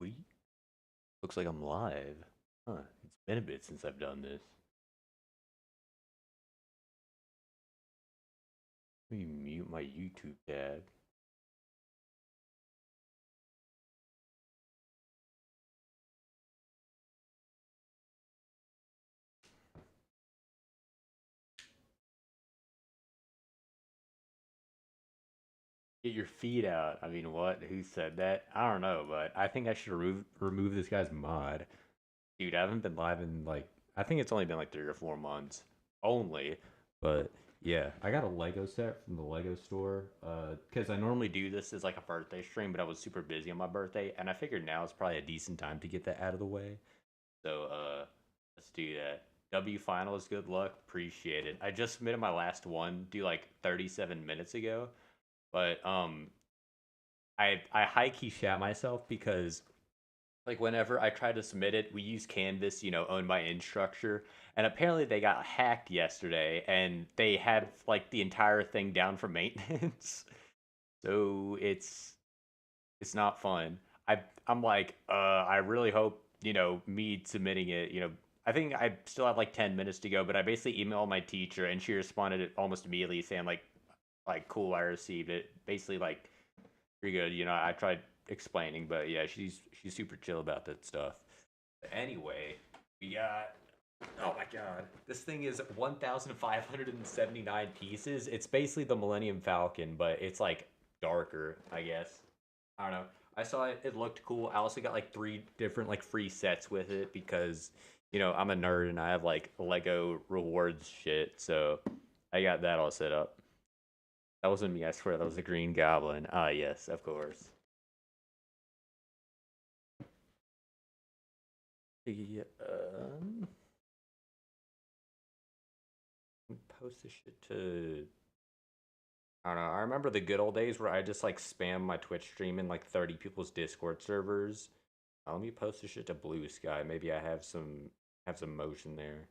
Sweet. Looks like I'm live. Huh. It's been a bit since I've done this. Let me mute my YouTube tab. Get your feet out. I mean, what? Who said that? I don't know, but I think I should remove this guy's mod. Dude, I haven't been live in like, I think it's only been like 3 or 4 months. Only. But yeah, I got a Lego set from the Lego store. Because I normally do this as like a birthday stream, but I was super busy on my birthday, and I figured now is probably a decent time to get that out of the way. So let's do that. W finals, good luck. Appreciate it. I just submitted my last one, due like 37 minutes ago. But I high key shat myself because like whenever I try to submit it, we use Canvas, owned by Instructure, and apparently they got hacked yesterday, and they had like the entire thing down for maintenance. So it's not fun. I'm like, I really hope, me submitting it, I think I still have like 10 minutes to go, but I basically emailed my teacher and she responded almost immediately saying like cool, I received it. Basically like pretty good, I tried explaining, but yeah, she's super chill about that stuff. But anyway, we got oh my god. This thing is 1,579 pieces. It's basically the Millennium Falcon, but it's like darker, I guess. I don't know. I saw it. It looked cool. I also got like 3 different like free sets with it because, I'm a nerd and I have like Lego rewards shit. So I got that all set up. That wasn't me, I swear. That was the Green Goblin. Ah, yes, of course. The, post this shit to I don't know. I remember the good old days where I just like spam my Twitch stream in like 30 people's Discord servers. Let me post this shit to Blue Sky. Maybe I have some motion there.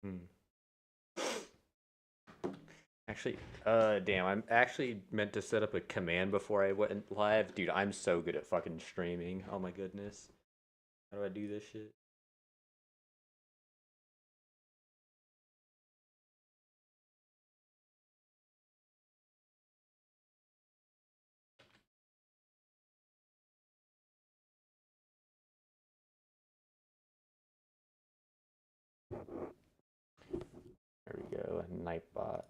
Hmm. Actually, damn, I'm actually meant to set up a command before I went live. Dude, I'm so good at fucking streaming. Oh my goodness. How do I do this shit? There we go. Nightbot.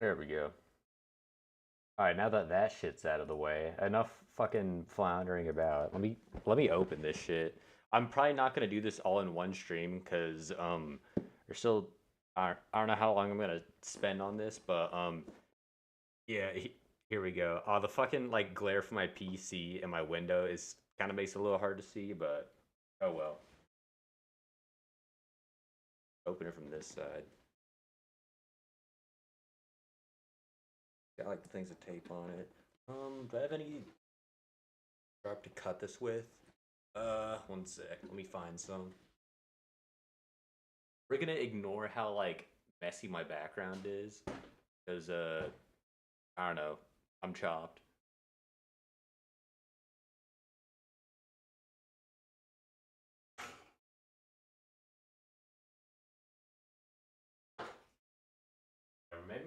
There we go. Alright, now that that shit's out of the way, enough fucking floundering about. Let me open this shit. I'm probably not gonna do this all in one stream because there's still I don't know how long I'm gonna spend on this, but yeah, here we go. The fucking like glare from my PC and my window is kind of makes it a little hard to see, but oh well. Open it from this side. Got like the things of tape on it. Do I have any sharp to cut this with? One sec. Let me find some. We're gonna ignore how like messy my background is, because I don't know. I'm chopped.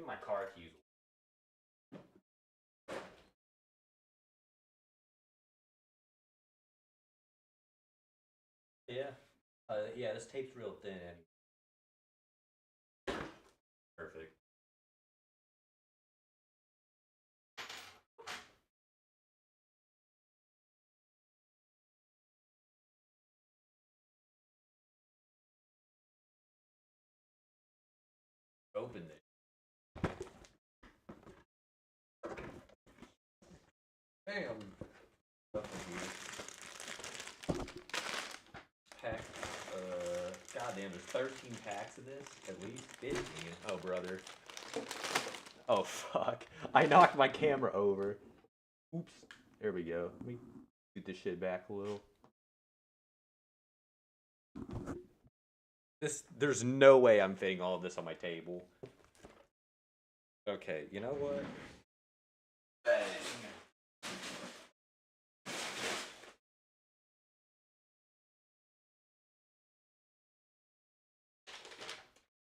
Even my car keys. Yeah. Yeah, this tape's real thin anyway. Perfect. Open it. Bam. Pack. Goddamn, there's 13 packs of this at least. 15. Oh, brother. Oh, fuck. I knocked my camera over. Oops. There we go. Let me get this shit back a little. There's no way I'm fitting all of this on my table. Okay, you know what? Bang.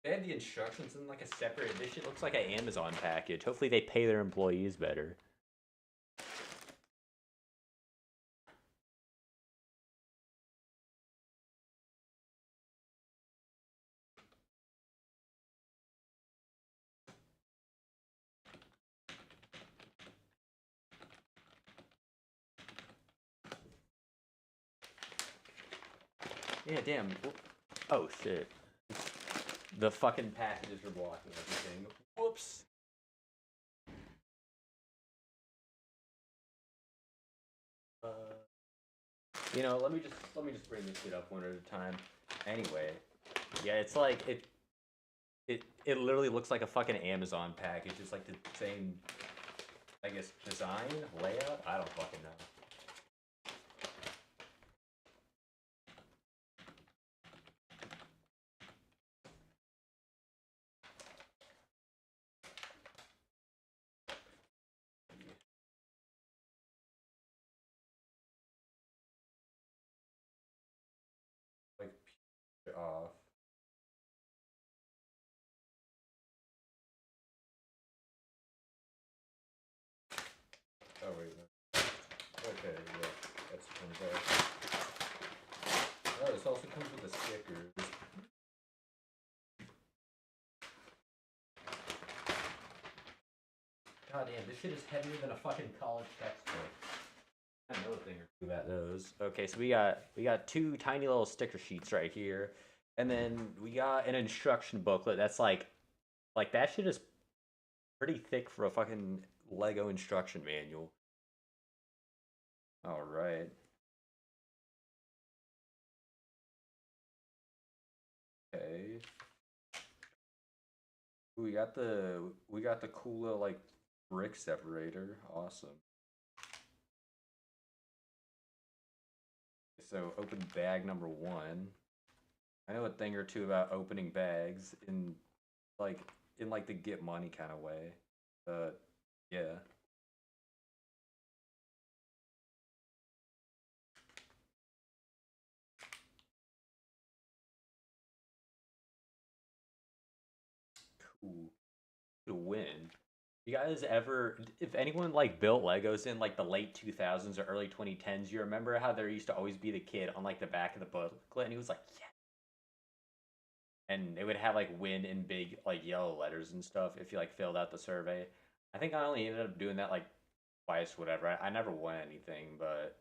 They have the instructions in like a separate edition. Looks like an Amazon package. Hopefully they pay their employees better. Yeah, damn. Oh, shit. The fucking packages are blocking everything. Whoops. You know, let me just bring this shit up one at a time. Anyway, yeah, it's like it literally looks like a fucking Amazon package. It's like the same, I guess, design, layout. I don't fucking know. Like off. Oh wait. No. Okay, yeah, that's comes off. Oh, this also comes with a sticker. God damn, this shit is heavier than a fucking college textbook. I know a thing or two about those. Okay, so we got two tiny little sticker sheets right here, and then we got an instruction booklet that's like that shit is pretty thick for a fucking Lego instruction manual. All right. Okay. We got the cool little like brick separator. Awesome. So open bag number one. I know a thing or two about opening bags like in like the get money kind of way. But yeah. Cool. To win. You guys ever, if anyone like built Legos in like the late 2000s or early 2010s, you remember how there used to always be the kid on like the back of the booklet and he was like, yeah. And it would have like win in big like yellow letters and stuff if you like filled out the survey. I think I only ended up doing that like twice, whatever. I never won anything, but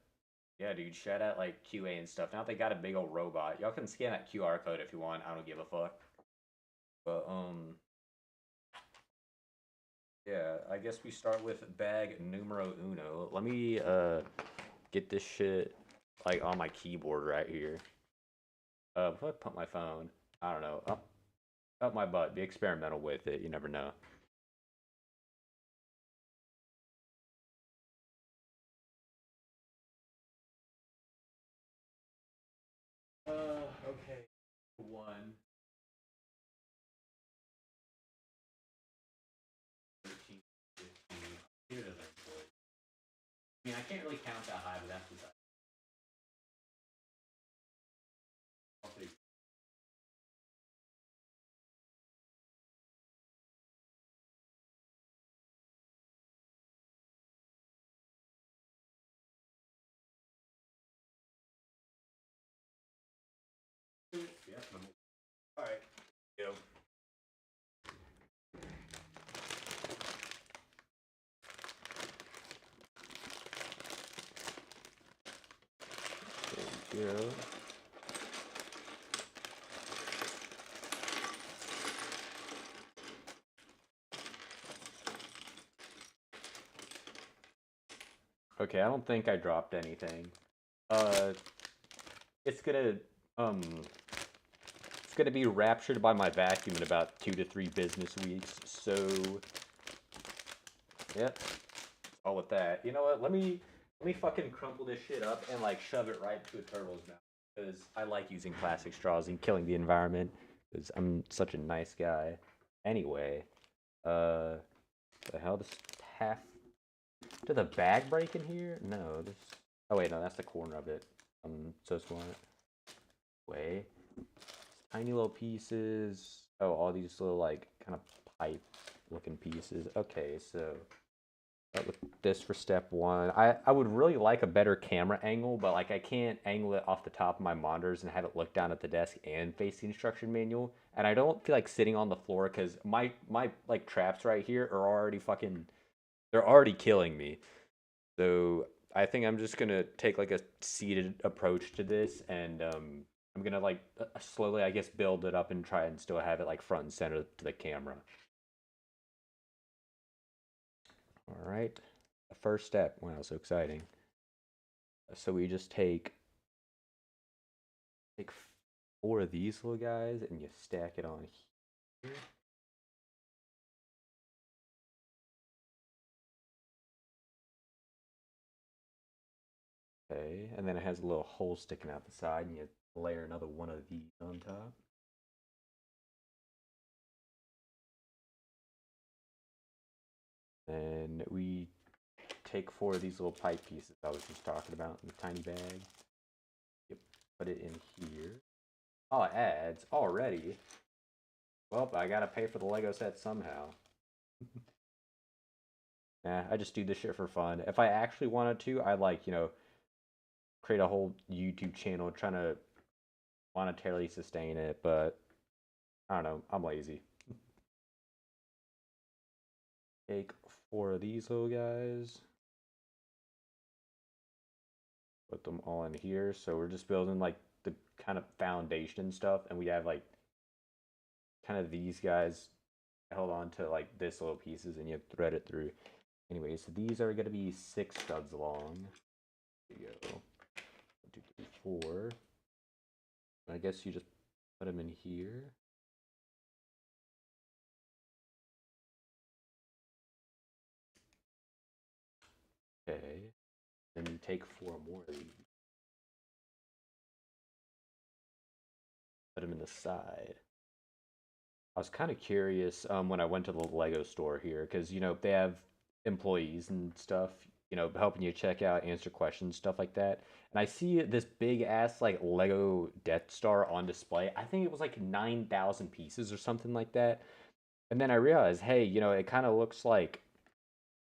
yeah, dude, shout out like QA and stuff. Now they got a big old robot. Y'all can scan that QR code if you want. I don't give a fuck. But yeah, I guess we start with bag numero uno. Let me get this shit like on my keyboard right here. If I put my phone, I don't know, up my butt. Be experimental with it. You never know. Okay. One. 13, 15. Here it is. I mean, I can't really count that high, but that's beside. I'll take 0. Okay, I don't think I dropped anything. Uh, it's gonna um, it's gonna be raptured by my vacuum in about 2 to 3 business weeks. So, yep, all with that. You know what? Let me fucking crumple this shit up and like shove it right into a turtle's mouth because I like using plastic straws and killing the environment because I'm such a nice guy. Anyway, uh, the hell this half. Did the bag break in here? No, this. Oh wait, no, that's the corner of it. I'm so smart. Wait, tiny little pieces. Oh, all these little like kind of pipe-looking pieces. Okay, so start with this for step one. I would really like a better camera angle, but like I can't angle it off the top of my monitors and have it look down at the desk and face the instruction manual. And I don't feel like sitting on the floor because my like traps right here are already fucking. They're already killing me. So I think I'm just gonna take like a seated approach to this, and I'm gonna like slowly, I guess, build it up and try and still have it like front and center to the camera. All right, the first step. Wow, so exciting. So we just take 4 of these little guys, and you stack it on here. Okay, and then it has a little hole sticking out the side, and you layer another one of these on top. And we take 4 of these little pipe pieces I was just talking about in the tiny bag. Yep, put it in here. Oh, ads already. Well, I gotta pay for the Lego set somehow. Nah, I just do this shit for fun. If I actually wanted to, I'd like, create a whole YouTube channel trying to monetarily sustain it, but I don't know, I'm lazy. Take 4 of these little guys. Put them all in here. So we're just building like the kind of foundation stuff, and we have like kind of these guys held on to like this little pieces, and you thread it through. Anyway, so these are going to be 6 studs long. There you go. 1, 2, 3, 4. I guess you just put them in here. Okay. Then you take 4 more of these. Put them in the side. I was kind of curious when I went to the Lego store here because they have employees and stuff, helping you check out, answer questions, stuff like that. And I see this big ass like Lego Death Star on display. I think it was like 9,000 pieces or something like that. And then I realized, hey, it kind of looks like,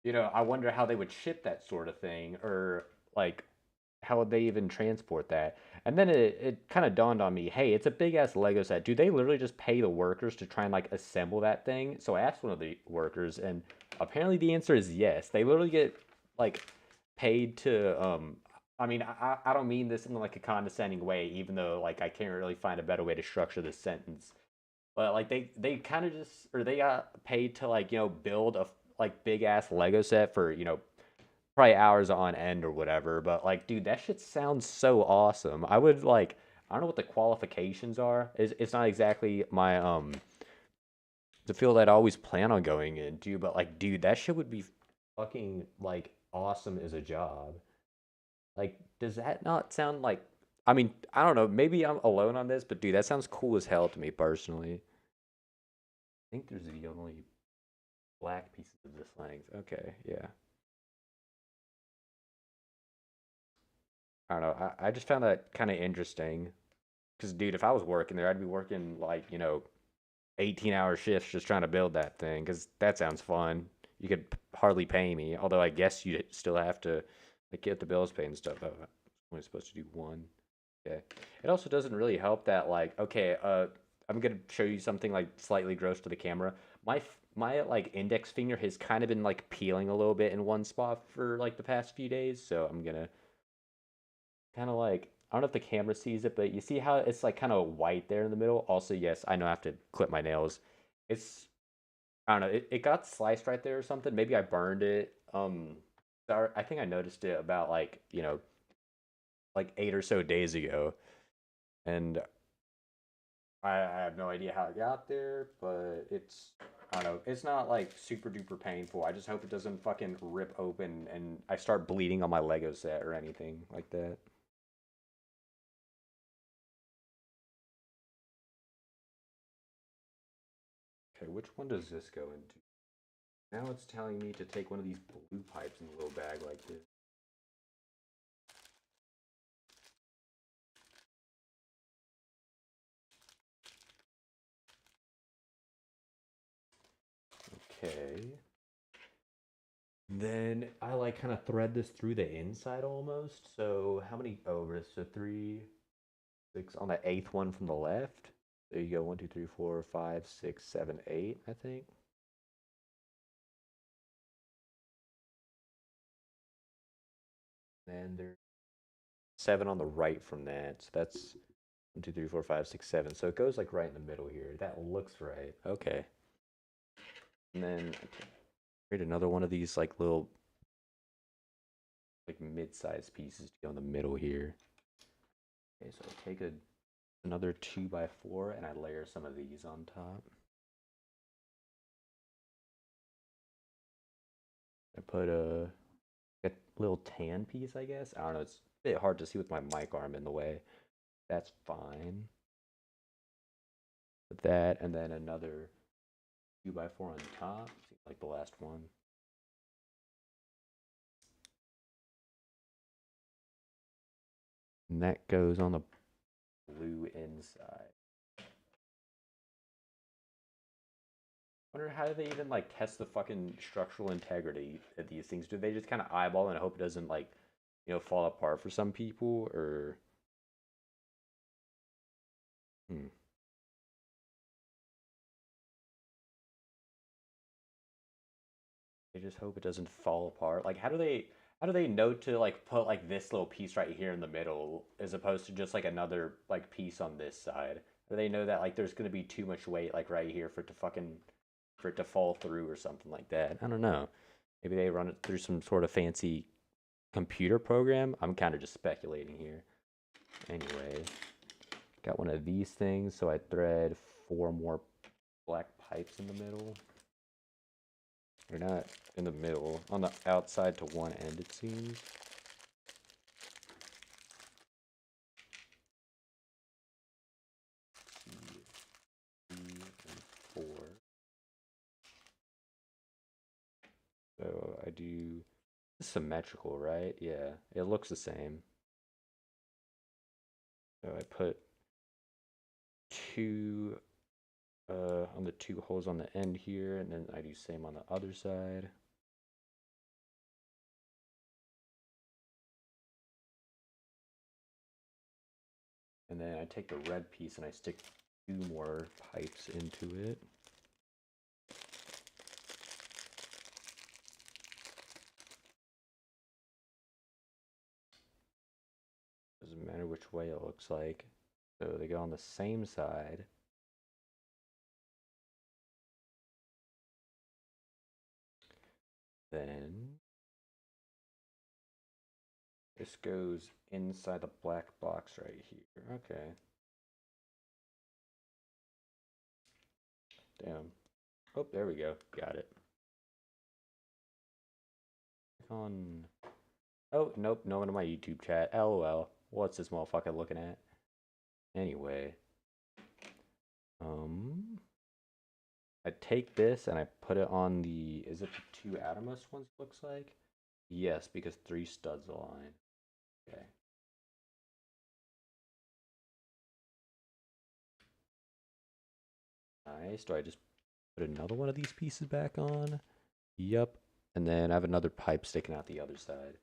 I wonder how they would ship that sort of thing, or like how would they even transport that? And then it kind of dawned on me, hey, it's a big ass Lego set. Do they literally just pay the workers to try and like assemble that thing? So I asked one of the workers, and apparently the answer is yes. They literally get like paid to I mean, I don't mean this in like a condescending way, even though like I can't really find a better way to structure this sentence. But like they kind of just, or they got paid to like, build a like big ass Lego set for, probably hours on end or whatever. But like, dude, that shit sounds so awesome. I would like, I don't know what the qualifications are. It's not exactly my the field I'd always plan on going into, but like, dude, that shit would be fucking like awesome as a job. Like, does that not sound like? I mean, I don't know. Maybe I'm alone on this, but dude, that sounds cool as hell to me personally. I think there's the only black pieces of this length. Okay, yeah. I don't know. I just found that kind of interesting. Because, dude, if I was working there, I'd be working like, 18-hour shifts just trying to build that thing. Because that sounds fun. You could hardly pay me. Although I guess you still have to like get the bills paid and stuff. Oh, I'm only supposed to do one. Okay. It also doesn't really help that like, okay, I'm gonna show you something like slightly gross to the camera. My like index finger has kind of been like peeling a little bit in one spot for like the past few days, so I'm gonna kind of like I don't know if the camera sees it, but you see how it's like kind of white there in the middle? Also, yes, I know I have to clip my nails. It's I don't know, it got sliced right there or something. Maybe I burned it. I think I noticed it about like, like 8 or so days ago. And I have no idea how it got there, but I don't know, it's not like super duper painful. I just hope it doesn't fucking rip open and I start bleeding on my Lego set or anything like that. Okay, which one does this go into? Now it's telling me to take one of these blue pipes in a little bag like this. Okay. Then I like kind of thread this through the inside almost. So how many over? So three, six on the eighth one from the left. There you go. One, two, three, four, five, six, seven, eight, I think. And there's seven on the right from that. So that's one, two, three, four, five, six, seven. So it goes like right in the middle here. That looks right. Okay. And then create another one of these like little like mid-sized pieces to go in the middle here. Okay, so I take another 2x4 and I layer some of these on top. I put a little tan piece, I guess. I don't know. It's a bit hard to see with my mic arm in the way. That's fine. Put that and then another 2x4 on top. Seems like the last one. And that goes on the blue inside. Wonder how do they even like test the fucking structural integrity of these things? Do they just kind of eyeball and hope it doesn't like, fall apart for some people or hmm. They just hope it doesn't fall apart. Like how do they know to like put like this little piece right here in the middle as opposed to just like another like piece on this side? Do they know that like there's gonna be too much weight like right here for it to fall through or something like that? I don't know. Maybe they run it through some sort of fancy computer program. I'm kind of just speculating here. Anyway, got one of these things, so I thread four more black pipes in the middle. They're not in the middle, on the outside to one end, it seems. Three and four. So I do symmetrical, right? Yeah, it looks the same. So I put two on the two holes on the end here, and then I do same on the other side. And then I take the red piece and I stick two more pipes into it. Doesn't matter which way it looks like. So they go on the same side. Then this goes inside the black box right here. Okay. Damn. Oh, there we go. Got it. On. Oh, nope. No one in my YouTube chat. LOL. What's this motherfucker looking at? Anyway. I take this and I put it on the. Is it the two Atomos ones? Looks like. Yes, because three studs align. Okay. Nice. Do I just put another one of these pieces back on? Yep. And then I have another pipe sticking out the other side.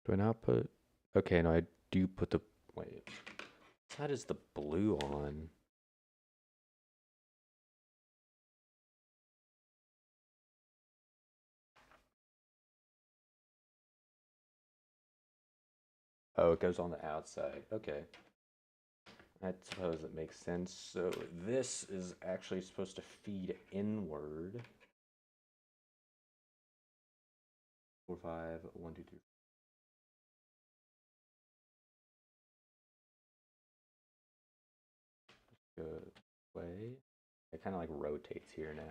Do I not put? Okay, no, I do put the. Wait. What side is the blue on? Oh, it goes on the outside. Okay. I suppose it makes sense. So this is actually supposed to feed inward. 4, 5, 1, 2, 3. Good way. It kind of like rotates here now.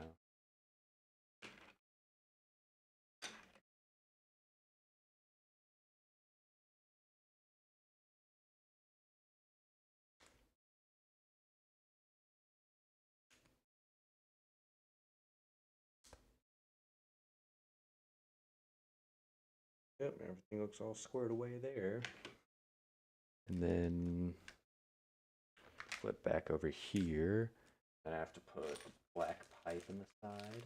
Yep, everything looks all squared away there. And then flip back over here. And I have to put a black pipe in the side.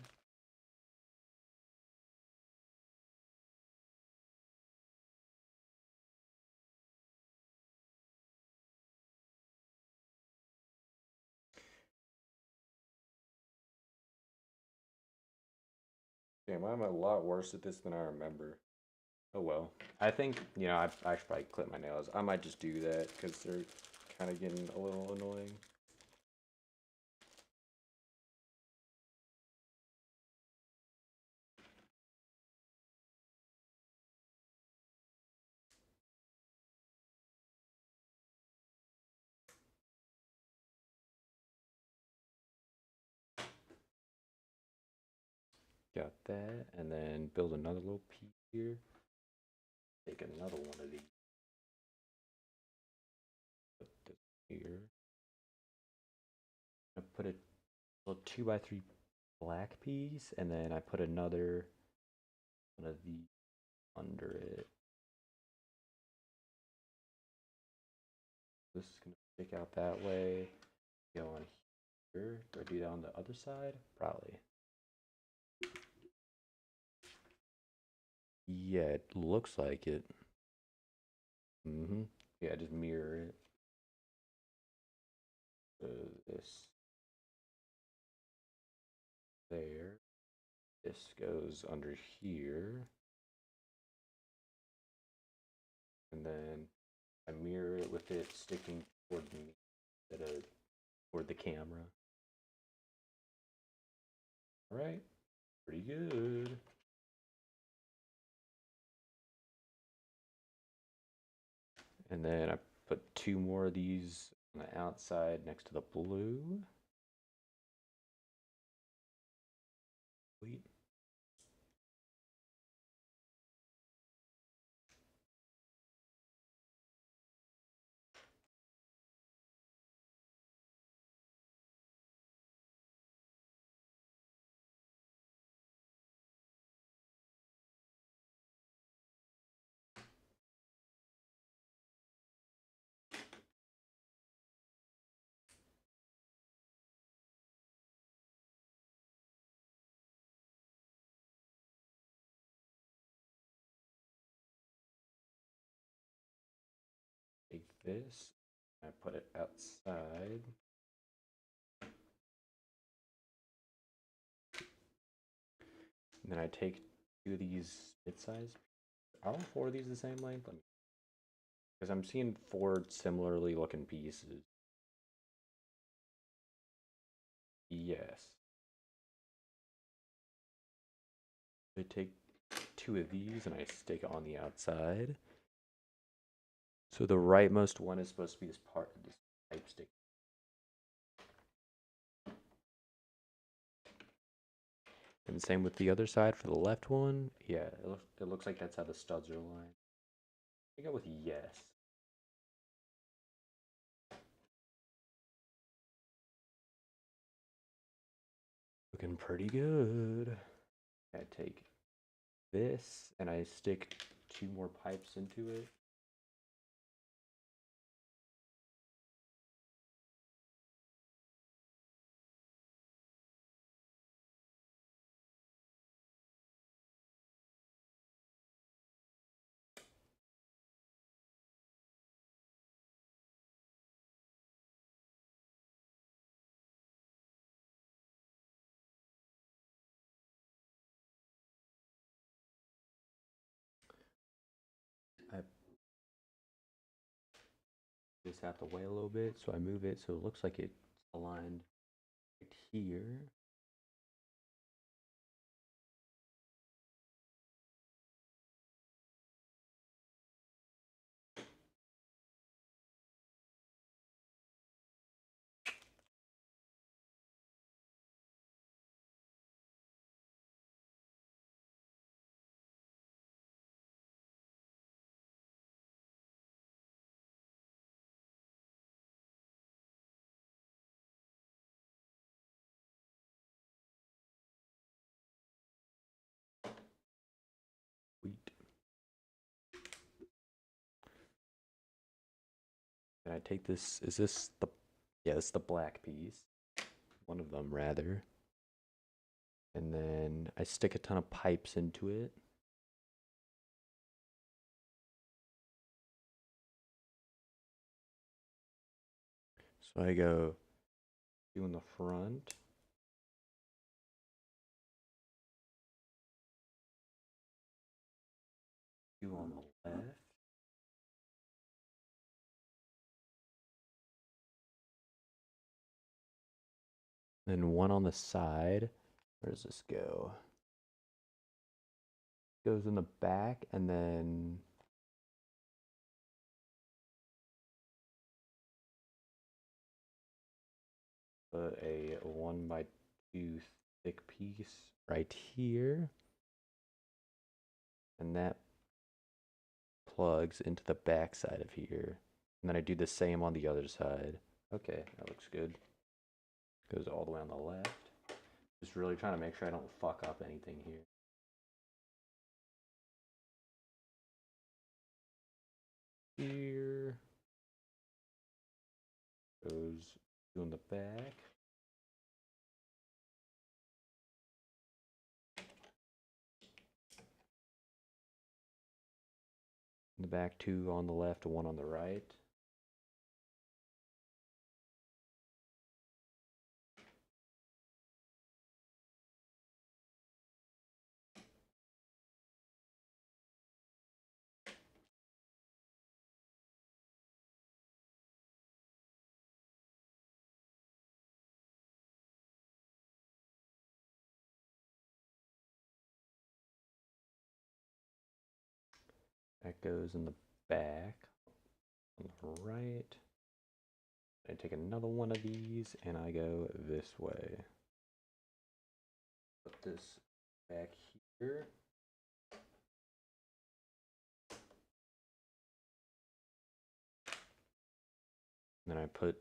Damn, I'm a lot worse at this than I remember. Oh well. I think, I should probably clip my nails. I might just do that because they're kind of getting a little annoying. Got that, and then build another little piece here. Take another one of these. Put this here. I put a little 2x3 black piece, and then I put another one of these under it. This is gonna stick out that way. Go on here. Do I do that on the other side? Probably. Yeah, it looks like it. Yeah, just mirror it. So this there. This goes under here. And then I mirror it with it sticking toward me instead of toward the camera. All right, pretty good. And then I put 2 more of these on the outside next to the blue. Sweet. Take this, I put it outside. And then I take 2 of these mid-size. Are all 4 of these the same length? Because I'm seeing 4 similarly looking pieces. Yes. I take 2 of these and I stick it on the outside. So the rightmost one is supposed to be this part of this pipe stick. And same with the other side for the left one. Yeah, it looks like that's how the studs are aligned. I go with yes. Looking pretty good. I take this and I stick 2 more pipes into it. I this out the way a little bit. So I move it so it looks like it's aligned right here. Sweet. And I take this, is this the, yeah, this is the black piece. One of them, rather. And then I stick a ton of pipes into it. So I go two in the front. Two on the left. Then one on the side. Where does this go? Goes in the back and then put a 1x2 thick piece right here. And that plugs into the back side of here. And then I do the same on the other side. Okay, that looks good. Goes all the way on the left. Just really trying to make sure I don't fuck up anything here. Here. Goes in the back. In the back, two on the left, one on the right. That goes in the back on the right. I take another one of these and I go this way. Put this back here. Then I put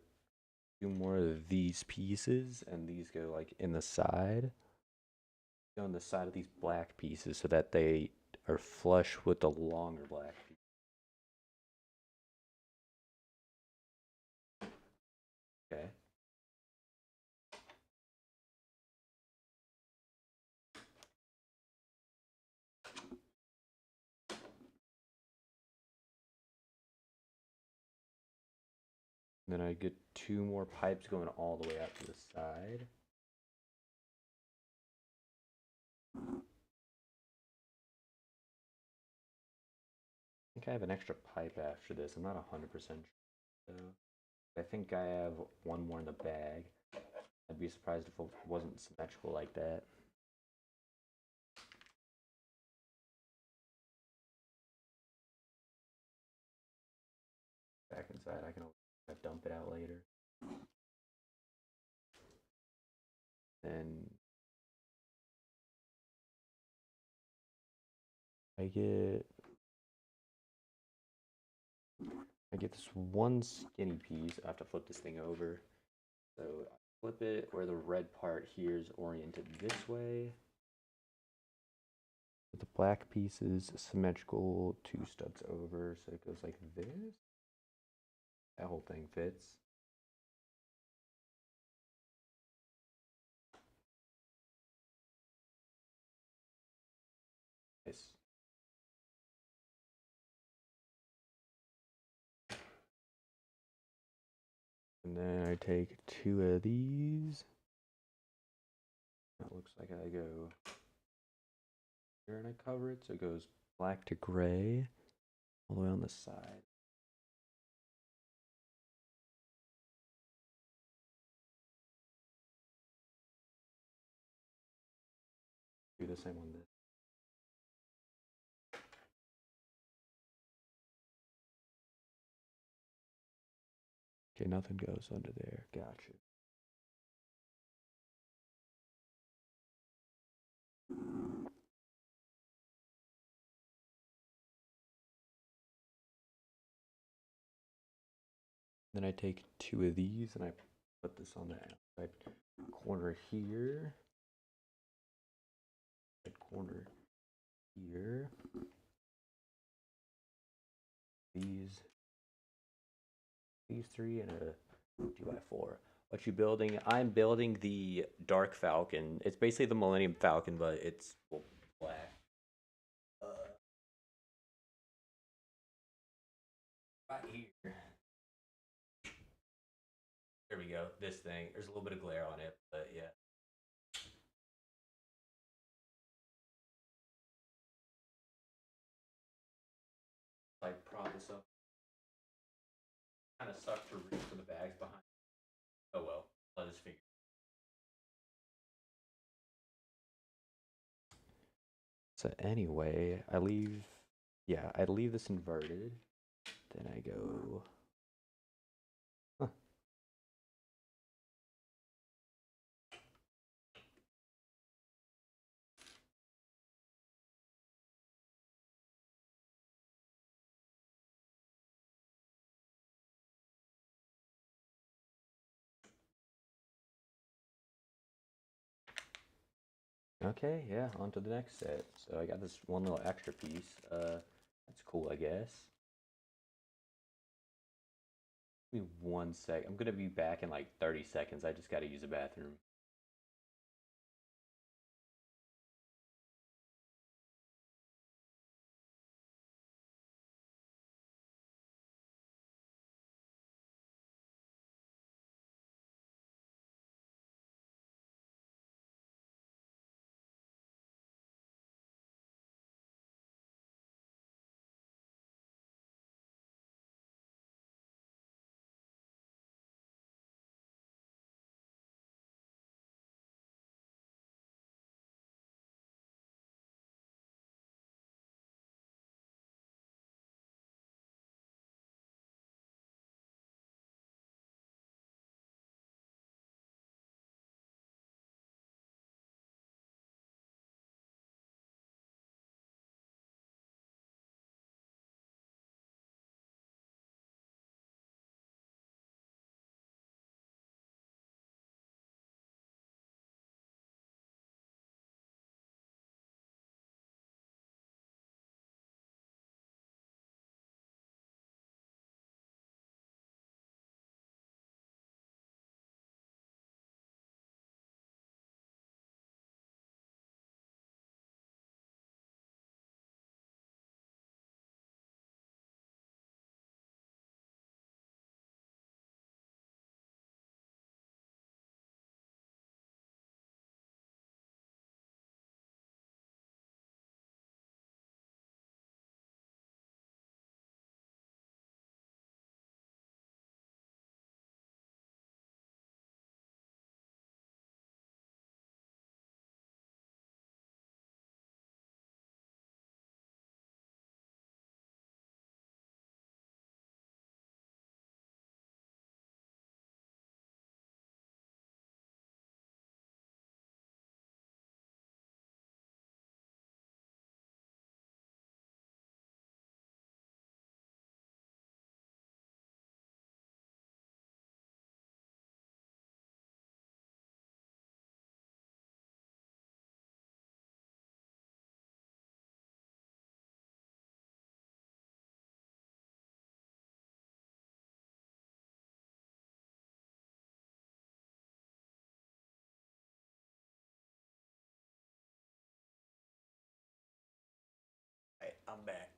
two more of these pieces and these go like in the side. Go on the side of these black pieces so that they are flush with the longer black piece. Okay. Then I get two more pipes going all the way out to the side. I think I have an extra pipe after this. I'm not 100% sure. So I think I have one more in the bag. I'd be surprised if it wasn't symmetrical like that. Back inside, I can always dump it out later. Then I get this one skinny piece. I have to flip this thing over. So I flip it where the red part here is oriented this way. With the black pieces symmetrical, two studs over, so it goes like this. That whole thing fits. Nice. And then I take two of these. That looks like I go here and I cover it, so it goes black to gray all the way on the side. the same on this. Okay, nothing goes under there. Gotcha. Then I take two of these and I put this on the outside corner here. Right corner here. These three and a 2x4. What you building? I'm building the Dark Falcon. It's basically the Millennium Falcon, but it's black. Right here. There we go. This thing. There's a little bit of glare on it, but yeah. Like prop this up. Kind of sucked to reach for the bags behind. Oh well. Let us figure. So anyway, I leave. Yeah, I leave this inverted. Then I go. Huh. Okay, yeah, on to the next set. So I got this one little extra piece. That's cool, I guess. Give me 1 sec. I'm gonna be back in like 30 seconds. I just gotta use a bathroom. Right, I'm back.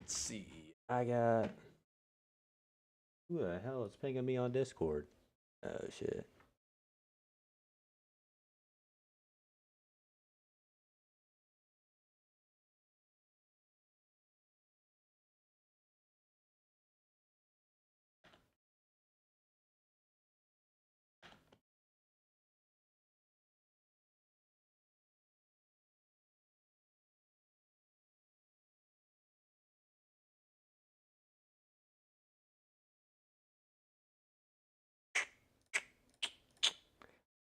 Let's see. I got. Who the hell is pinging me on Discord? Oh shit.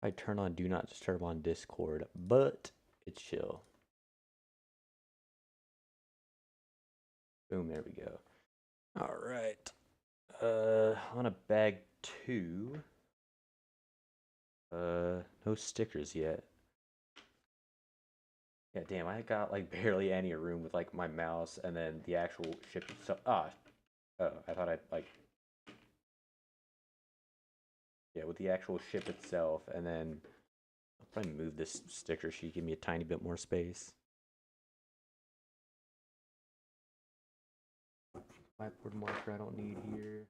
I turn on Do Not Disturb on Discord, but it's chill. Boom, there we go. All right. On a bag 2. No stickers yet. Yeah, damn, I got like barely any room with like my mouse and then the actual ship itself. Oh, I thought I'd like, yeah, with the actual ship itself, and then I'll probably move this sticker sheet, give me a tiny bit more space. Whiteboard marker I don't need here.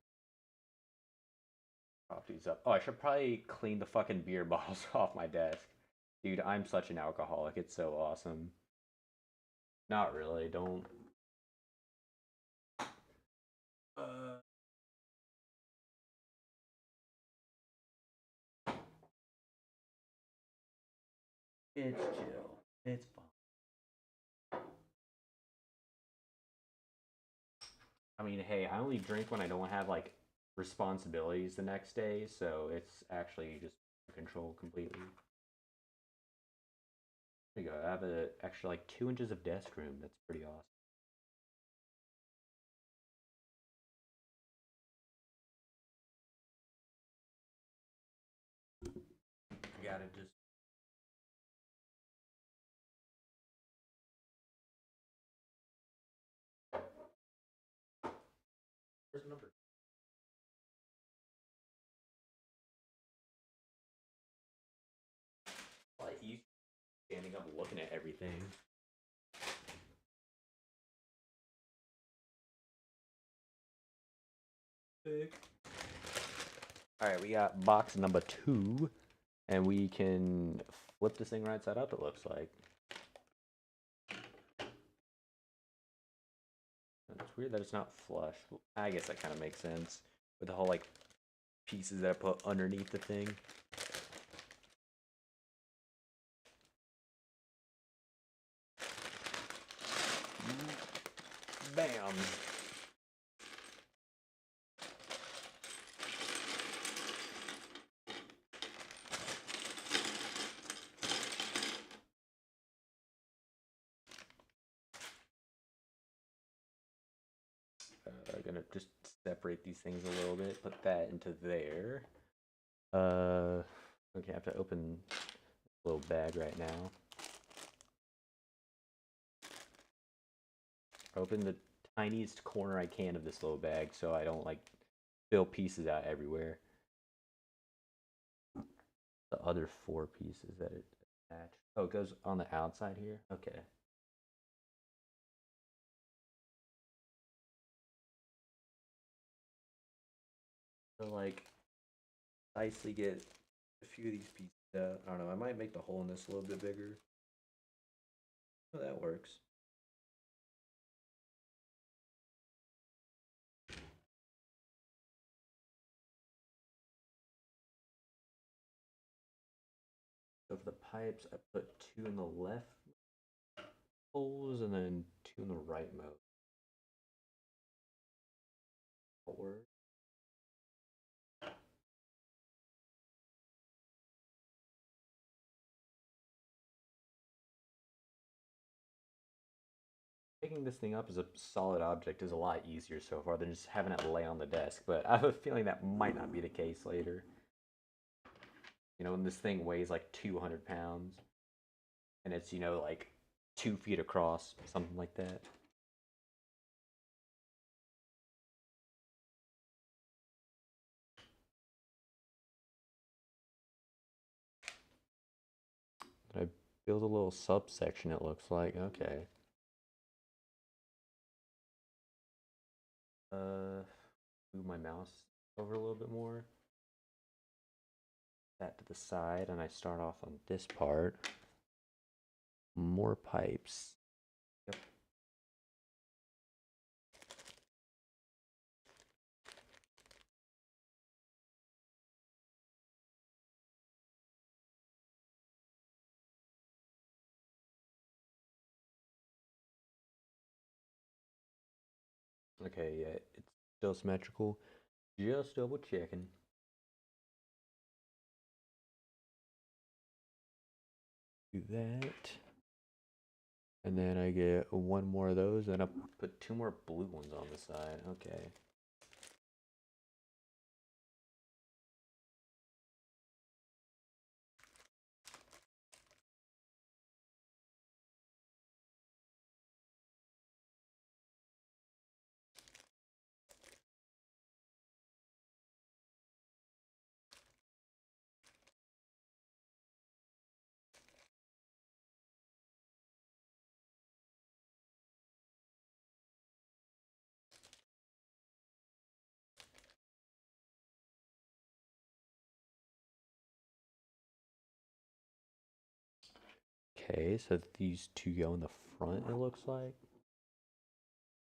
Prop these up. Oh, I should probably clean the fucking beer bottles off my desk. Dude, I'm such an alcoholic. It's so awesome. Not really. Don't. Uh, it's chill. It's fun. I mean, hey, I only drink when I don't have like responsibilities the next day, so it's actually just control completely. There you go. I have a extra like 2 inches of desk room. That's pretty awesome. I gotta just. Where's number? Like he's standing up, looking at everything. Big. All right, we got box number 2, and we can flip this thing right side up. It looks like. It's weird that it's not flush. I guess that kind of makes sense with the whole like pieces that I put underneath the thing. Bam. I'm gonna just separate these things a little bit, put that into there. Okay, I have to open a little bag right now. Open the tiniest corner I can of this little bag so I don't like fill pieces out everywhere. The other 4 pieces that it attached. Oh, it goes on the outside here? Okay. So like nicely get a few of these pieces out. I don't know, I might make the hole in this a little bit bigger. Oh, that works. So for the pipes, I put 2 in the left holes and then 2 in the right mode. Forward. Picking this thing up as a solid object is a lot easier so far than just having it lay on the desk, but I have a feeling that might not be the case later. You know, when this thing weighs like 200 pounds and it's, you know, like 2 feet across, something like that. Did I build a little subsection, it looks like? Okay. Move my mouse over a little bit more. That to the side, and I start off on this part. More pipes. Yep. Okay, yeah, it's still symmetrical. Just double checking. Do that. And then I get one more of those, and I put two more blue ones on the side. Okay. Okay, so these two go in the front, it looks like.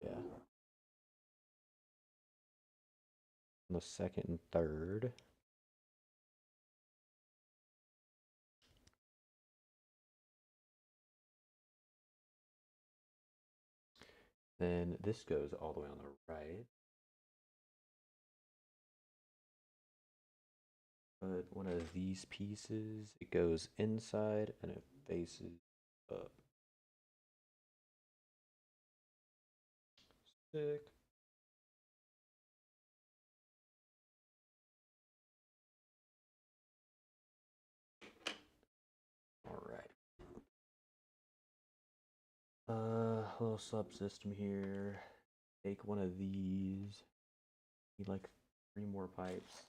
Yeah. On the second and third. Then this goes all the way on the right. But one of these pieces, it goes inside and it faces up. Sick. All right. Little subsystem here. Take one of these. Need like 3 more pipes.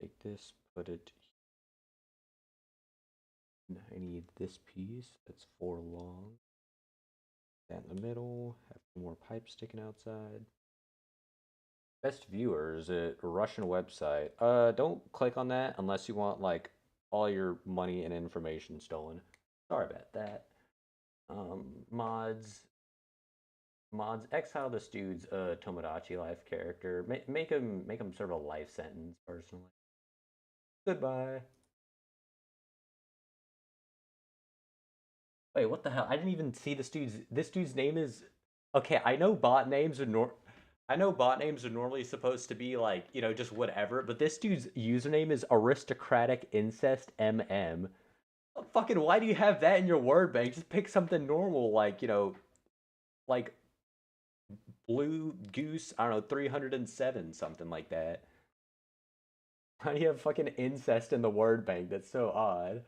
Take this, put it. I need this piece. That's 4 long. That in the middle. Have 2 more pipes sticking outside. Best viewers at a Russian website. Don't click on that unless you want like all your money and information stolen. Sorry about that. Mods. Exile this dude's Tomodachi Life character. Make him serve a life sentence personally. Goodbye. Wait, what the hell? I didn't even see this dude's name is okay, I know bot names are normally supposed to be like, you know, just whatever, but this dude's username is aristocratic incest mm. Fucking why do you have that in your word bank? Just pick something normal like, you know, like blue goose, I don't know, 307, something like that. Why do you have fucking incest in the word bank? That's so odd.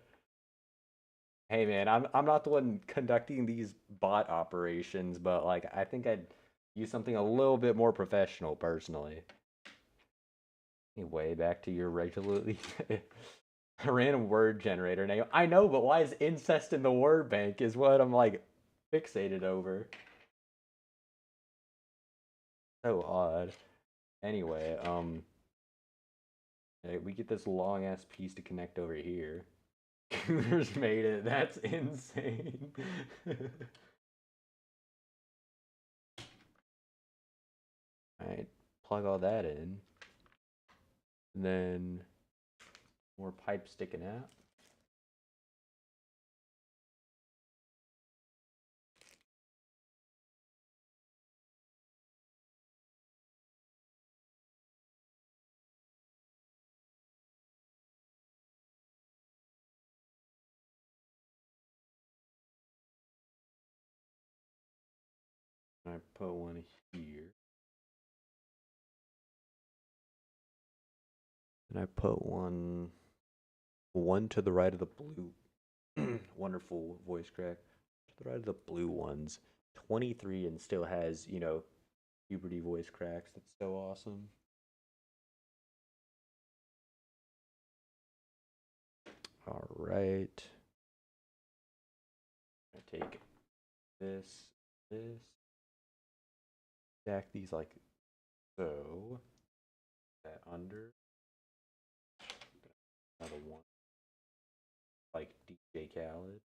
Hey man, I'm not the one conducting these bot operations, but like I think I'd use something a little bit more professional personally. Anyway, back to your regularly random word generator name. I know, but why is incest in the word bank is what I'm like fixated over. So odd. Anyway, we get this long ass piece to connect over here. Cooters made it. That's insane. Alright, plug all that in. And then more pipe sticking out. And I put one here. And I put one to the right of the blue. Wonderful voice crack. To the right of the blue ones. 23 and still has, you know, puberty voice cracks. That's so awesome. All right. I take this, stack these like so. That under. Another one. Like DJ Khaled.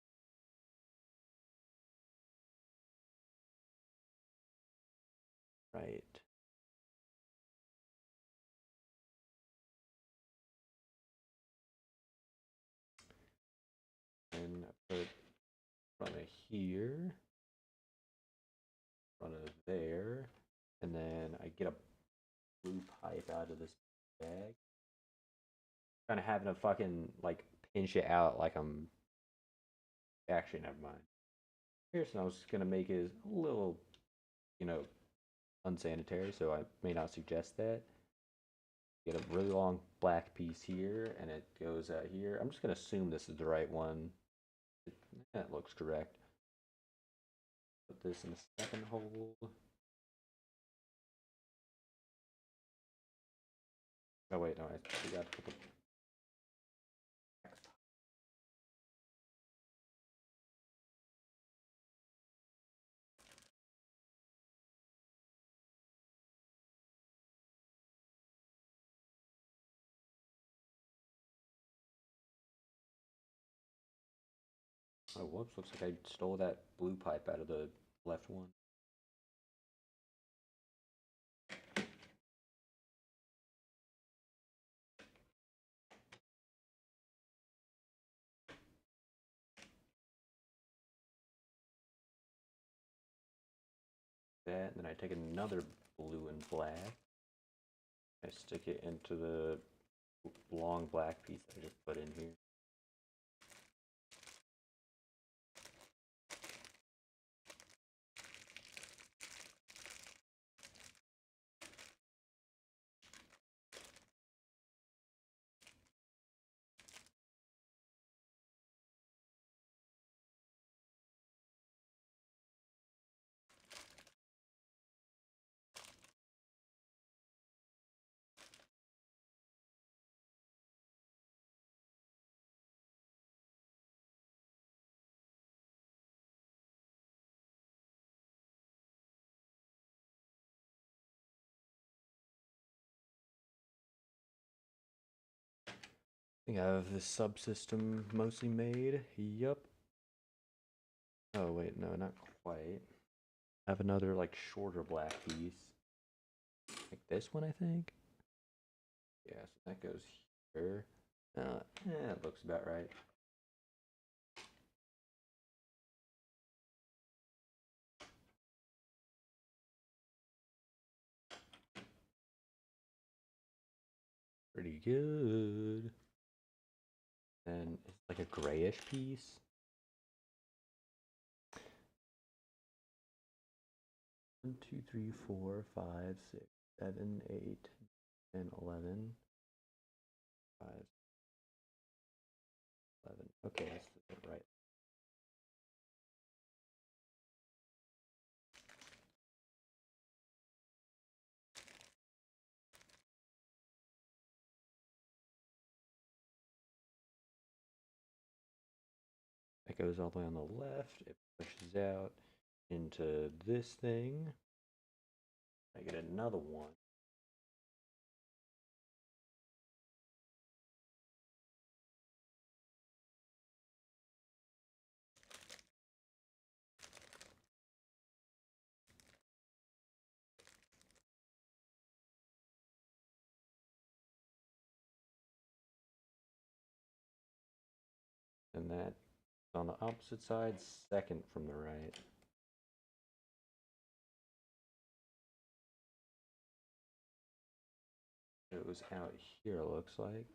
Right. And I put from here, run it there, and then I get a blue pipe out of this bag. Kind of having to fucking like pinch it out like I'm actually never mind. Here's what I was gonna make is a little, you know, unsanitary, so I may not suggest that. Get a really long black piece here, and it goes out here. I'm just gonna assume this is the right one. That looks correct. Put this in the second hole. Oh wait, no, I forgot to put the. Oh, whoops! Looks like I stole that blue pipe out of the left one. That, and then I take another blue and black. I stick it into the long black piece that I just put in here. I think I have this subsystem mostly made. Yup. Oh wait, no, not quite. I have another like shorter black piece. Like this one, I think. Yeah, so that goes here. It looks about right. Pretty good. And it's like a grayish piece. One, two, three, four, 5, 6, 7, 8, 10, 11. 5, 11. Okay, that's right. That goes all the way on the left. It pushes out into this thing. I get another one. And that on the opposite side, second from the right. It was out here, it looks like.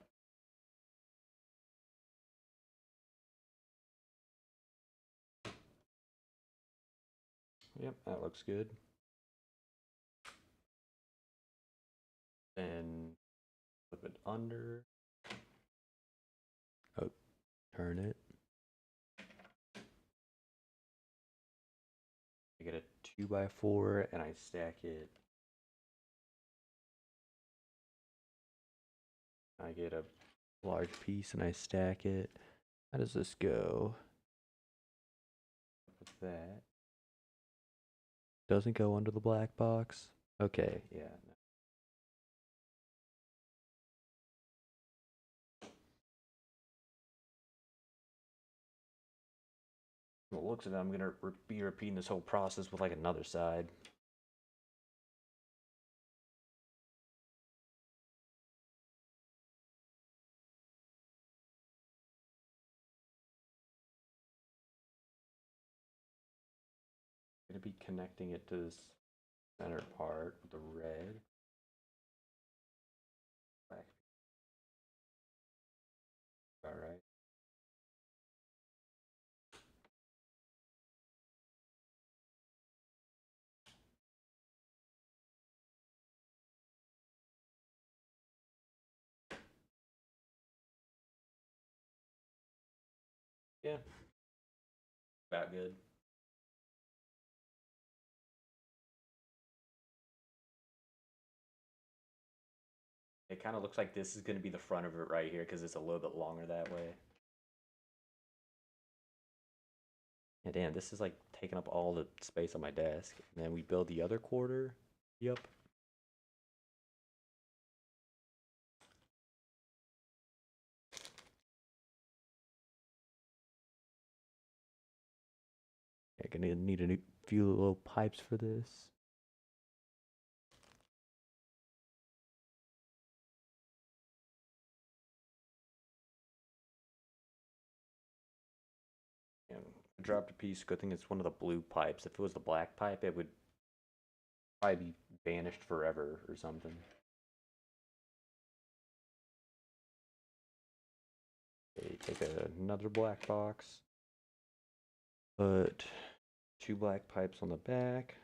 Yep, that looks good. Then flip it under. Oh, turn it. I get a 2x4 and I stack it. I get a large piece and I stack it. How does this go? With that. Doesn't go under the black box. Okay, yeah. From the looks of it, I'm gonna be repeating this whole process with like another side. going to be connecting it to this center part with the red. Black. All right. Yeah, about good. It kind of looks like this is going to be the front of it right here because it's a little bit longer that way. Yeah, damn, this is like taking up all the space on my desk. And then we build the other quarter. Yep. Yeah, gonna need a few little pipes for this. Yeah, I dropped a piece. Good thing it's one of the blue pipes. If it was the black pipe, it would probably be vanished forever or something. Okay, take another black box. Put 2 black pipes on the back.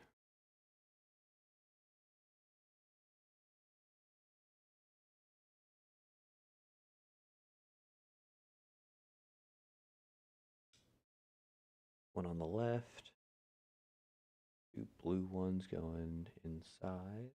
One on the left. 2 blue ones going inside.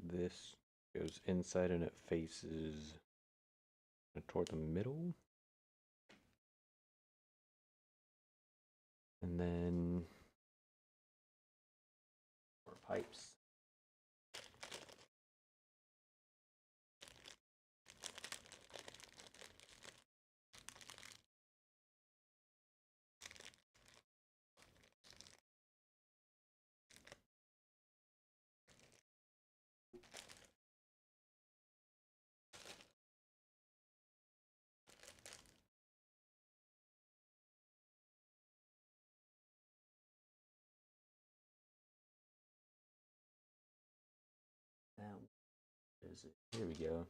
This goes inside and it faces toward the middle. And then more pipes. That is it. Here we go.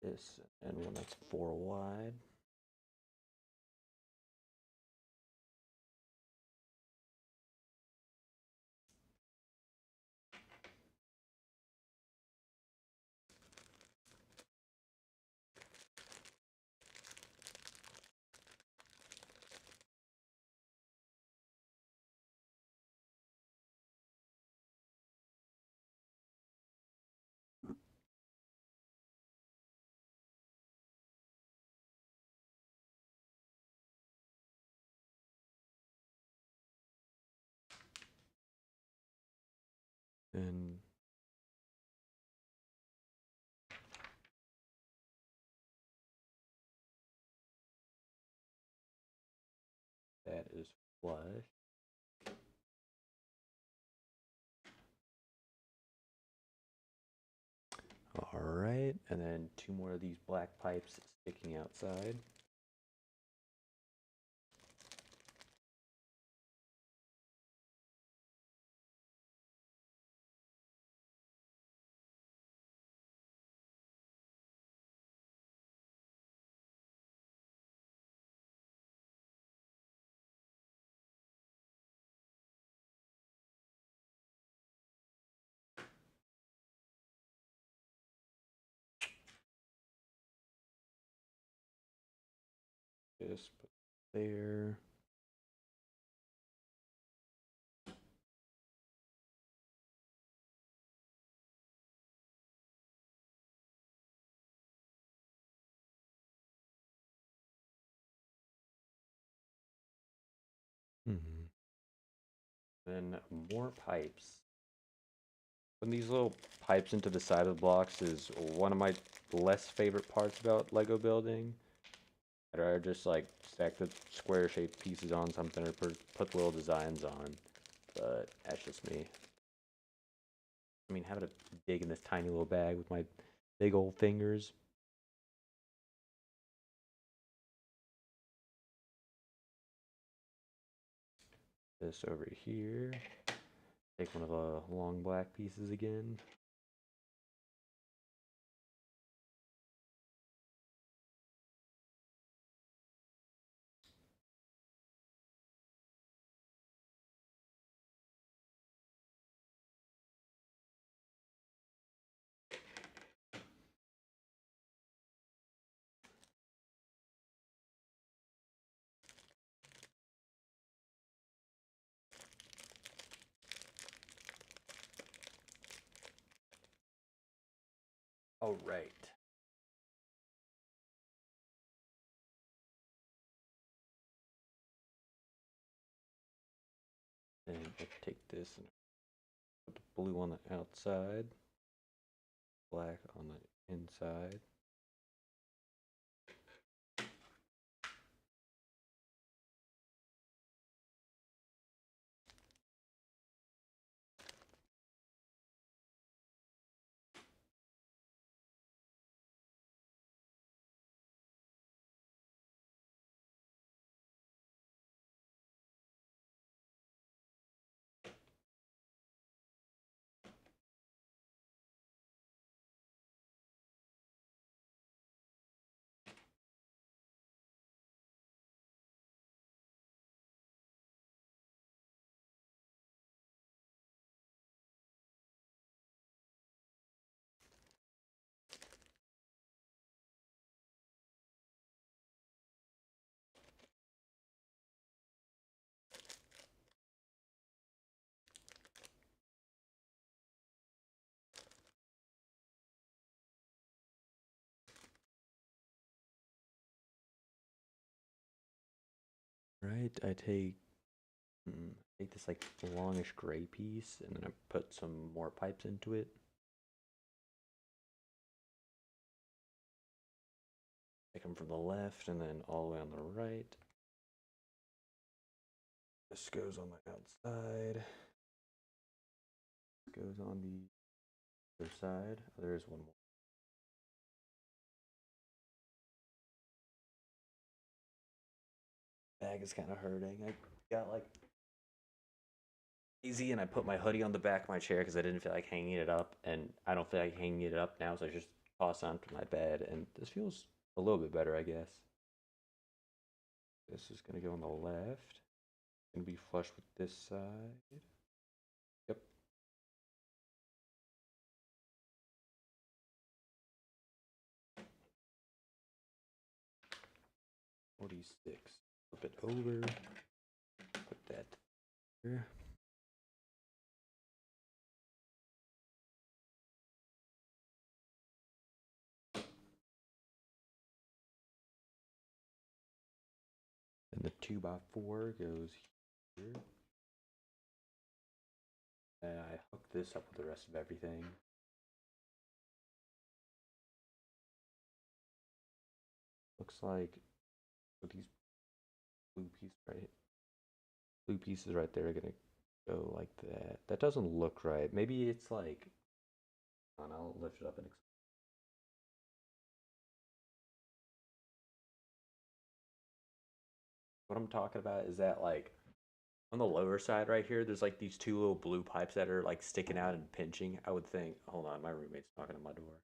This and one that's 4 wide. And that is flush. All right, and then 2 more of these black pipes sticking outside. Just put there. Then more pipes. Putting these little pipes into the side of the blocks is one of my less favorite parts about Lego building. I'd rather just like stack the square shaped pieces on something or put little designs on. But that's just me. I mean, having to dig in this tiny little bag with my big old fingers. This over here. Take one of the long black pieces again. All right. And I take this and put the blue on the outside, black on the inside. Right, I take this like longish gray piece and then I put some more pipes into it. Take them from the left and then all the way on the right. This goes on the outside. This goes on the other side. Oh, there is one more. Bag is kind of hurting. I got like easy and I put my hoodie on the back of my chair because I didn't feel like hanging it up, and I don't feel like hanging it up now, so I just toss it onto my bed, and this feels a little bit better, I guess. This is gonna go on the left. Gonna be flush with this side. Yep. 46. Flip it over. Put that here. And the 2x4 goes here. And I hook this up with the rest of everything. Looks like with these blue pieces right there are gonna go like that. That doesn't look right. Maybe it's like, hold on, I'll lift it up and what I'm talking about is that like on the lower side right here, there's like these two little blue pipes that are like sticking out and pinching. I would think, hold on, my roommate's knocking on my door.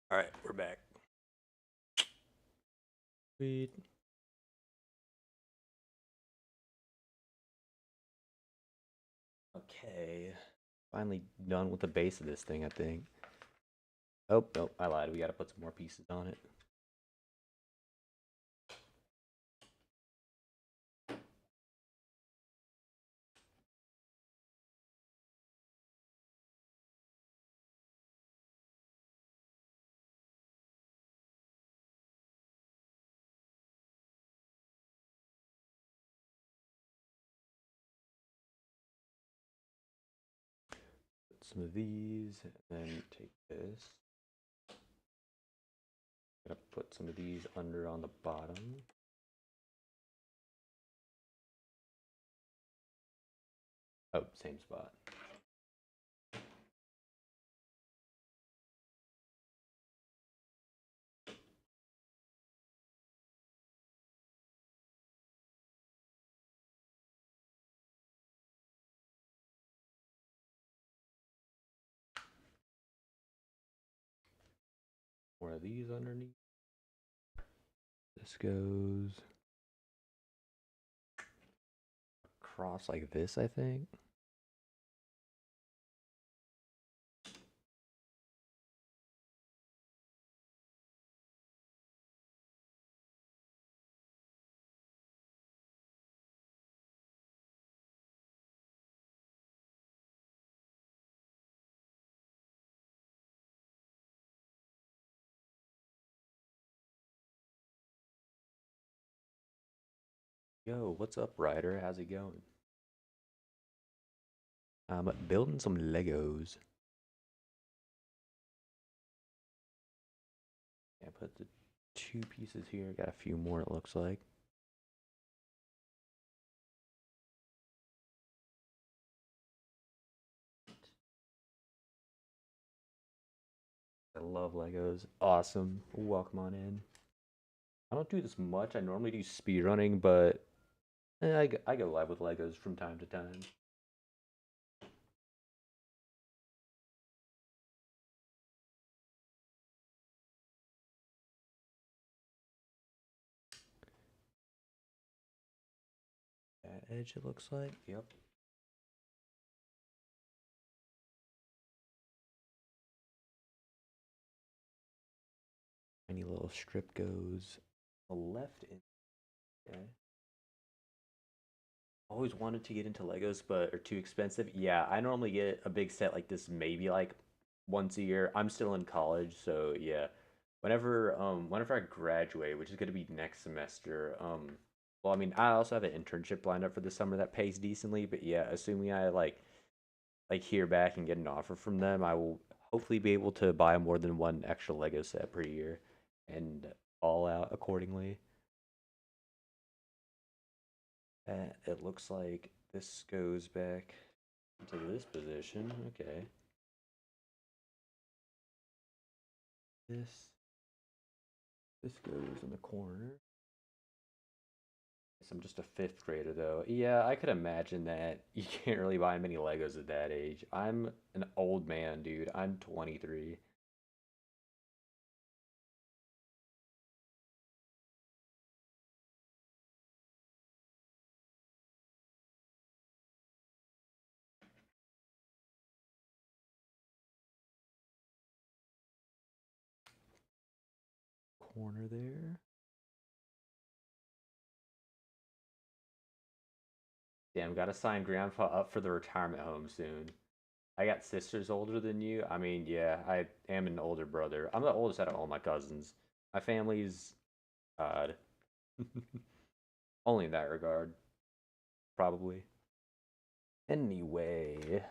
All right, we're back. Sweet. Okay. Finally done with the base of this thing, I think. Oh, nope, I lied. We gotta put some more pieces on it. Put some of these, and then take this. Gonna put some of these under on the bottom. Oh, same spot. More of these underneath. This goes across like this, I think. Yo, what's up, Ryder? How's it going? I'm building some Legos. Yeah, put the 2 pieces here. Got a few more, it looks like. I love Legos. Awesome. Welcome on in. I don't do this much. I normally do speed running, but I go live with Legos from time to time. That edge, it looks like. Yep. Tiny little strip goes the left in. Okay. Always wanted to get into Legos, but are too expensive. Yeah, I normally get a big set like this maybe like once a year. I'm still in college, so yeah. Whenever I graduate, which is gonna be next semester, well, I mean, I also have an internship lined up for the summer that pays decently, but yeah, assuming I like hear back and get an offer from them, I will hopefully be able to buy more than one extra Lego set per year and all out accordingly. It looks like this goes back to this position. Okay. This goes in the corner. Guess I'm just a fifth grader though. Yeah, I could imagine that you can't really buy many Legos at that age. I'm an old man, dude. I'm 23. Corner there. Damn, gotta sign grandpa up for the retirement home soon. I got sisters older than you. I mean, yeah, I am an older brother. I'm the oldest out of all my cousins. My family's odd. Only in that regard, probably. Anyway,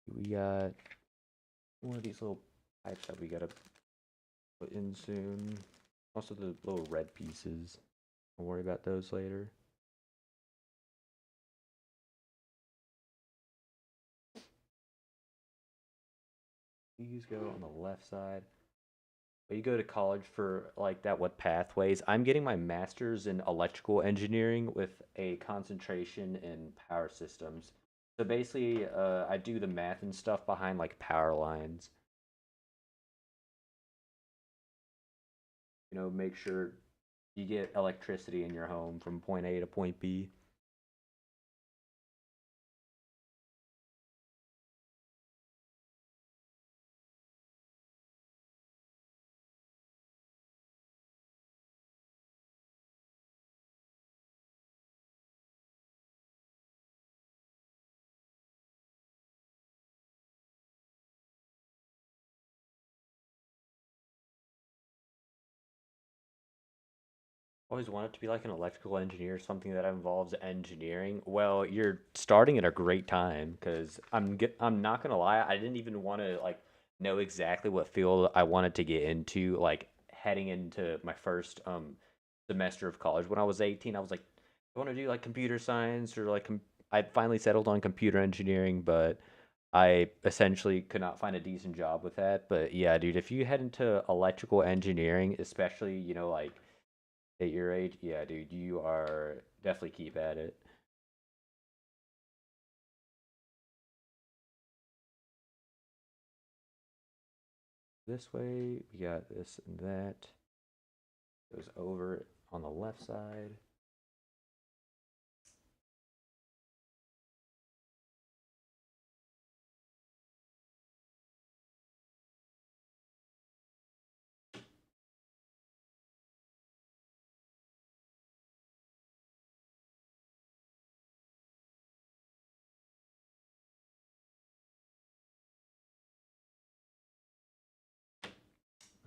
we got one of these little pipes that we gotta put in soon. Also, the little red pieces. Don't worry about those later. These go on the left side. But you go to college for like that, what pathways? I'm getting my master's in electrical engineering with a concentration in power systems. So basically, I do the math and stuff behind like power lines. make sure you get electricity in your home from point A to point B. Always wanted to be like an electrical engineer, something that involves engineering. Well, you're starting at a great time because I'm not gonna lie, I didn't even want to like know exactly what field I wanted to get into, like heading into my first semester of college when I was 18. I was like, I want to do like computer science or like I finally settled on computer engineering, but I essentially could not find a decent job with that. But yeah, dude, if you head into electrical engineering, especially, like at your age, yeah, dude, you are definitely keep at it. This way, we got this and that. Goes over on the left side.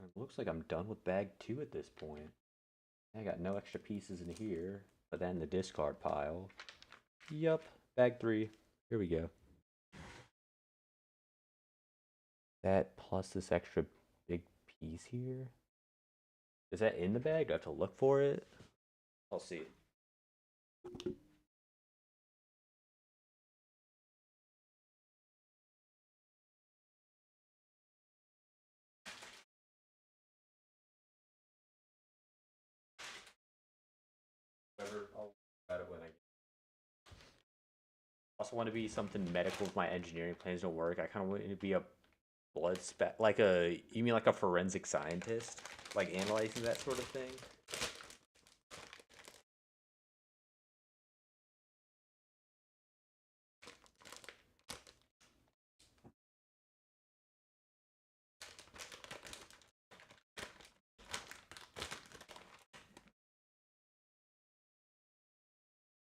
It looks like I'm done with bag two at this point. I got no extra pieces in here, but then the discard pile. Yup, bag three. Here we go. That plus this extra big piece here. Is that in the bag? Do I have to look for it? I'll see. Whatever, I'll about it when I also want to be something medical if my engineering plans don't work. I kind of want to be a blood spec, you mean like a forensic scientist, like analyzing that sort of thing.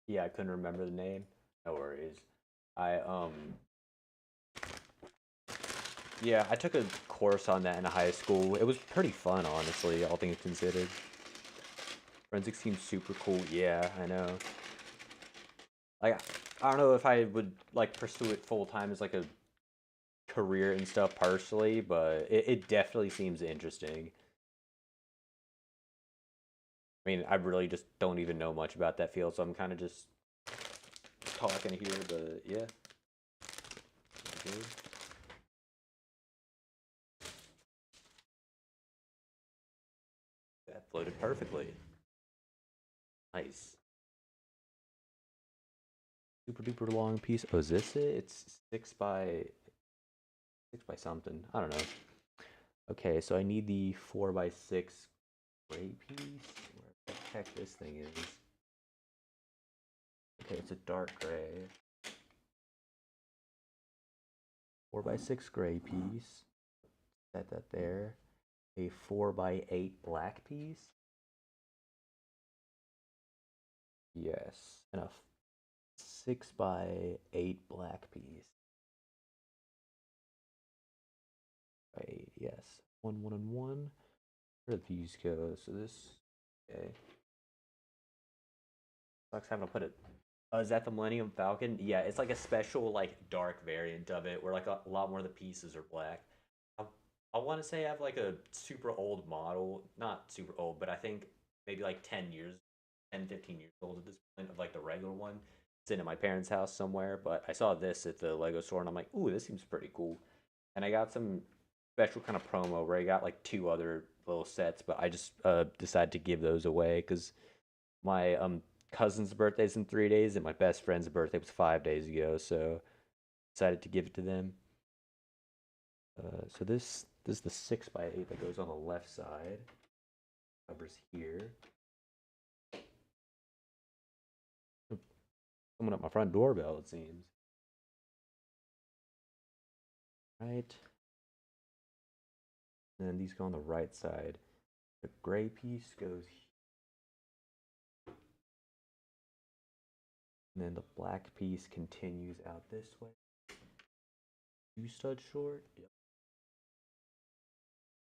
Yeah, I couldn't remember the name. No worries. I yeah, I took a course on that in high school. It was pretty fun, honestly, all things considered. Forensics seems super cool. Yeah, I know. Like, I don't know if I would like pursue it full time as like a career and stuff personally, but it definitely seems interesting. I mean, I really just don't even know much about that field, so I'm kind of just talking here, but yeah. Good. That floated perfectly. Nice. Super duper long piece. Oh, is this it? It's six by something. I don't know. Okay, so I need the 4x6 gray piece. Where the heck this thing is? Okay, it's a dark gray. 4x6 gray piece. Set that there. A 4x8 black piece. Yes, and a 6x8 black piece. Right, yes. One, and one. Where do these go? So this, okay. Sucks having to put it. Is that the Millennium Falcon? Yeah, it's like a special, like, dark variant of it where, like, a lot more of the pieces are black. I, I want to say I have, like, a super old model. Not super old, but I think maybe, like, 10 years, 10, 15 years old at this point of, like, the regular one. It's in at my parents' house somewhere, but I saw this at the Lego store and I'm like, ooh, this seems pretty cool. And I got some special kind of promo where I got, like, two other little sets, but I just decided to give those away because my cousin's birthday's in 3 days, and my best friend's birthday was 5 days ago. So decided to give it to them. So this is the 6x8 that goes on the left side. Covers here. Someone at my front doorbell, it seems. Right. And then these go on the right side. The gray piece goes here. And then the black piece continues out this way. 2 studs short. Yep.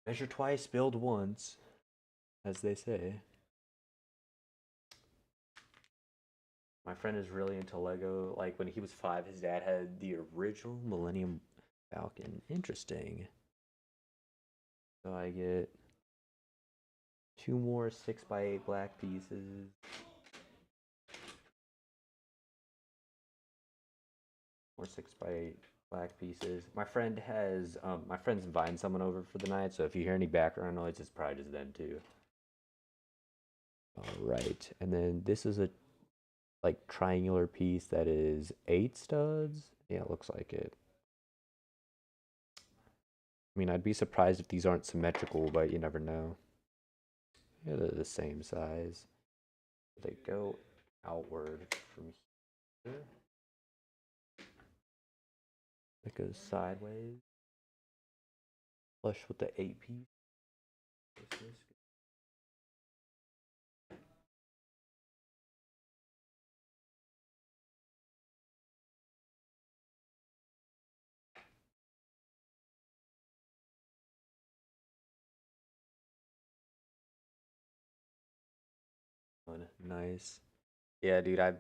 Measure twice, build once, as they say. My friend is really into Lego. Like when he was 5, his dad had the original Millennium Falcon. Interesting. So I get 2 more 6x8 black pieces. More 6x8 black pieces. My friend's inviting someone over for the night, so if you hear any background noise, it's probably just them too. All right, and then this is a like triangular piece that is 8 studs. Yeah, it looks like it. I mean, I'd be surprised if these aren't symmetrical, but you never know. Yeah, they're the same size. They go outward from here. It goes sideways. Flush with the 8 piece. Nice. Yeah, dude, I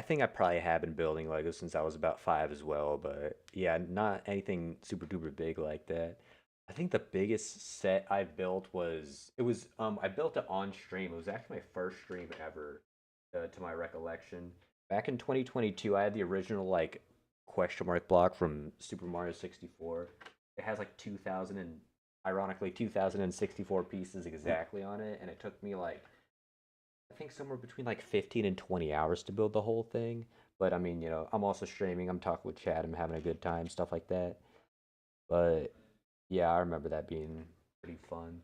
think I probably have been building Lego since I was about 5 as well, but yeah, not anything super duper big like that. I think the biggest set I built I built it on stream. It was actually my first stream ever, to my recollection. Back in 2022, I had the original like question mark block from Super Mario 64. It has like 2000 and ironically 2064 pieces exactly on it, and it took me like I think somewhere between like 15 and 20 hours to build the whole thing. But I mean, I'm also streaming, I'm talking with chat, I'm having a good time, stuff like that. But yeah, I remember that being pretty fun.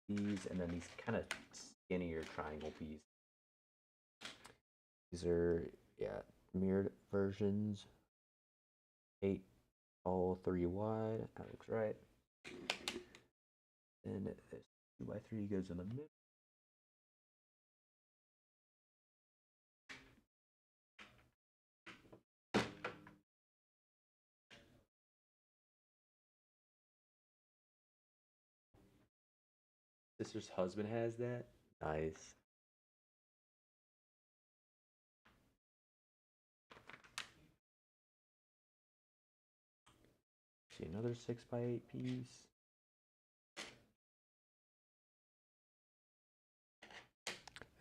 These and then these kind of skinnier triangle pieces. These are, yeah, mirrored versions. 8 all 3 wide. That looks right. And this 2x3 goes in the middle. Sister's husband has that. Nice. See another 6x8 piece.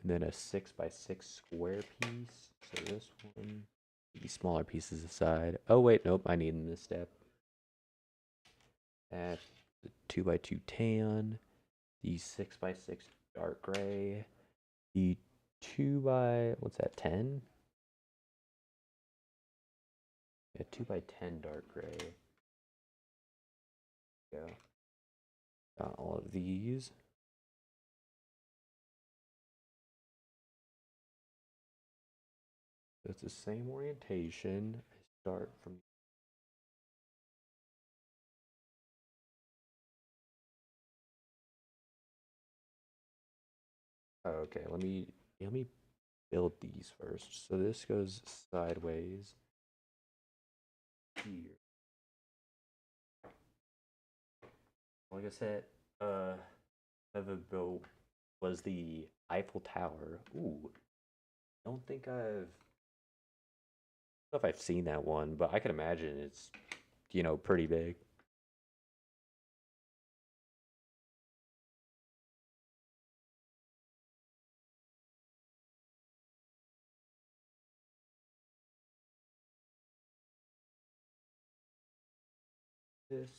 And then a 6x6 square piece. So this one, these smaller pieces aside. Oh wait, nope, I need in this step. At the 2x2 tan, the 6x6 dark gray, the 10? Yeah, 2x10 dark gray. Go. Got all of these. So it's the same orientation. I start from okay, let me build these first. So this goes sideways here. Like I said, another build was the Eiffel Tower. Ooh, don't think I don't know if I've seen that one, but I can imagine it's, pretty big. This,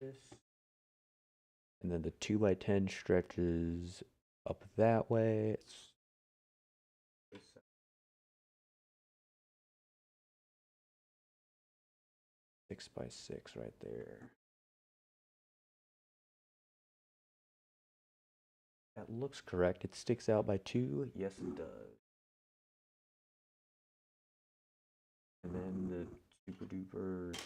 this, and then the 2x10 stretches up that way. It's this 6x6 right there. That looks correct. It sticks out by 2. Yes, it does. And then the super duper.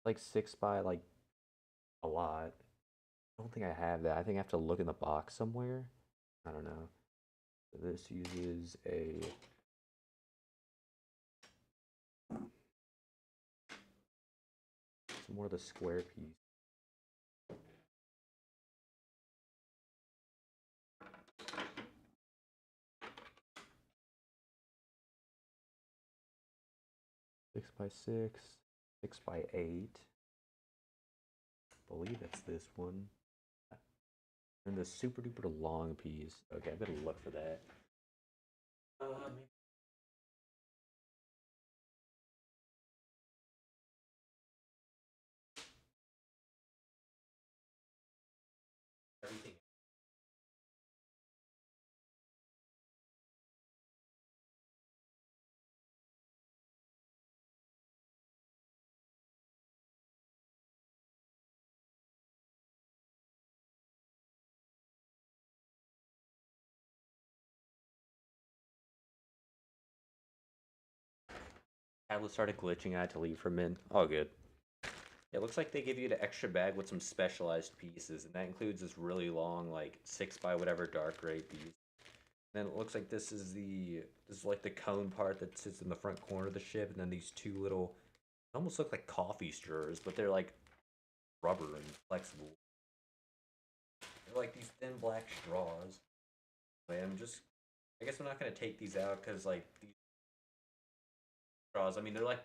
Like 6 by like a lot. I don't think I have that. I think I have to look in the box somewhere. I don't know. So this uses a. It's more the square piece. Six by six, 6 by 8. I believe that's this one. And the super duper long piece. Okay, I better look for that. Maybe everything. Tablet started glitching. I had to leave for a minute. All good. It looks like they give you the extra bag with some specialized pieces, and that includes this really long, like 6 by whatever dark gray piece. Then it looks like this is like the cone part that sits in the front corner of the ship, and then these two little, almost look like coffee stirrers, but they're like rubber and flexible. They're like these thin black straws. I guess I'm not gonna take these out because like these straws. I mean, they're like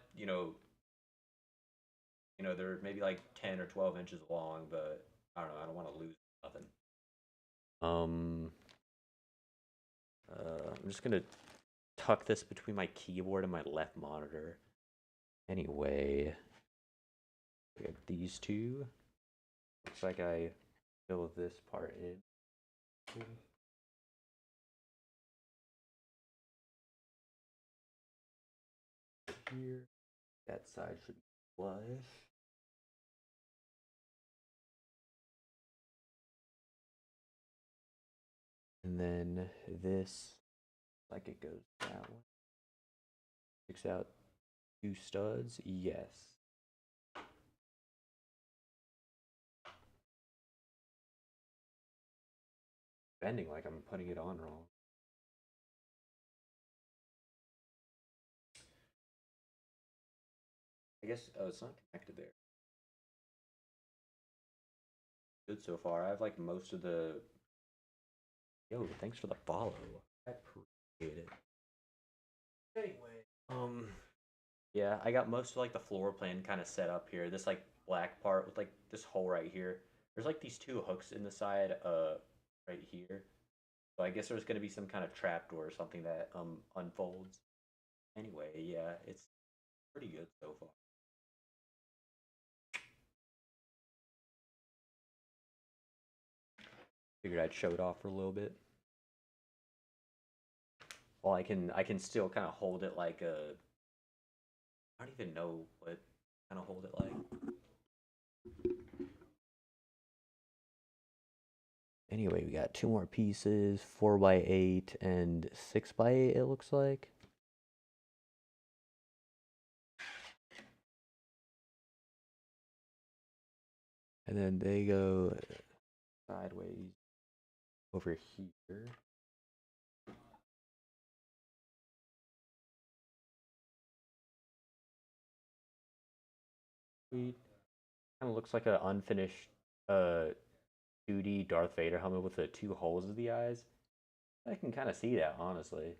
they're maybe like 10 or 12 inches long, but I don't know. I don't want to lose nothing. Um, I'm just gonna tuck this between my keyboard and my left monitor. Anyway, we got these two. Looks like I fill this part in. Here, that side should be flush. And then this, like it goes that way. Sticks out 2 studs. Yes. Bending like I'm putting it on wrong. I guess, oh, it's not connected there. Good so far. I have like most of the. Yo, thanks for the follow. I appreciate it. Anyway, yeah, I got most of like the floor plan kind of set up here. This like black part with like this hole right here. There's like these 2 hooks in the side, right here. So I guess there's gonna be some kind of trapdoor or something that unfolds. Anyway, yeah, it's pretty good so far. Figured I'd show it off for a little bit. Well, I can still kind of hold it like a. I don't even know what kind of hold it like. Anyway, we got 2 more pieces, 4 by 8 and 6 by 8. It looks like. And then they go sideways over here. Sweet. Kind of looks like an unfinished uh 2D Darth Vader helmet with the 2 holes of the eyes. I can kind of see that, honestly.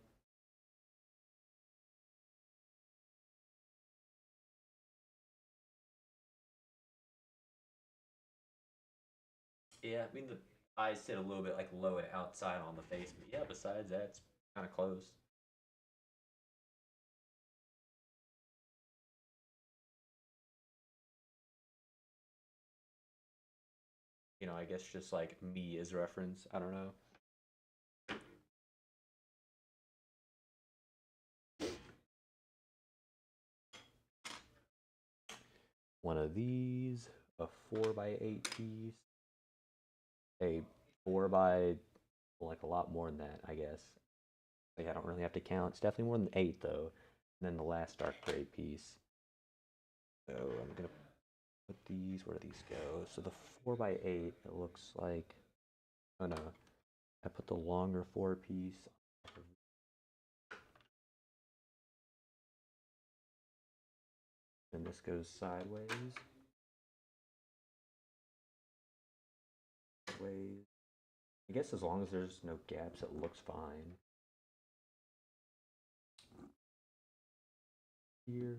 Yeah, I mean the eyes sit a little bit like low and outside on the face, but yeah, besides that, it's kind of close. I guess just like me as reference. I don't know. One of these, a 4 by 8 piece. a 4 by, like a lot more than that, I guess. Like, I don't really have to count. It's definitely more than 8 though. And then the last dark gray piece. So I'm gonna put these, where do these go? So the 4 by 8, it looks like, oh no, I put the longer 4 piece. And this goes sideways. Sideways. I guess as long as there's no gaps, it looks fine. Here.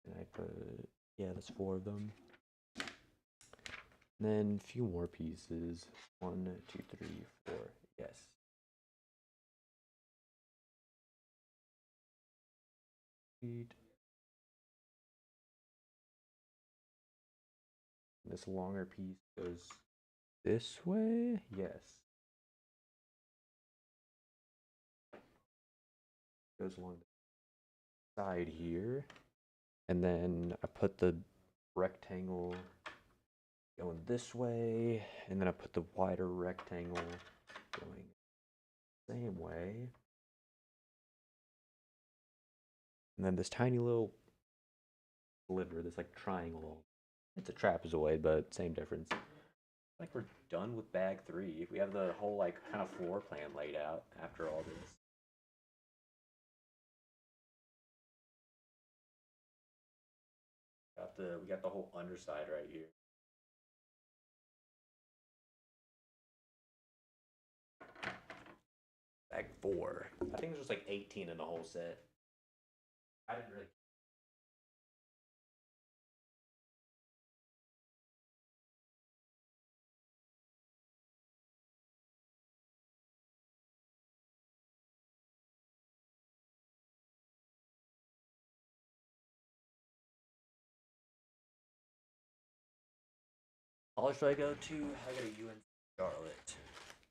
And I put, yeah, that's 4 of them. And then a few more pieces. 1, 2, 3, 4. Yes. This longer piece goes this way. Yes. Goes along the side here. And then I put the rectangle going this way. And then I put the wider rectangle going the same way. And then this tiny little sliver, this like triangle. It's a trapezoid, but same difference. Like we're done with bag 3. We have the whole like kind of floor plan laid out after all this. We got the whole underside right here. Bag 4. I think there's like 18 in the whole set. I didn't really. College do I go to? I go to UNC Charlotte.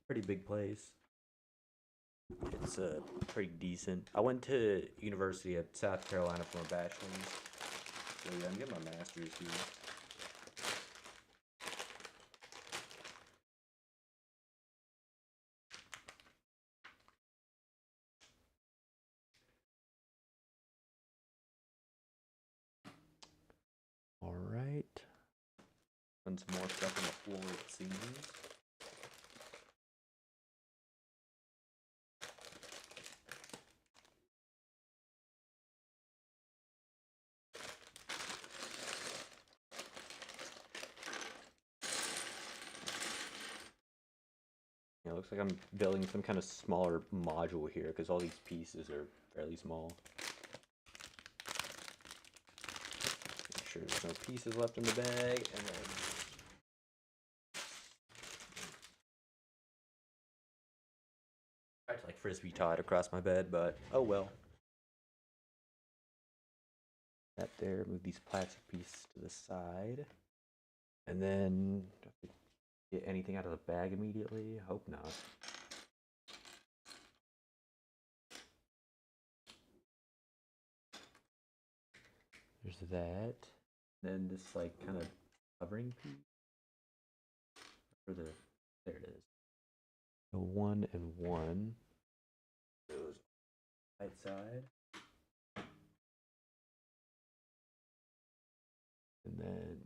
Pretty big place. It's pretty decent. I went to university at South Carolina for my bachelor's. So yeah, I'm getting my master's here. All right. And some more stuff on the floor, it seems. Yeah, it looks like I'm building some kind of smaller module here because all these pieces are fairly small. Make sure there's no pieces left in the bag, and then I tried to like frisbee tie it across my bed, but oh well. That there, move these plastic pieces to the side, and then get anything out of the bag immediately. Hope not. There's that. Then this like kind of covering piece for the, there it is. A 1 and 1 goes right side, and then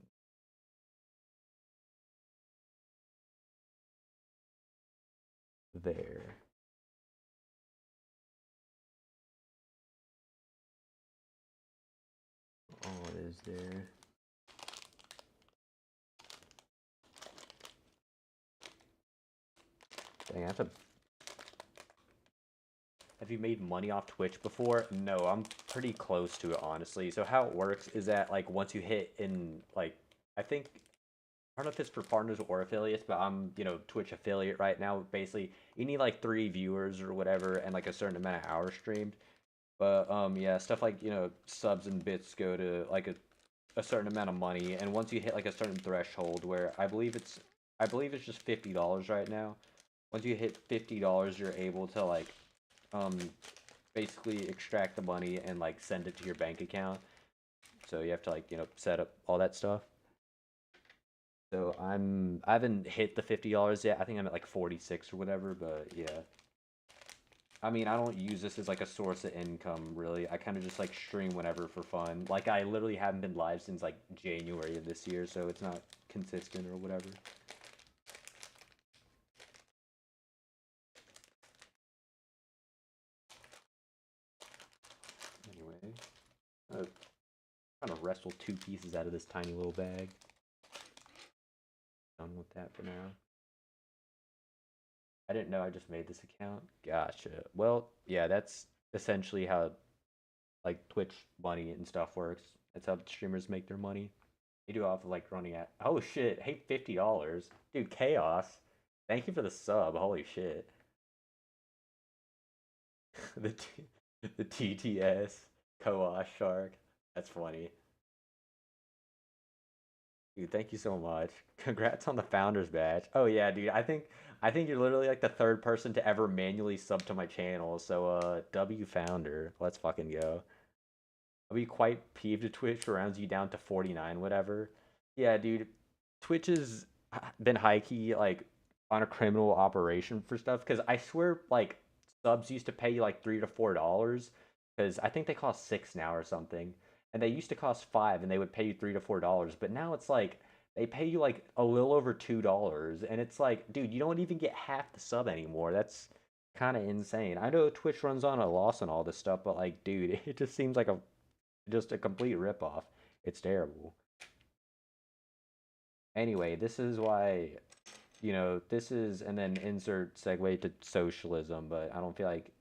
there. All it is there. Dang, I have to. Have you made money off Twitch before? No, I'm pretty close to it, honestly. So how it works is that like once you hit in like, I think, I don't know if it's for partners or affiliates, but I'm, Twitch affiliate right now. Basically, you need like 3 viewers or whatever and like a certain amount of hours streamed. But yeah, stuff like, subs and bits go to like a certain amount of money, and once you hit like a certain threshold where I believe it's just $50 right now. Once you hit $50, you're able to like um basically extract the money and like send it to your bank account. So you have to like, set up all that stuff. So I haven't hit the $50 yet. I think I'm at like 46 or whatever, but yeah. I mean, I don't use this as like a source of income really. I kind of just like stream whenever for fun. Like I literally haven't been live since like January of this year, so it's not consistent or whatever. Anyway, I'm trying to wrestle two pieces out of this tiny little bag. Done with that for now. I didn't know I just made this account. Gotcha. Well, yeah, that's essentially how like Twitch money and stuff works. That's how streamers make their money. They do off of like running at. Oh shit! Hey, $50, dude. Chaos. Thank you for the sub. Holy shit. the the TTS Koash shark. That's funny. Dude, thank you so much. Congrats on the founders badge. Oh yeah, dude. I think you're literally like the third person to ever manually sub to my channel. So W founder. Let's fucking go. I'll be quite peeved if Twitch rounds you down to 49, whatever. Yeah, dude. Twitch has been high key like on a criminal operation for stuff because I swear like subs used to pay you like $3 to $4 because I think they cost six now or something, and they used to cost five and they would pay you $3 to $4, but now it's like they pay you like a little over $2, and it's like, dude, you don't even get half the sub anymore. That's kind of insane. I know Twitch runs on a loss and all this stuff, but like, dude, it just seems like a complete ripoff. It's terrible. Anyway, this is why, this is, and then insert segue to socialism, but I don't feel like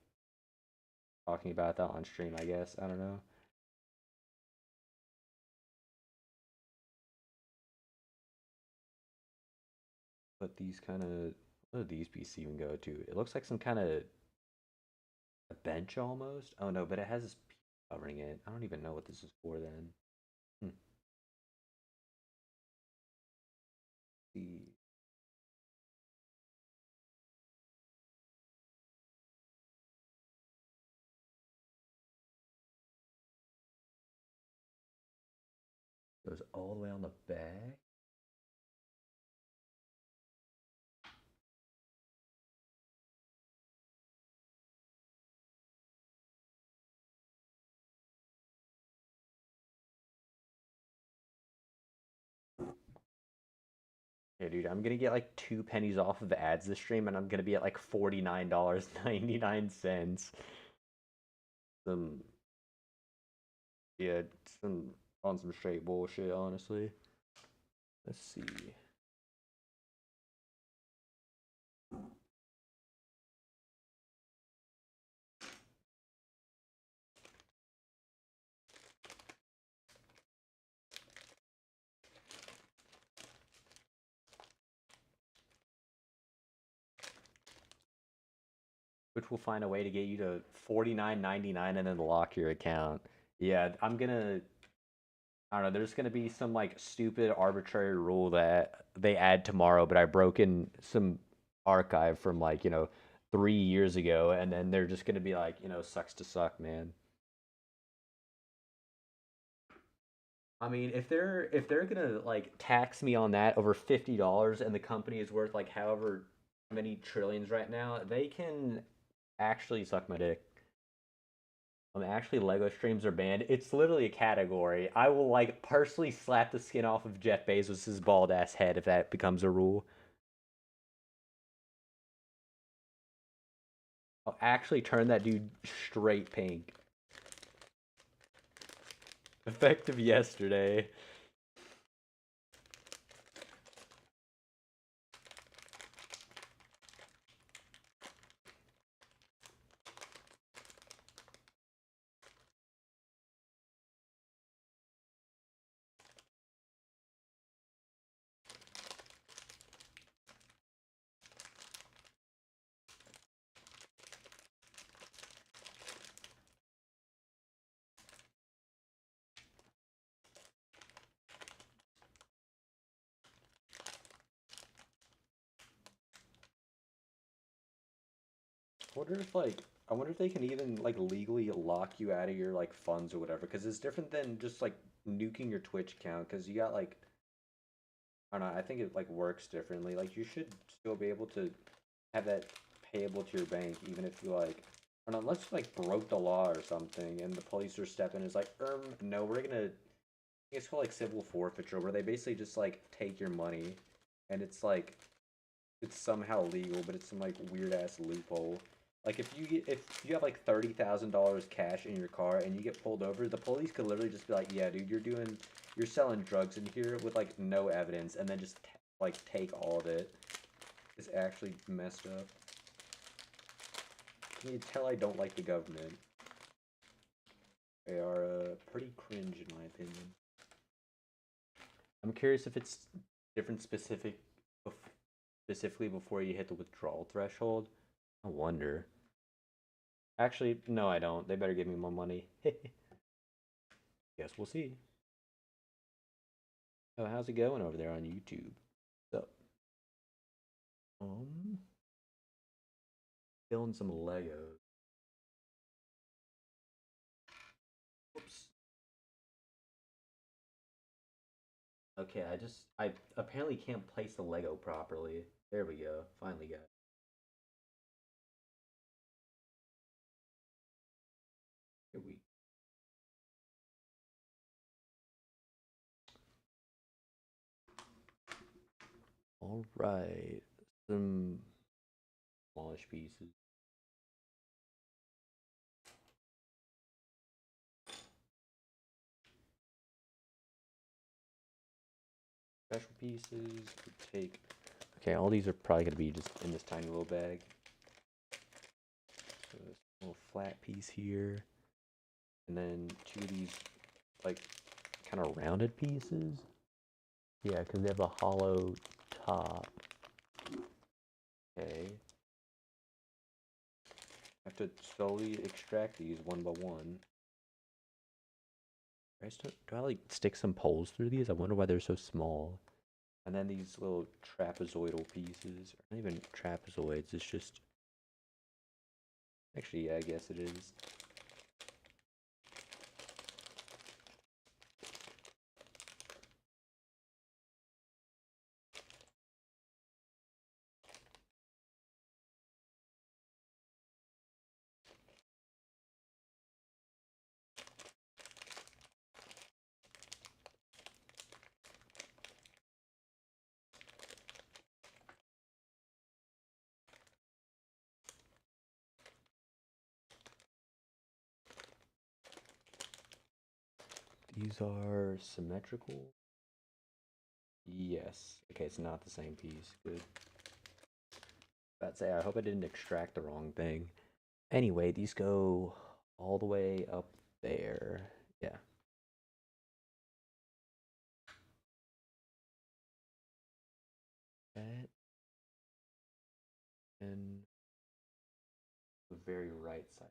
talking about that on stream, I guess. I don't know. But these kind of, what do these pieces even go to? It looks like some kind of a bench almost. Oh no, but it has this piece covering it. I don't even know what this is for then. Hmm. See. Goes all the way on the back. Yeah, dude, I'm gonna get like 2 pennies off of ads this stream, and I'm gonna be at like $49.99. Some, yeah, some on some straight bullshit, honestly. Let's see. Which will find a way to get you to 49.99 and then lock your account. Yeah, I don't know, there's gonna be some like stupid arbitrary rule that they add tomorrow, but I broke in some archive from like, 3 years ago, and then they're just gonna be like, sucks to suck, man. I mean, if they're gonna like tax me on that over $50 and the company is worth like however many trillions right now, they can actually suck my dick. Actually, Lego streams are banned. It's literally a category. I will like personally slap the skin off of Jeff Bezos's bald ass head if that becomes a rule. I'll actually turn that dude straight pink. Effective yesterday. I wonder if they can even like legally lock you out of your like funds or whatever, because it's different than just like nuking your Twitch account, because you got like I don't know. I think it like works differently. Like you should still be able to have that payable to your bank, even if you like, I don't know, unless you like broke the law or something, and the police are stepping. It's like, no, we're gonna. It's called like civil forfeiture, where they basically just like take your money, and it's like it's somehow legal, but it's some like weird ass loophole. Like if you have like $30,000 cash in your car and you get pulled over, the police could literally just be like, "Yeah, dude, you're selling drugs in here with like no evidence," and then just like take all of it. It's actually messed up. Can you tell I don't like the government? They are pretty cringe in my opinion. I'm curious if it's different specifically before you hit the withdrawal threshold. I wonder. Actually, no, I don't. They better give me more money. Guess we'll see. Oh, how's it going over there on YouTube? So, um, building some Legos. Whoops. Okay, I apparently can't place the Lego properly. There we go. Finally got it. Here we. All right. Some smallish pieces. Special pieces. Take. Okay, all these are probably gonna be just in this tiny little bag. So this little flat piece here, and then two of these like kind of rounded pieces. Yeah, because they have a hollow top. Okay. I have to slowly extract these one by one. Do I like stick some poles through these? I wonder why they're so small. And then these little trapezoidal pieces. Not even trapezoids, it's just. Actually, yeah, I guess it is. These are symmetrical. Yes. Okay, it's not the same piece. Good. About to say, I hope I didn't extract the wrong thing. Anyway, these go all the way up there. Yeah. That and the very right side.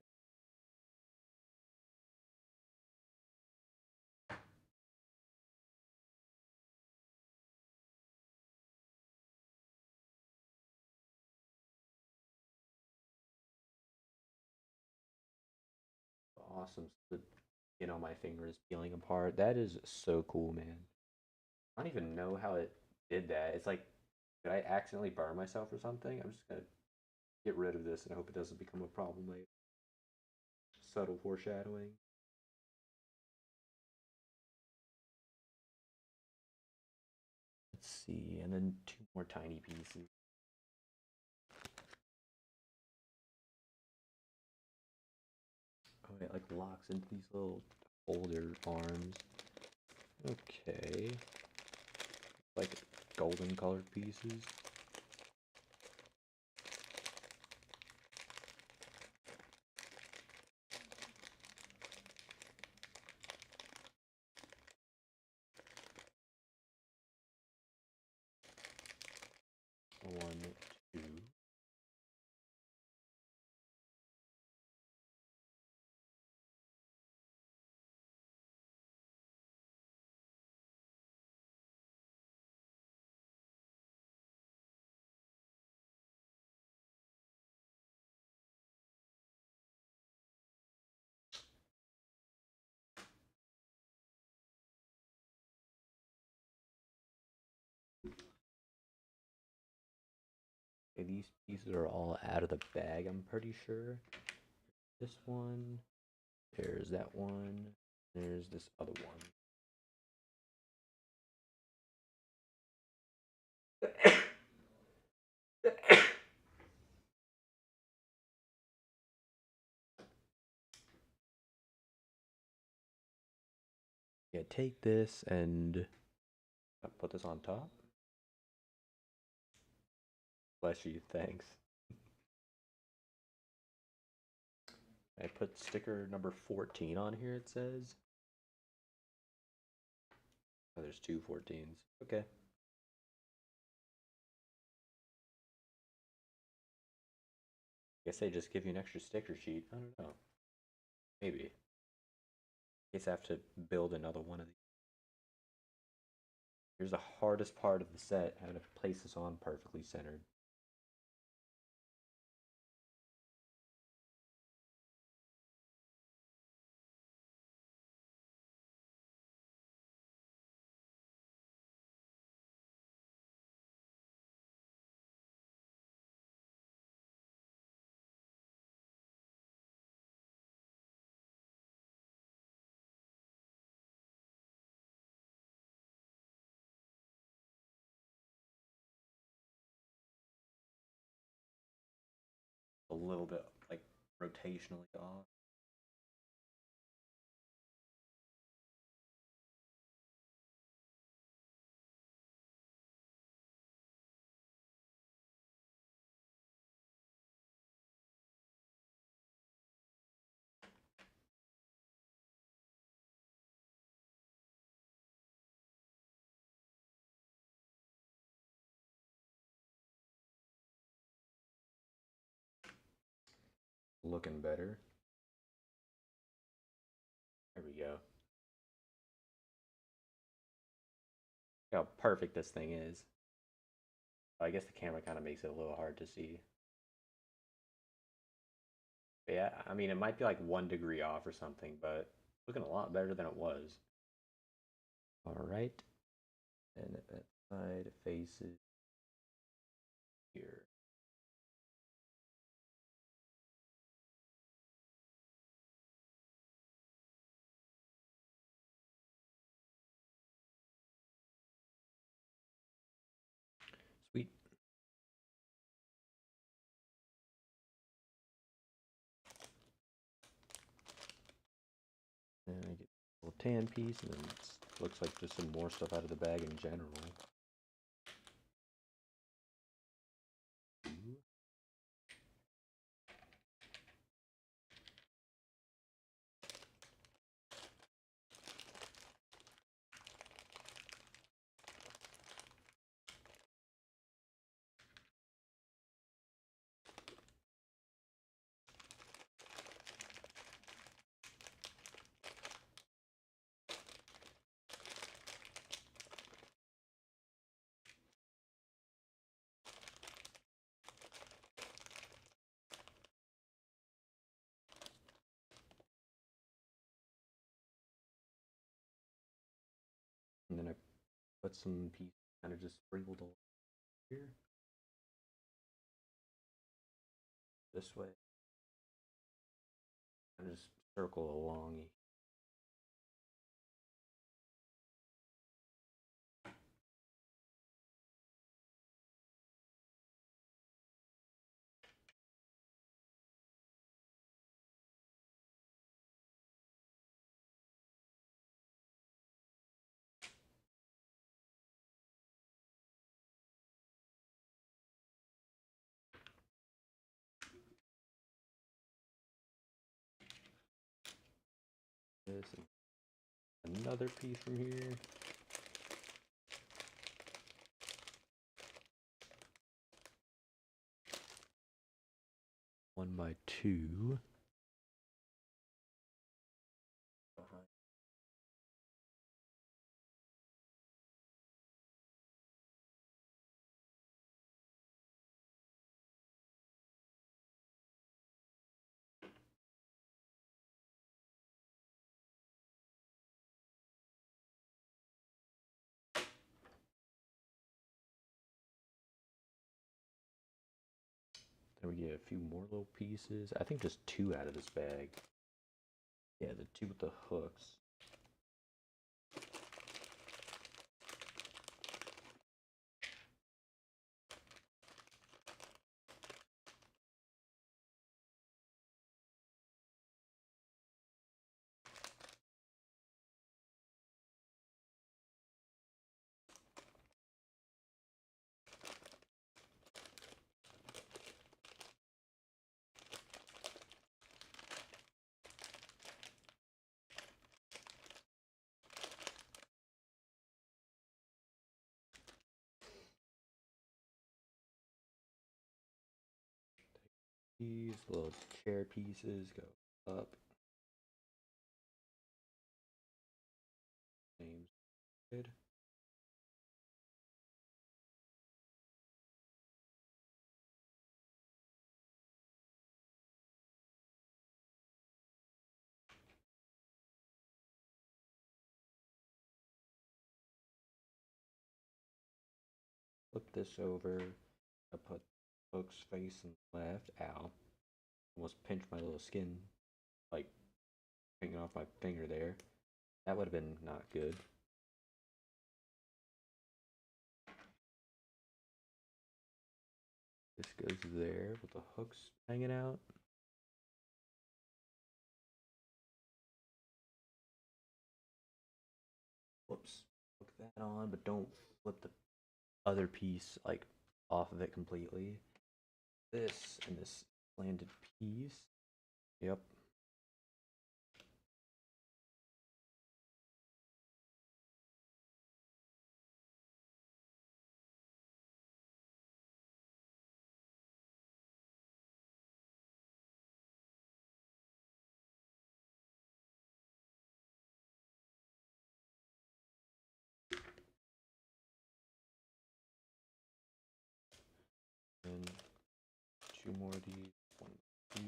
Awesome. So my finger is peeling apart. That is so cool, man. I don't even know how it did that. It's like, did I accidentally burn myself or something? I'm just gonna get rid of this and I hope it doesn't become a problem later. Subtle foreshadowing. Let's see, and then two more tiny pieces. Oh, it like locks into these little holder arms. Okay. Like golden colored pieces. One, two. Okay, these pieces are all out of the bag, I'm pretty sure. This one, there's that one, there's this other one. Yeah, take this and put this on top. Bless you, thanks. I put sticker number 14 on here, it says. Oh, there's two 14s. Okay. Guess they just give you an extra sticker sheet. I don't know. Maybe. Guess I have to build another one of these. Here's the hardest part of the set, how to place this on perfectly centered. A little bit like rotationally off. Looking better. There we go. Look how perfect this thing is. I guess the camera kind of makes it a little hard to see. But yeah, I mean, it might be like 1 degree off or something, but looking a lot better than it was. All right. And that side faces here. Sweet. And I get a little tan piece, and then it looks like just some more stuff out of the bag in general. And then I put some pieces kind of just sprinkled along here. This way. And just circle along. This and another piece from here. 1 by 2. Then we get a few more little pieces. I think just 2 out of this bag. Yeah, the 2 with the hooks. These little chair pieces go up. Name's good. Flip this over. I put Hook's face in the left. Ow. Almost pinched my little skin, like hanging off my finger there. That would have been not good. This goes there with the hooks hanging out. Whoops. Hook that on, but don't flip the other piece like off of it completely. This and this landed piece. Yep. And 2 more of these. 1, 2.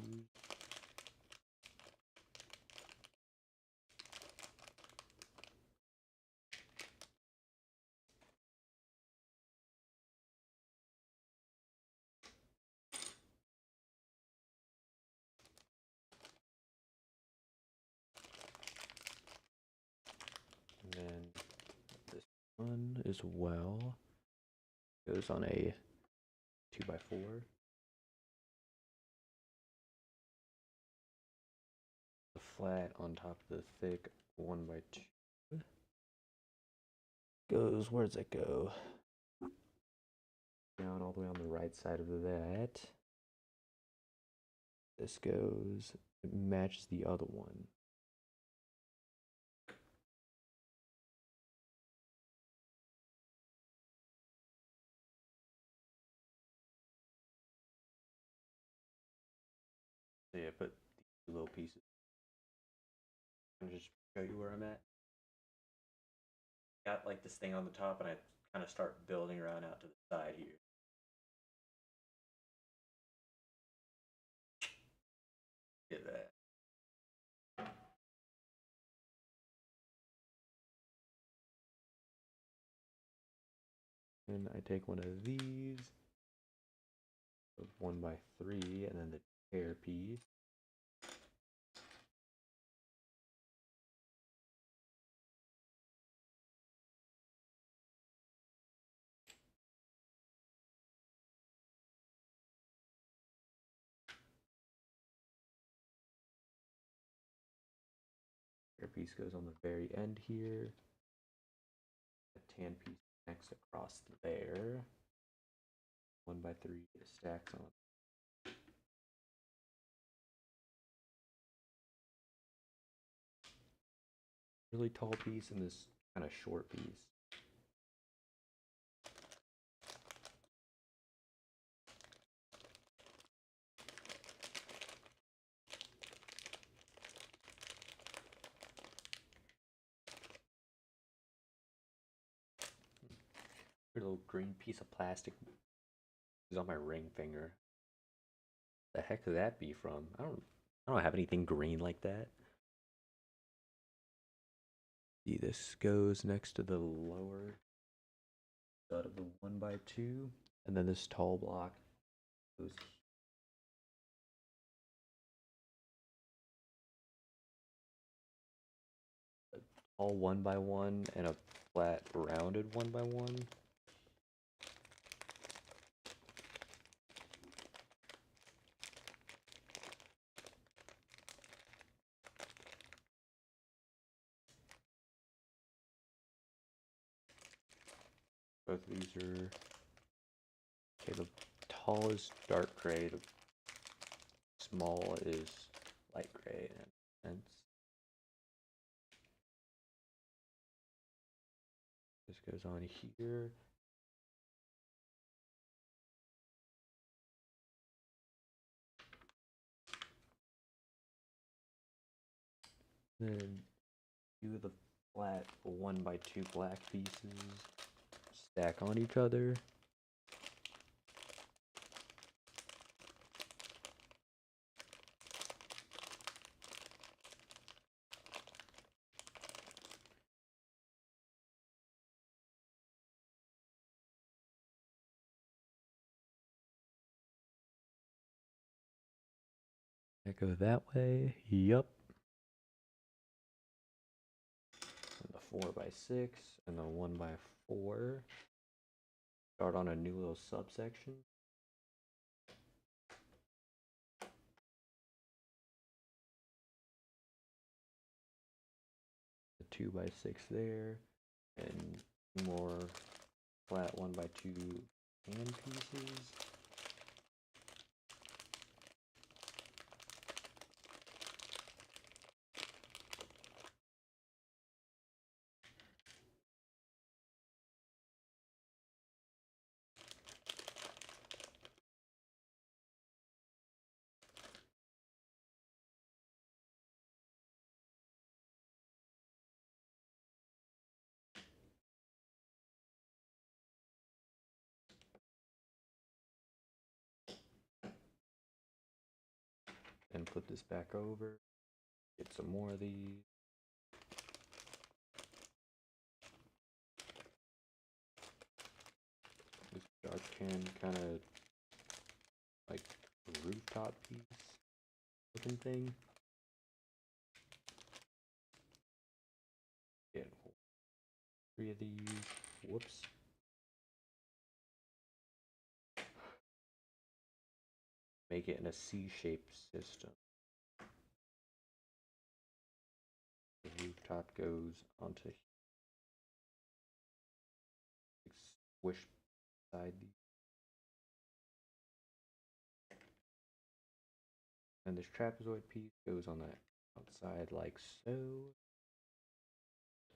And then this one as well goes on a 2x4. The flat on top of the thick 1x2. Goes, where does it go? Down all the way on the right side of that. This goes, it matches the other one. So yeah, put these 2 little pieces. I'm just show you where I'm at. Got like this thing on the top, and I kind of start building around out to the side here. Get that. And I take one of these, 1x3, and then the chair piece. Chair piece goes on the very end here. A tan piece connects across there. 1x3 stacks on. Really tall piece and this kind of short piece. Little green piece of plastic is on my ring finger. The heck could that be from? I don't have anything green like that. See, this goes next to the lower stud of the 1x2, and then this tall block goes all 1x1 and a flat rounded 1x1. Both of these are okay. The tall is dark gray, the small is light gray. And this goes on here. Then two of the flat 1x2 black pieces stack on each other. That go that way. Yup. And the 4x6 and the 1x4 start on a new little subsection. The 2x6 there, and more flat 1x2 hand pieces. And put this back over. Get some more of these. This dark tan kind of like rooftop piece looking thing. Get 3 of these. Whoops. Make it in a C-shaped system. The rooftop goes onto squish beside these. And this trapezoid piece goes on that outside like so.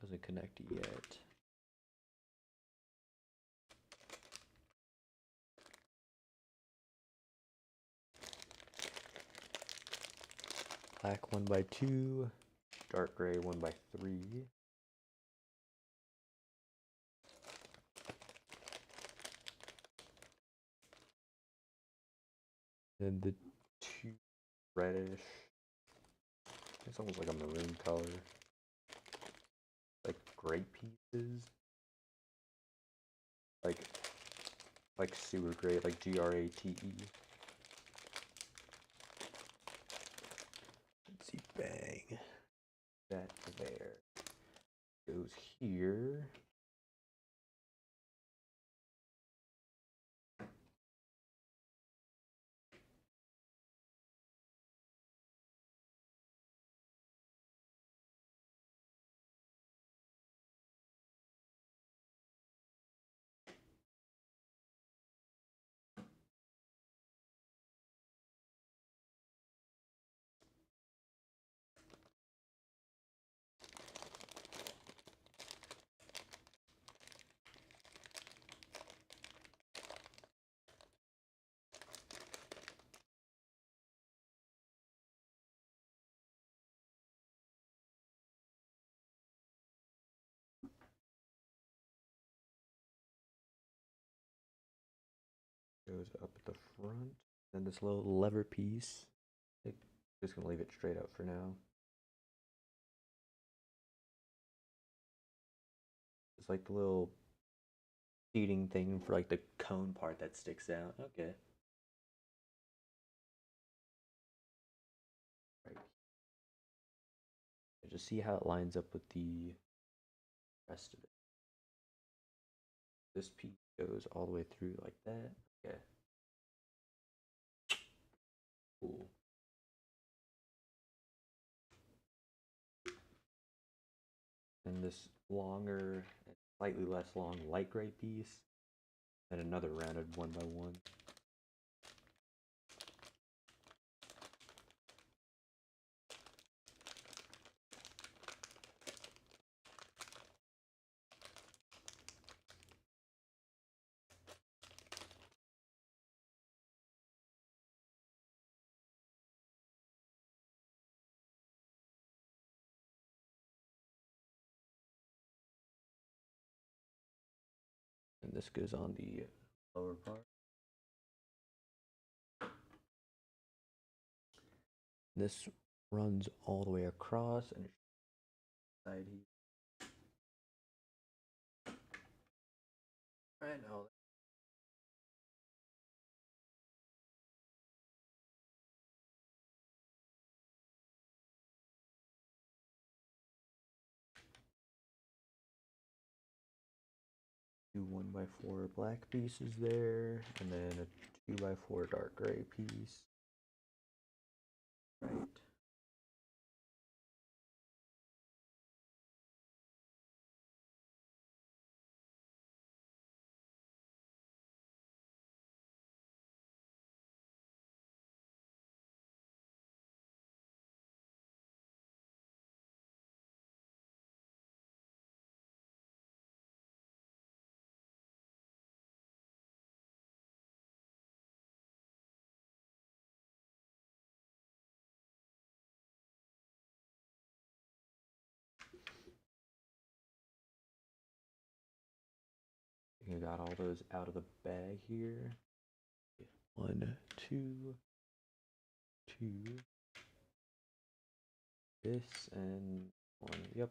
Doesn't connect yet. Black 1x2, dark gray 1x3. Then the 2 reddish. It's almost like a maroon color. Like gray pieces. Like sewer gray, like GRATE. Let's see, bang. That there. Goes here. Goes up at the front. Then this little lever piece. Just gonna leave it straight up for now. It's like the little seating thing for like the cone part that sticks out. Okay. Right. Just see how it lines up with the rest of it. This piece goes all the way through like that. Okay. Cool. And this longer, slightly less long light gray piece, and another rounded 1x1. And this goes on the lower part. This runs all the way across and side here. Right now. Two 1x4 black pieces there, and then a 2x4 dark gray piece. Right. You got all those out of the bag here. 1, 2, 2. This and 1. Yep.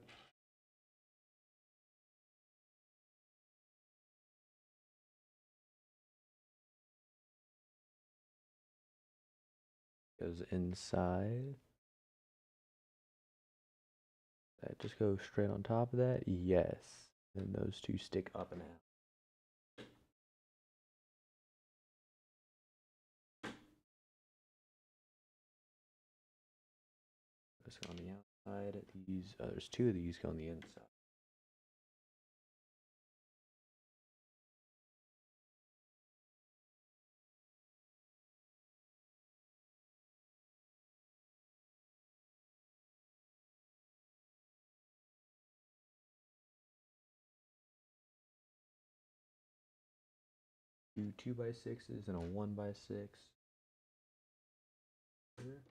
Goes inside. That just goes straight on top of that. Yes. And those two stick up and out. This go on the outside. These there's two of these go on the inside. Two 2x6s and a 1x6. Here.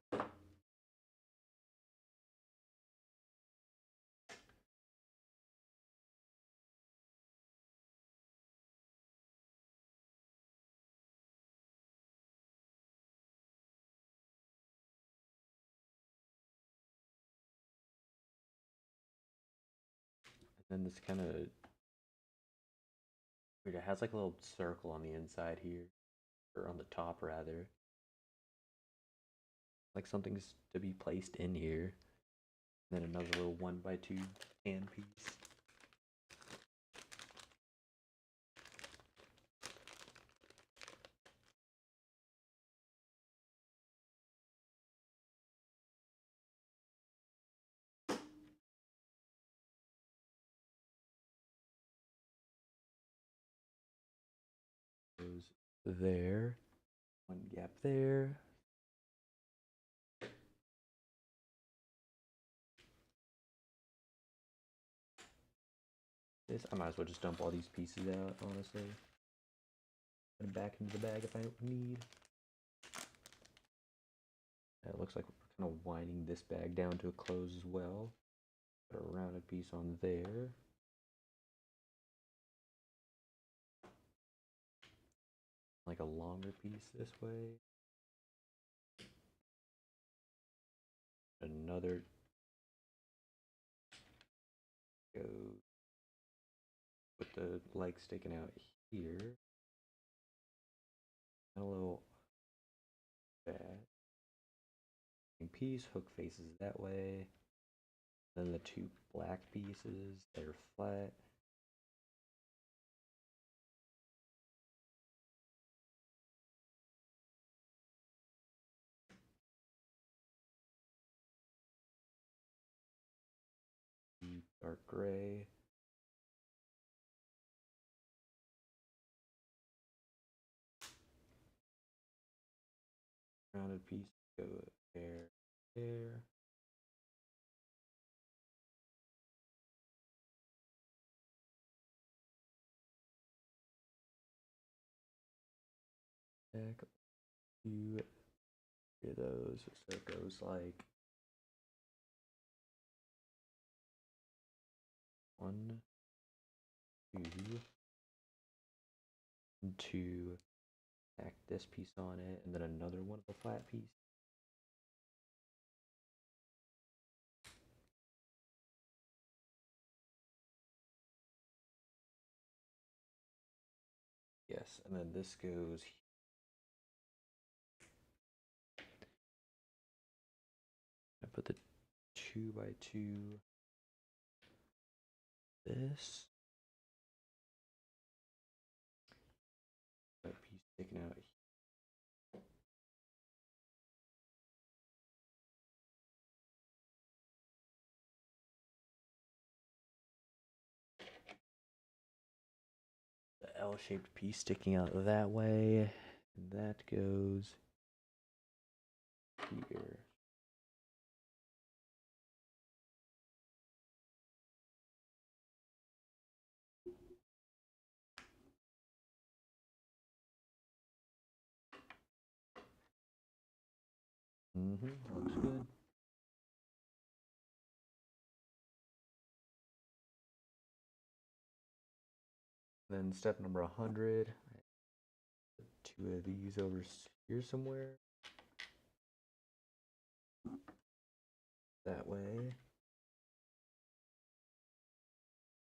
And then this kind of, it has like a little circle on the inside here, or on the top rather. Like something's to be placed in here. And then another little 1x2 hand piece. Goes there. One gap there. This, I might as well just dump all these pieces out, honestly. Put them back into the bag if I need. It looks like we're kind of winding this bag down to a close as well. Put a rounded piece on there. Like a longer piece this way. Another goes with the leg sticking out here. And a little bag. Piece, hook faces that way. Then the two black pieces, they're flat. Dark gray. Rounded piece go there, there. Back two of those, so it goes like 1, 2, and 2. Tack this piece on it, and then another one of the flat piece. Yes, and then this goes. I put the 2x2. This. That piece sticking out. The L-shaped piece sticking out that way, and that goes here. Looks good. Then step number 100. Put 2 of these over here somewhere. That way.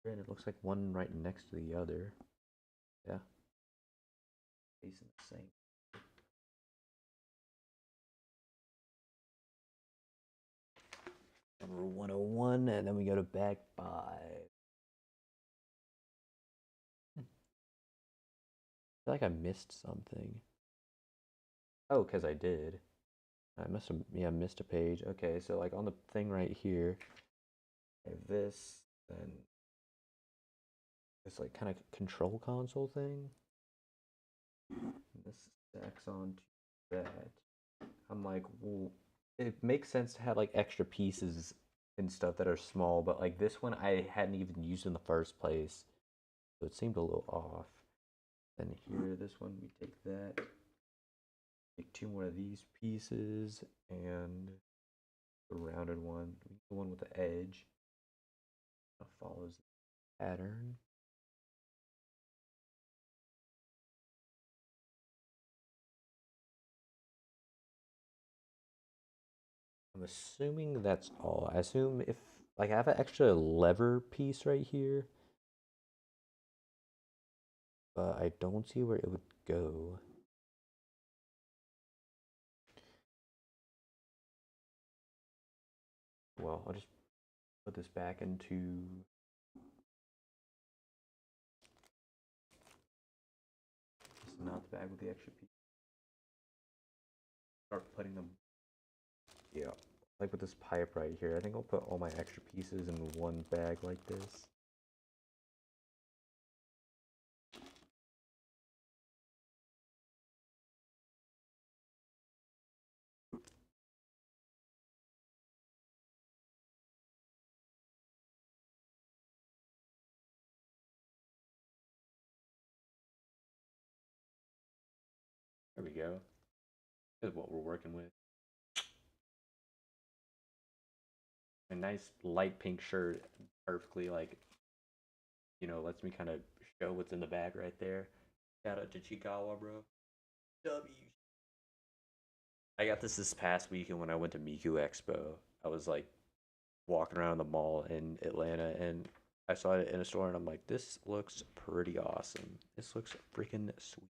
And it looks like one right next to the other. Yeah. Facing the same. Number 101, and then we go to back 5. I feel like I missed something. Oh, because I did. I must have, yeah, missed a page. Okay, so like on the thing right here, I have this, then this like kind of control console thing. And this stacks onto that. I'm like, well, it makes sense to have like extra pieces and stuff that are small, but like this one I hadn't even used in the first place, so it seemed a little off. Then here, this one, we take that, take 2 more of these pieces, and the rounded one, the one with the edge, follows the pattern. I'm assuming that's all. I assume if, like, I have an extra lever piece right here, but I don't see where it would go. Well, I'll just put this back into this is not the bag with the extra piece. Start putting them, yeah, like with this pipe right here. I think I'll put all my extra pieces in one bag like this. There we go. This is what we're working with. A nice light pink shirt, perfectly, like, you know, lets me kind of show what's in the bag right there. Shout out to Chikawa, bro. W. I got this past weekend when I went to Miku Expo. I was like walking around the mall in Atlanta, and I saw it in a store, and I'm like, this looks pretty awesome. This looks freaking sweet.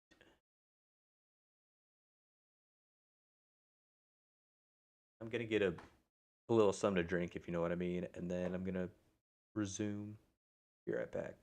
I'm gonna get a a little something to drink, if you know what I mean, and then I'm gonna resume. Be right back.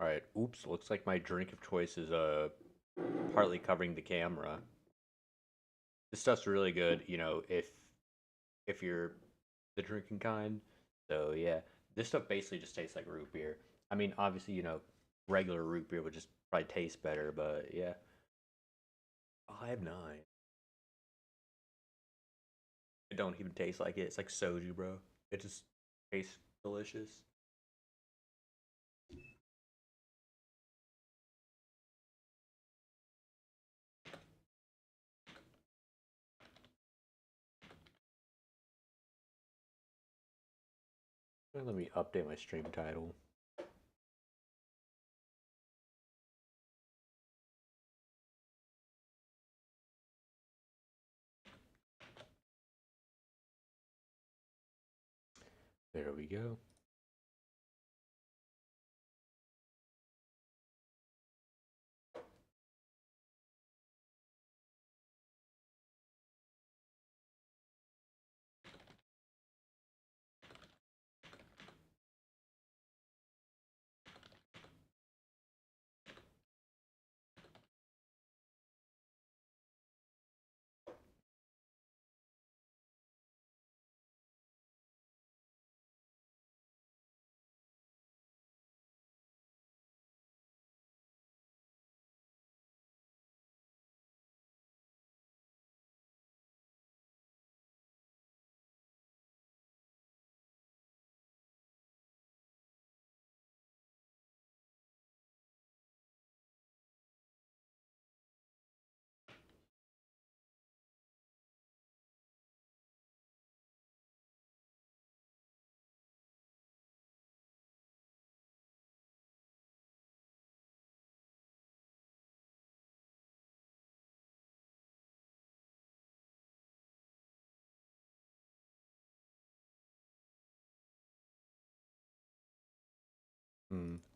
All right. Oops. Looks like my drink of choice is partly covering the camera. This stuff's really good, if you're the drinking kind. So yeah, this stuff basically just tastes like root beer. I mean, obviously, regular root beer would just probably taste better, but yeah. 5.9. It don't even taste like it. It's like soju, bro. It just tastes delicious. Let me update my stream title. There we go.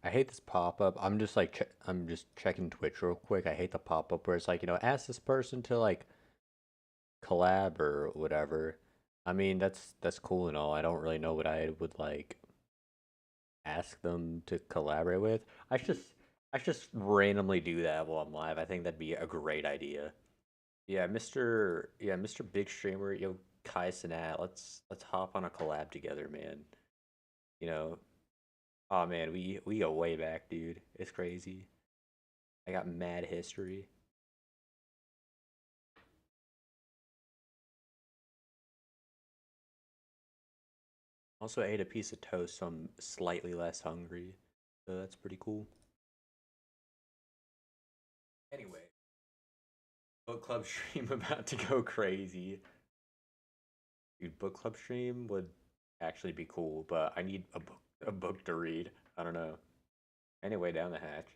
I hate this pop up. I'm just like I'm just checking Twitch real quick. I hate the pop up where it's like, ask this person to like collab or whatever. I mean, that's cool and all. I don't really know what I would like ask them to collaborate with. I should just randomly do that while I'm live. I think that'd be a great idea. Mr. Big Streamer, yo, Kai Cenat, let's hop on a collab together, man. You know, oh man, we go way back, dude. It's crazy. I got mad history. Also ate a piece of toast, so I'm slightly less hungry. So that's pretty cool. Anyway, book club stream about to go crazy. Dude, book club stream would actually be cool, but I need a book to read. I don't know. Anyway, down the hatch.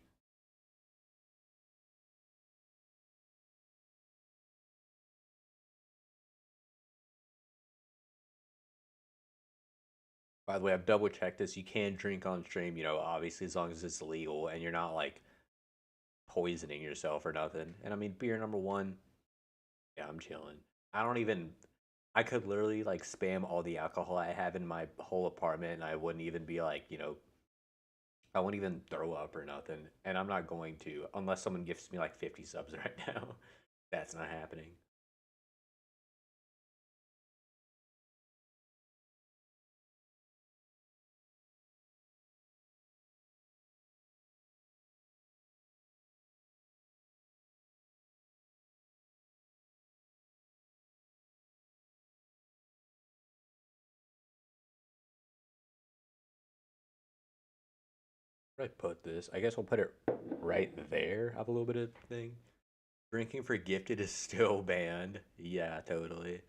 By the way, I've double checked this. You can drink on stream, obviously as long as it's legal and you're not like poisoning yourself or nothing. And I mean, beer number one, yeah, I'm chilling. I don't even. I could literally like spam all the alcohol I have in my whole apartment, and I wouldn't even be like, I wouldn't even throw up or nothing. And I'm not going to unless someone gifts me like 50 subs right now. That's not happening. Where do I put this? I guess we'll put it right there. Have a little bit of thing. Drinking for gifted is still banned. Yeah, totally.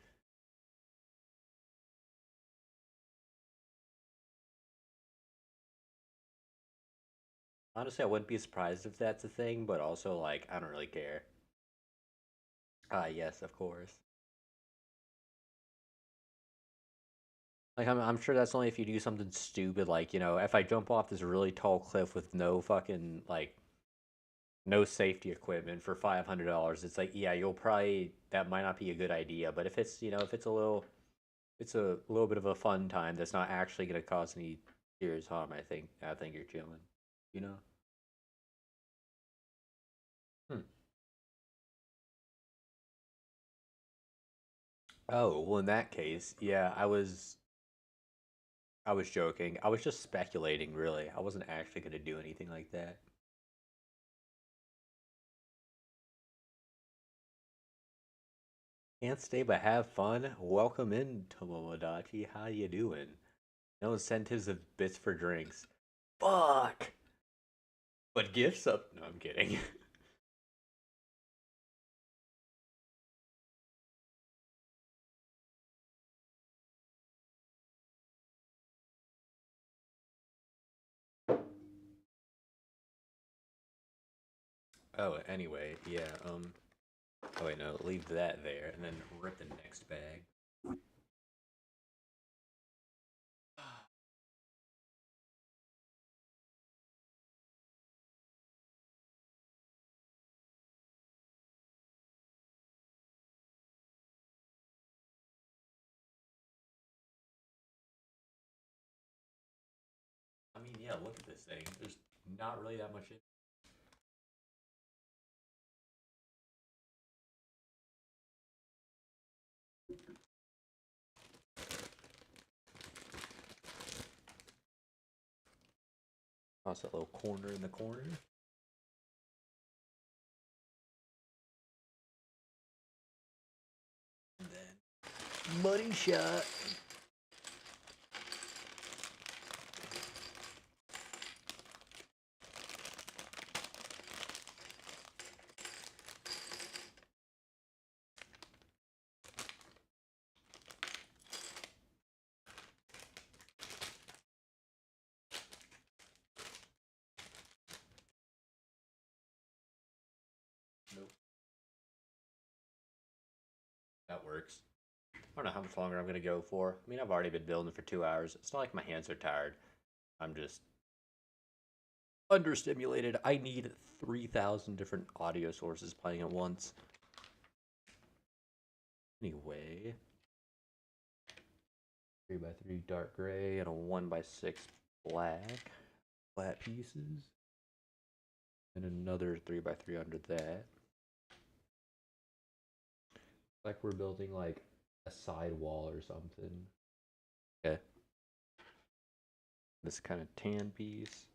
Honestly, I wouldn't be surprised if that's a thing, but also like I don't really care. Yes, of course. Like I'm sure that's only if you do something stupid, like if I jump off this really tall cliff with no fucking like no safety equipment for $500. It's like yeah, you'll probably that might not be a good idea. But if it's if it's a little bit of a fun time that's not actually gonna cause any serious harm, I think you're chilling. You know. Hmm. Oh well, in that case, yeah, I was joking. I was just speculating, really. I wasn't actually gonna do anything like that. Can't stay but have fun. Welcome in, Tomodachi. How you doing? No incentives of bits for drinks. Fuck. But gifts up. No, I'm kidding. Oh, anyway, yeah. Oh wait, no. Leave that there, and then rip the next bag. I mean, yeah. Look at this thing. There's not really that much in. Also, a little corner in the corner. And then money shot. Nope. That works. I don't know how much longer I'm gonna go for. I mean, I've already been building for 2 hours. It's not like my hands are tired. I'm just understimulated. I need 3,000 different audio sources playing at once. Anyway, 3x3 dark gray and a 1x6 black flat pieces, and another 3x3 under that. Like we're building like a side wall or something. Okay. This kind of tan piece.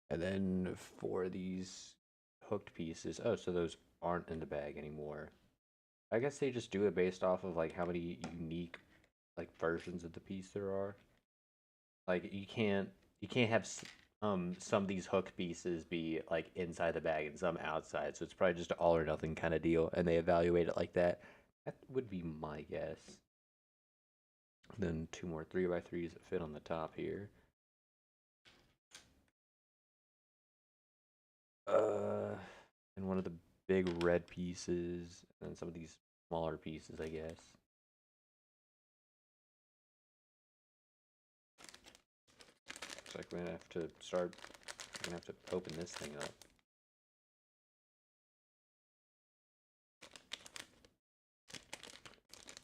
And then for these hooked pieces, oh, so those aren't in the bag anymore. I guess they just do it based off of like how many unique like versions of the piece there are. Like you can't have some of these hooked pieces be like inside the bag and some outside. So it's probably just an all or nothing kind of deal, and they evaluate it like that. That would be my guess. Then two more 3x3s that fit on the top here. And one of the big red pieces, and some of these smaller pieces, I guess. Looks like we're gonna have to start. We're gonna have to open this thing up.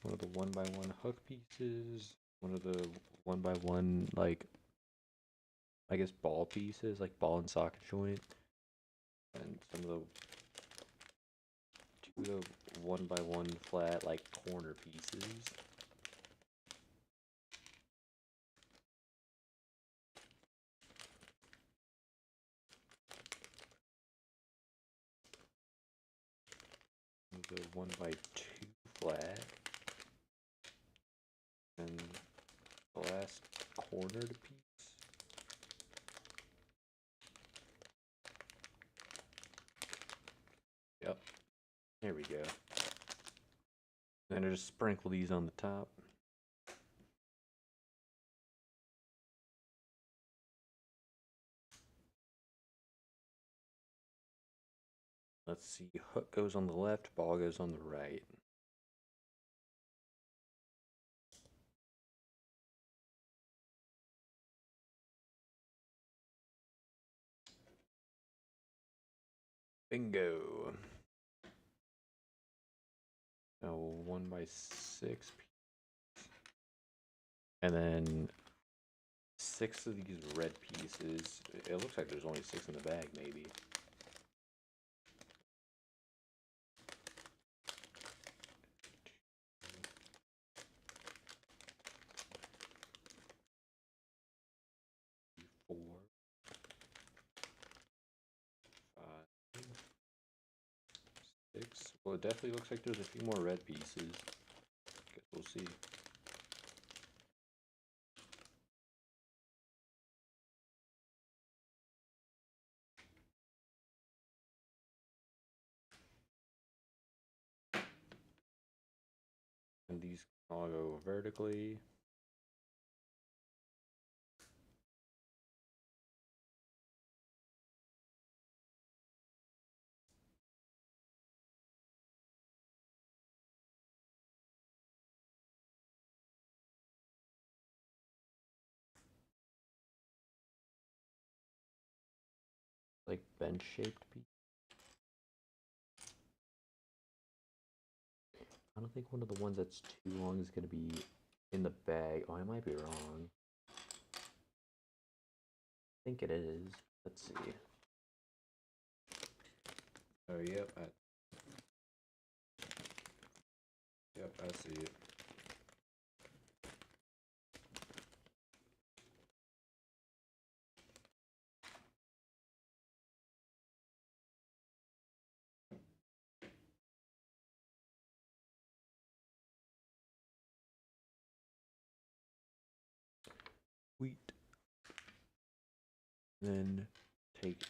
One of the 1x1 hook pieces. One of the 1x1 like, I guess ball pieces, like ball and socket joint, and some of the 1x1 flat like corner pieces. The 1x2 flat, and the last cornered piece. Yep, there we go. And I just sprinkle these on the top. Let's see, hook goes on the left, ball goes on the right. Bingo. Now 1x6 piece. And then 6 of these red pieces. It looks like there's only 6 in the bag, maybe. Four, 5, 6. Well, it definitely looks like there's a few more red pieces. Guess we'll see. And these all go vertically. Like bench shaped piece. I don't think one of the ones that's too long is going to be in the bag. Oh, I might be wrong. I think it is. Let's see. Oh, yep. Yep, I see it. Sweet. Then take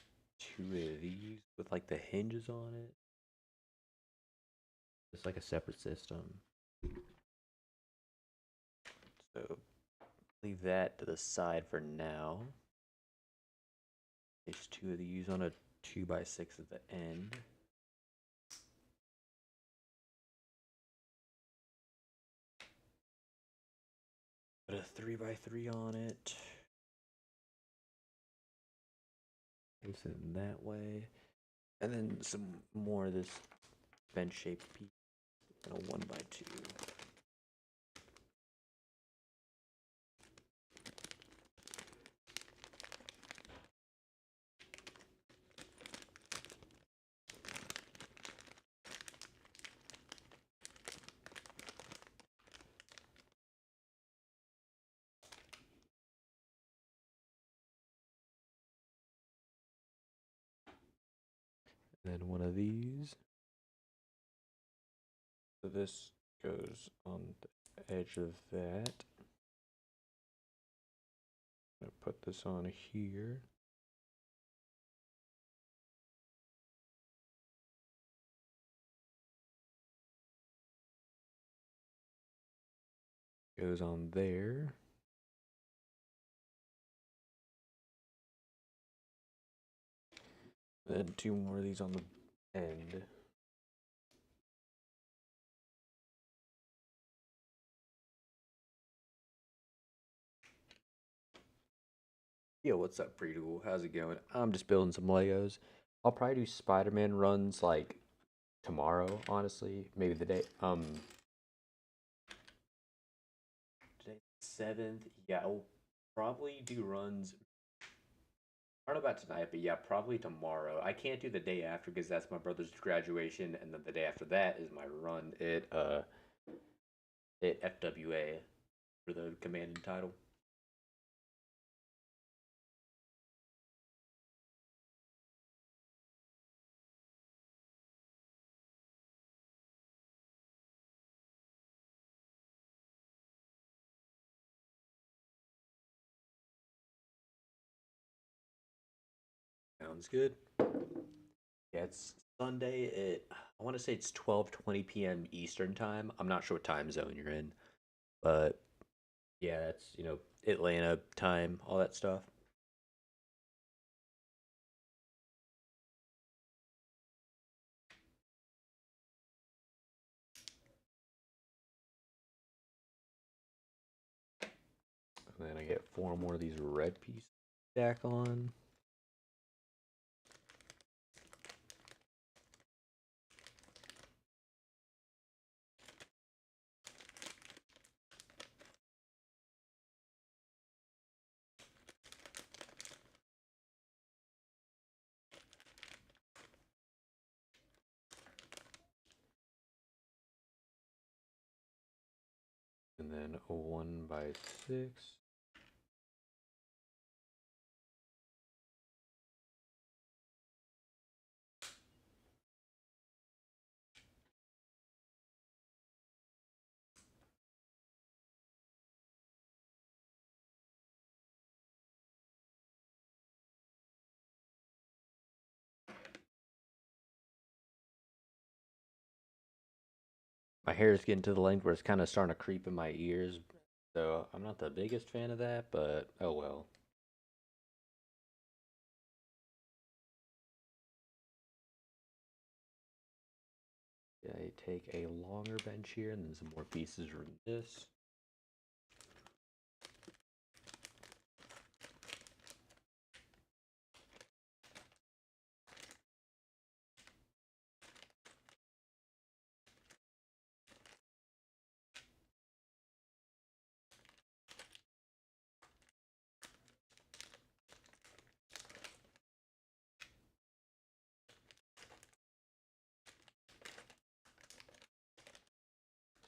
2 of these with like the hinges on it. It's like a separate system. So leave that to the side for now. Place 2 of these on a 2x6 at the end. Put a 3x3 on it. Place it in that way. And then some more of this bench shaped piece and a 1x2. Then one of these. So this goes on the edge of that. I'm gonna put this on here. Goes on there. Then two more of these on the end. Yo, what's up, Pretty Cool? How's it going? I'm just building some Legos. I'll probably do Spider-Man runs like tomorrow, honestly. Maybe the day. Today 7th. Yeah, I'll probably do runs. I don't know about tonight, but yeah, probably tomorrow. I can't do the day after because that's my brother's graduation, and then the day after that is my run at FWA for the command and title. Sounds good. Yeah, it's Sunday at I want to say it's 12:20 p.m. Eastern time. I'm not sure what time zone you're in, but yeah, that's, Atlanta time, all that stuff. And then I get four more of these red pieces stack on. And then a 1x6. My hair is getting to the length where it's kind of starting to creep in my ears. So I'm not the biggest fan of that, but oh well. I take a longer bench here and then some more pieces from this.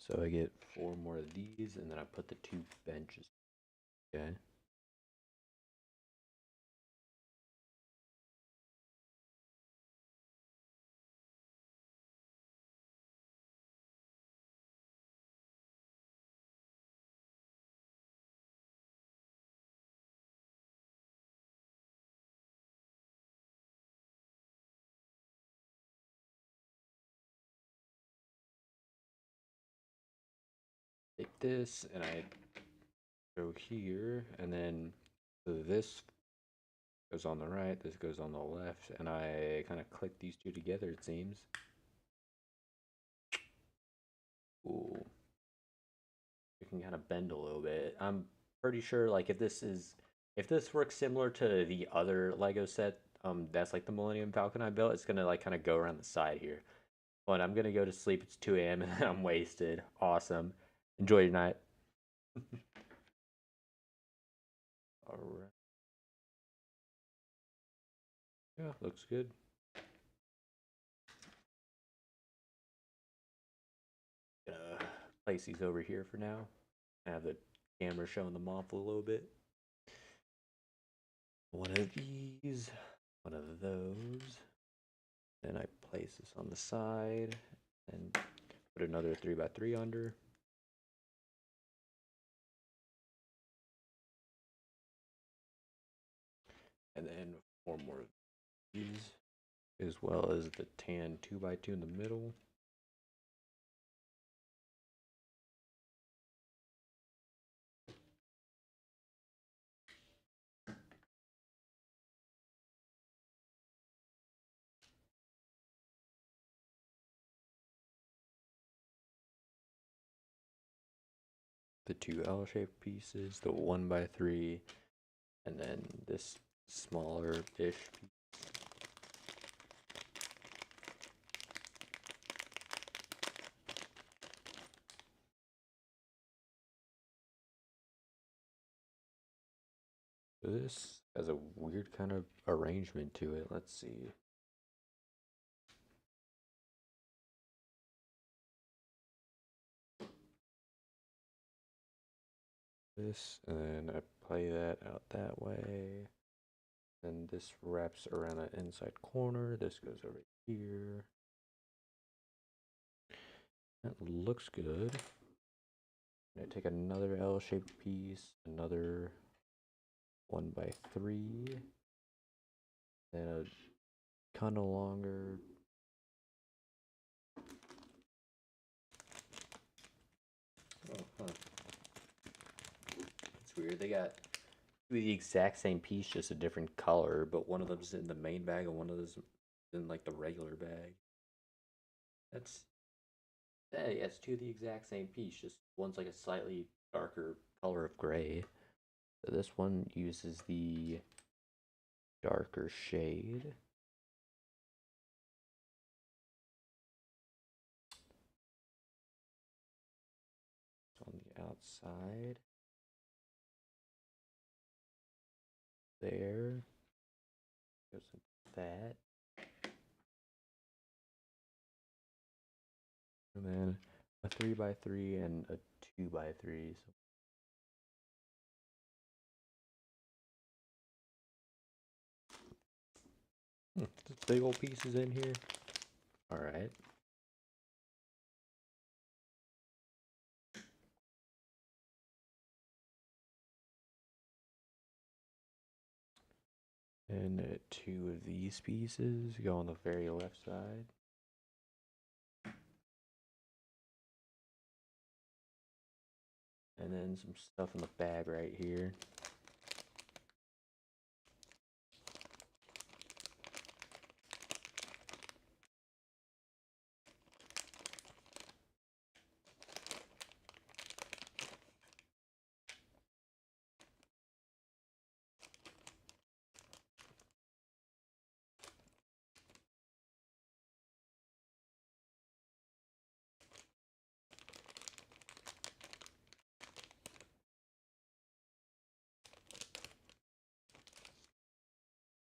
So I get four more of these and then I put the two benches. Okay. Take this and I go here, and then this goes on the right, this goes on the left, and I kind of click these two together, it seems. Ooh. It can kind of bend a little bit. I'm pretty sure, like, if this works similar to the other Lego set, that's like the Millennium Falcon I built, it's gonna like kind of go around the side here. But I'm gonna go to sleep. It's 2 a.m. and I'm wasted. Awesome. Enjoy your night. All right. Yeah, looks good. Gonna place these over here for now. Have the camera showing them off a little bit. One of these, one of those. Then I place this on the side and put another 3x3 under. And then 4 more of these, as well as the tan 2x2 in the middle. The 2 L-shaped pieces, the 1x3, and then this smaller-ish piece. So this has a weird kind of arrangement to it. Let's see. This, and then I play that out that way. Then this wraps around that inside corner. This goes over here. That looks good. I take another L-shaped piece, another 1x3, then a kind of longer. Oh, huh. It's weird. They got the exact same piece, just a different color, but one of them's in the main bag and one of them's in like the regular bag. That's yeah, it's two of the exact same piece, just one's like a slightly darker color of gray. So this one uses the darker shade. It's on the outside. There. Goes like that. And then a 3x3 and a 2x3. So just big old pieces in here. All right. And 2 of these pieces go on the very left side. And then some stuff in the bag right here.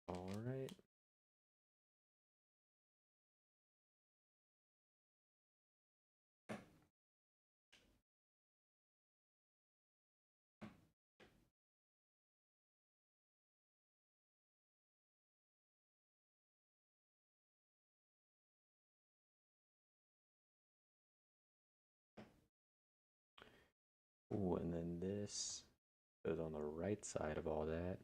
All right. Ooh, and then this goes on the right side of all that.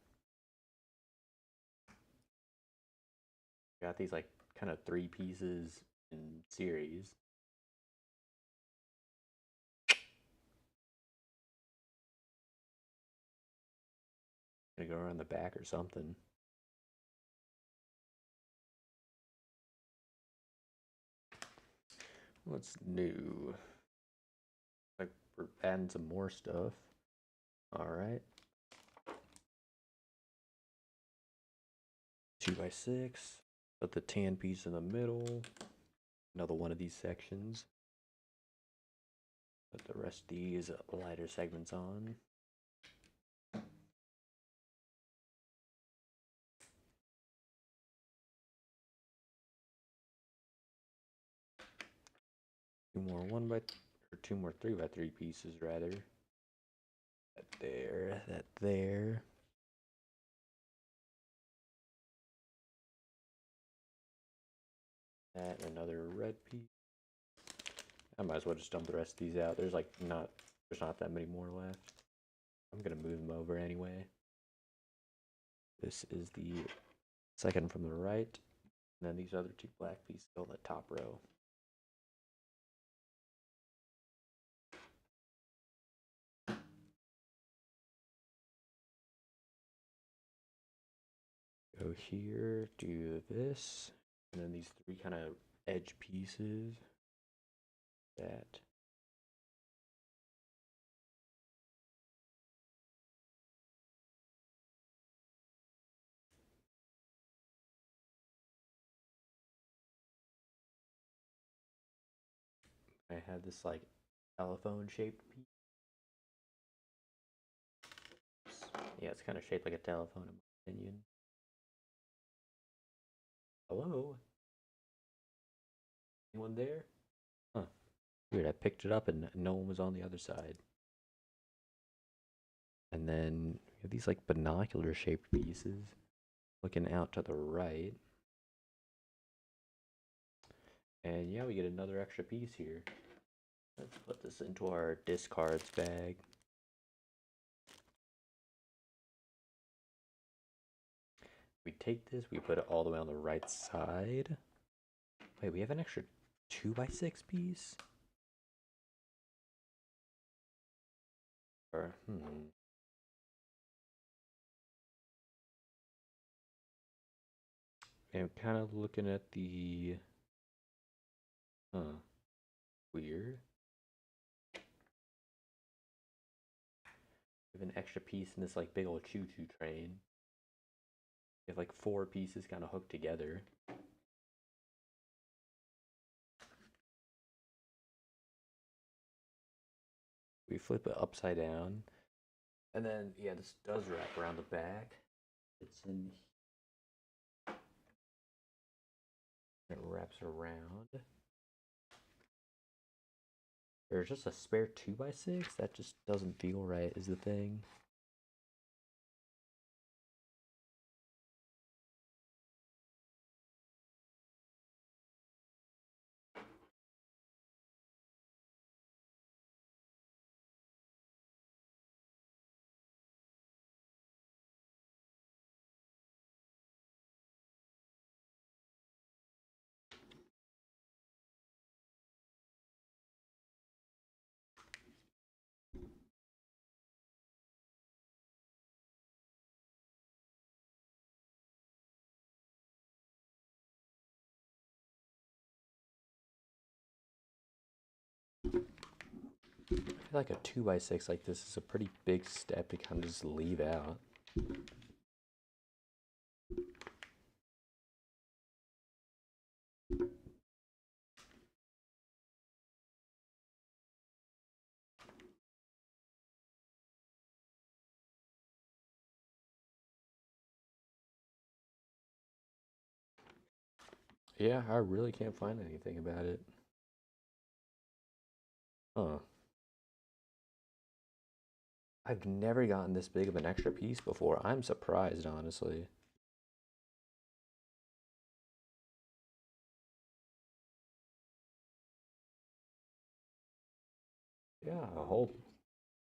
Got these like kind of 3 pieces in series. Gonna go around the back or something. What's new? Like we're adding some more stuff. All right. 2x6. Put the tan piece in the middle. Another one of these sections. Put the rest of these lighter segments on. Two more 3x3 pieces rather. That there, that there. that, another red piece. I might as well just dump the rest of these out. There's not that many more left. I'm gonna move them over anyway. This is the second from the right, and then these other two black pieces go on the top row. Go here, do this, and then these three kind of edge pieces. That. I have this like telephone shaped piece. Yeah, it's kind of shaped like a telephone in my opinion. Hello? Anyone there? Huh. Weird, I picked it up and no one was on the other side. And then we have these like binocular shaped pieces looking out to the right. And yeah, we get another extra piece here. Let's put this into our discards bag. We take this, we put it all the way on the right side. Wait, we have an extra 2x6 piece? Or, I'm kind of looking at the... Weird. We have an extra piece in this like big old choo-choo train. We have like 4 pieces kind of hooked together. We flip it upside down. And then, yeah, this does wrap around the back. It's in... It wraps around. There's just a spare 2x6? That just doesn't feel right, is the thing. I feel like a 2x6 like this is a pretty big step to kind of just leave out. Yeah, I really can't find anything about it. Huh. I've never gotten this big of an extra piece before. I'm surprised, honestly. Yeah, a whole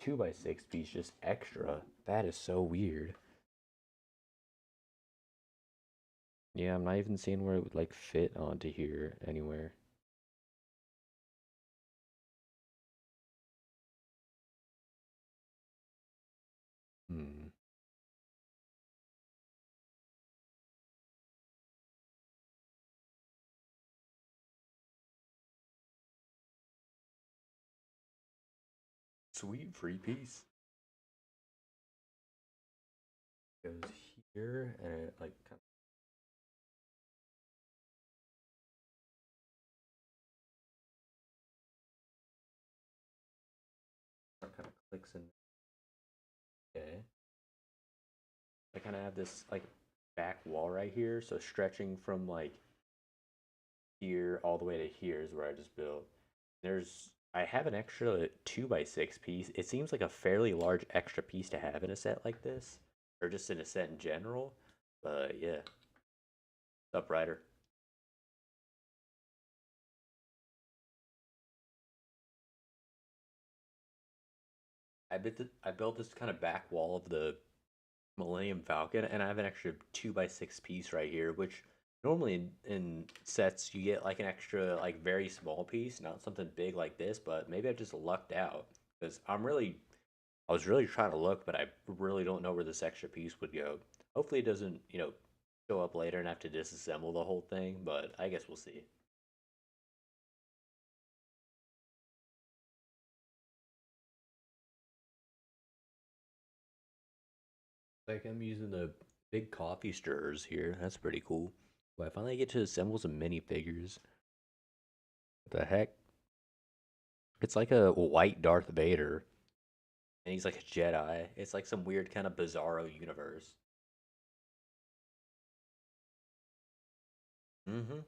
2x6 piece just extra. That is so weird. Yeah, I'm not even seeing where it would like fit onto here anywhere. Hmm. Sweet free piece. Goes here and it like kind of clicks in. Okay. I kind of have this like back wall right here, so stretching from like here all the way to here is where I just built. I have an extra 2x6 piece. It seems like a fairly large extra piece to have in a set like this, or just in a set in general. But yeah, What's up, Ryder? I built this kind of back wall of the Millennium Falcon, and I have an extra 2x6 piece right here, which normally in sets you get like an extra like very small piece, not something big like this, but maybe I just lucked out because I was really trying to look, but I really don't know where this extra piece would go. Hopefully it doesn't, show up later and have to disassemble the whole thing, but I guess we'll see. Like I'm using the big coffee stirrers here. That's pretty cool. But I finally get to assemble some minifigures. What the heck? It's like a white Darth Vader, and he's like a Jedi. It's like some weird kind of bizarro universe. Mm-hmm.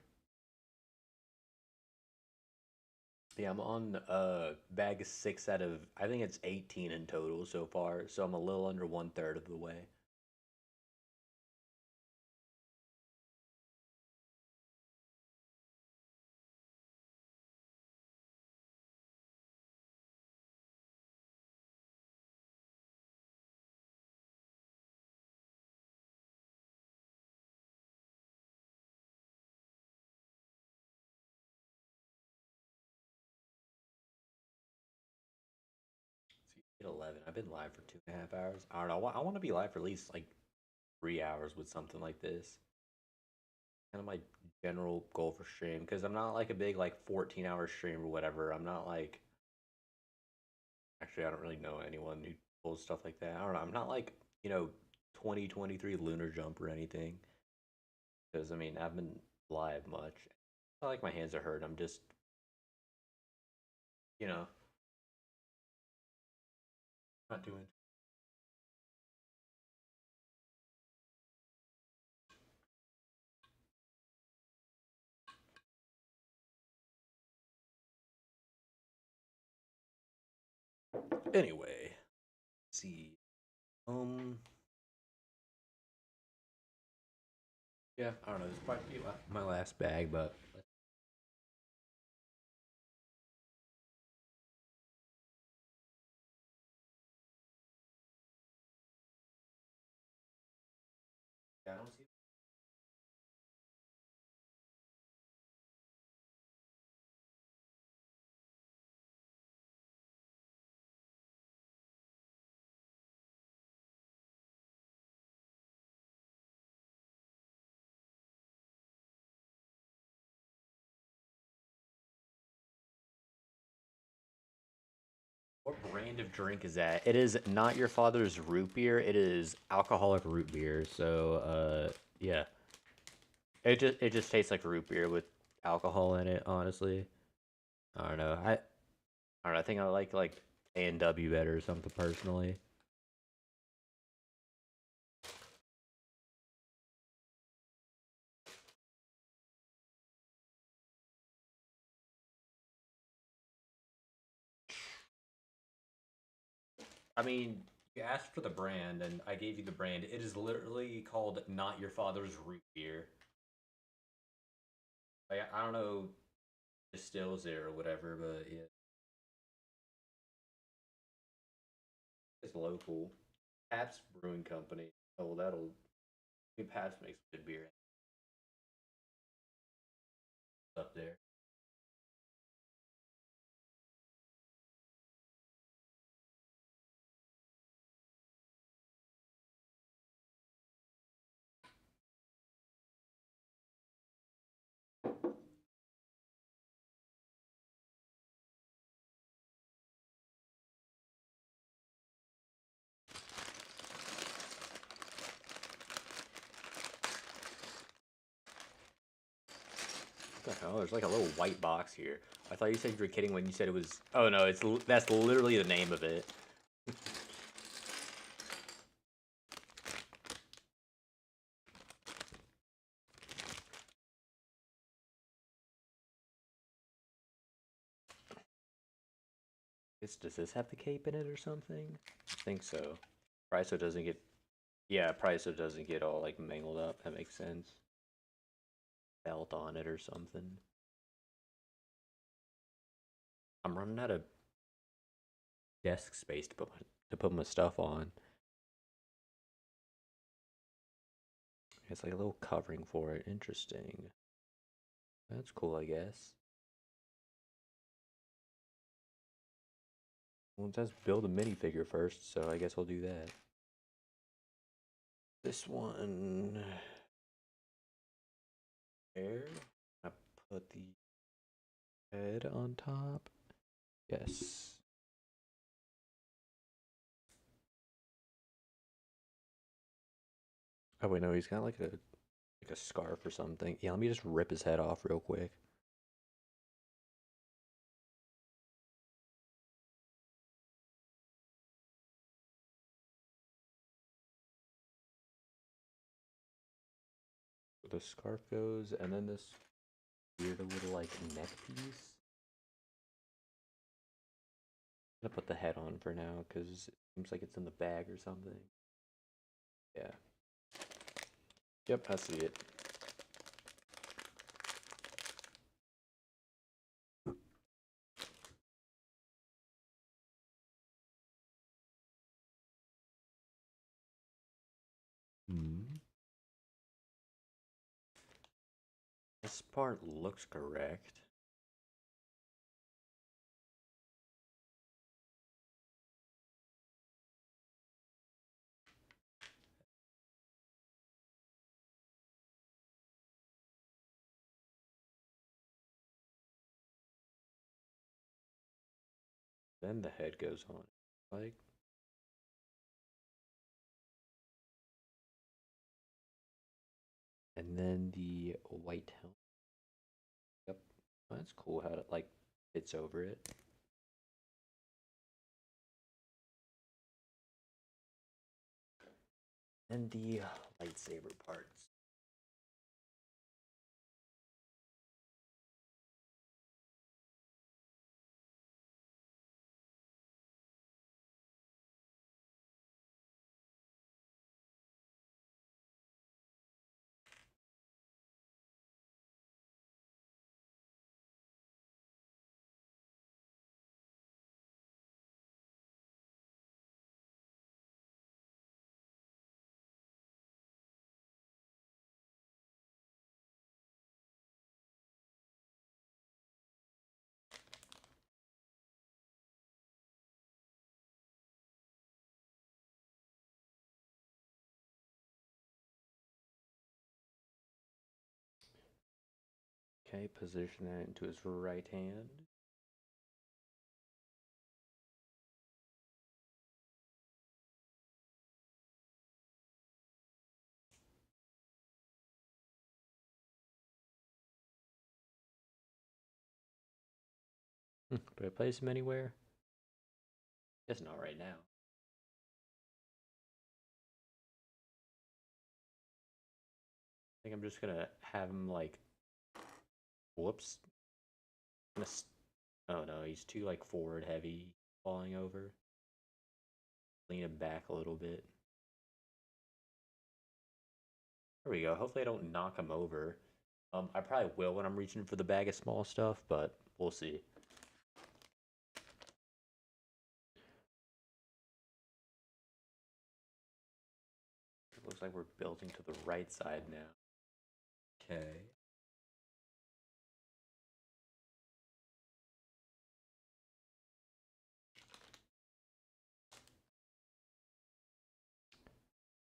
Yeah, I'm on bag 6 out of I think it's 18 in total so far, so I'm a little under 1/3 of the way. So you get 11. I've been live for 2.5 hours. I don't know. I want to be live for at least like 3 hours with something like this. Kind of my general goal for stream because I'm not like a big like 14-hour stream or whatever. I'm not like actually I don't really know anyone who pulls stuff like that. I don't know. I'm not like 2023 Lunar Jump or anything because I mean I've been live much. It's not like my hands are hurt. I'm just you know not doing. Anyway, let's see. Um, yeah, I don't know. This might be my last bag, but yeah, I don't see. What brand of drink is that? It is not your father's root beer. It is alcoholic root beer. So, yeah, it just tastes like root beer with alcohol in it. Honestly, I don't know. I don't know. I think I like A&W better or something personally. I mean, you asked for the brand, and I gave you the brand. It is literally called Not Your Father's Root Beer. Like I don't know distills it or whatever, but yeah, it's local. Pabst Brewing Company. Oh, well, I mean, Pabst makes good beer up there. What the hell? There's like a little white box here. I thought you said you were kidding when you said it was. Oh no, that's literally the name of it. Does this have the cape in it or something? I think so. Probably so it doesn't get. Yeah, probably so it doesn't get all like mangled up. That makes sense. Belt on it or something. I'm running out of desk space to put my stuff on. It's like a little covering for it. Interesting. That's cool, I guess. Well, it says build a minifigure first, so I guess we'll do that. This one. There. I put the head on top. Yes. Oh wait, no, he's got like a scarf or something. Yeah, let me just rip his head off real quick. The scarf goes, and then this weird little like neck piece. I'm gonna put the head on for now because it seems like it's in the bag or something. Yeah. Yep, I see it. This part looks correct. Then the head goes on. Like, and then the white helmet. Yep. That's cool how it like fits over it. And the lightsaber parts. Okay, position that into his right hand. Do I place him anywhere? Guess not right now. I think I'm just gonna have him like, whoops. Oh no, he's too like forward heavy, falling over. Lean him back a little bit. There we go. Hopefully I don't knock him over. I probably will when I'm reaching for the bag of small stuff, but we'll see. It looks like we're building to the right side now. Okay.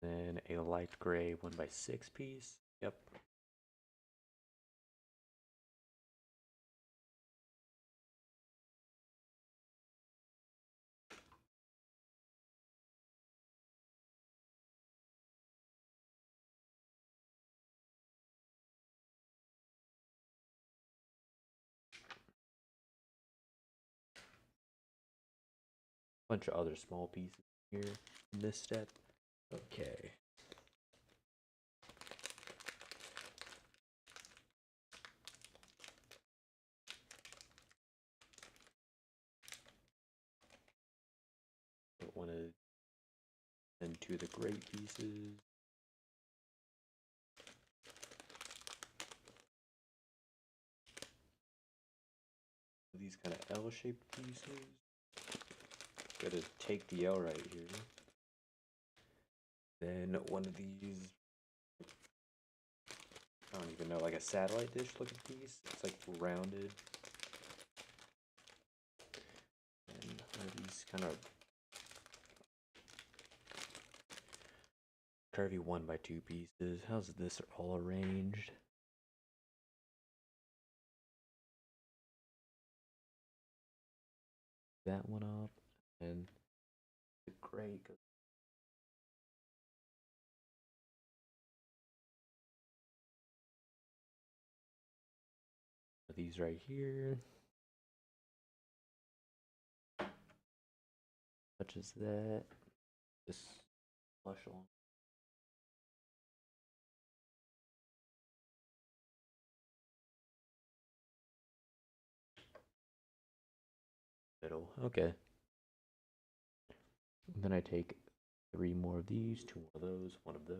Then a light gray 1x6 piece. Yep. Bunch of other small pieces here in this step. Okay. Put one of then two of the gray pieces. These kind of L-shaped pieces. Gotta take the L right here. Then one of these, I don't even know, like a satellite dish looking piece. It's like rounded. And one of these kind of curvy 1x2 pieces. How's this all arranged? That one up, and the gray goes. These right here. Touches that. Just flush along. Middle. Okay. And then I take 3 more of these, 2 more of those, 1 of those.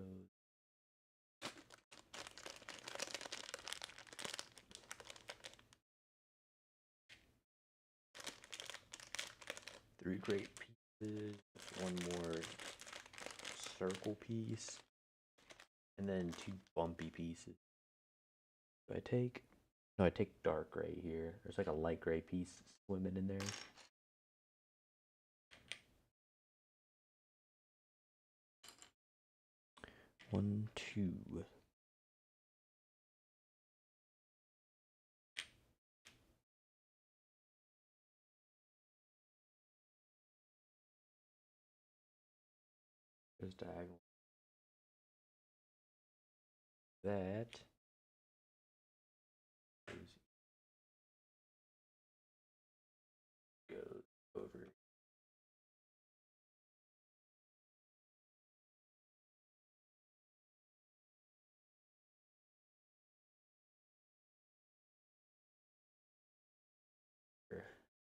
Three great pieces, 1 more circle piece, and then 2 bumpy pieces. Do I take? No, I take dark gray here. There's like a light gray piece swimming in there. One, two. There's diagonal. That goes over.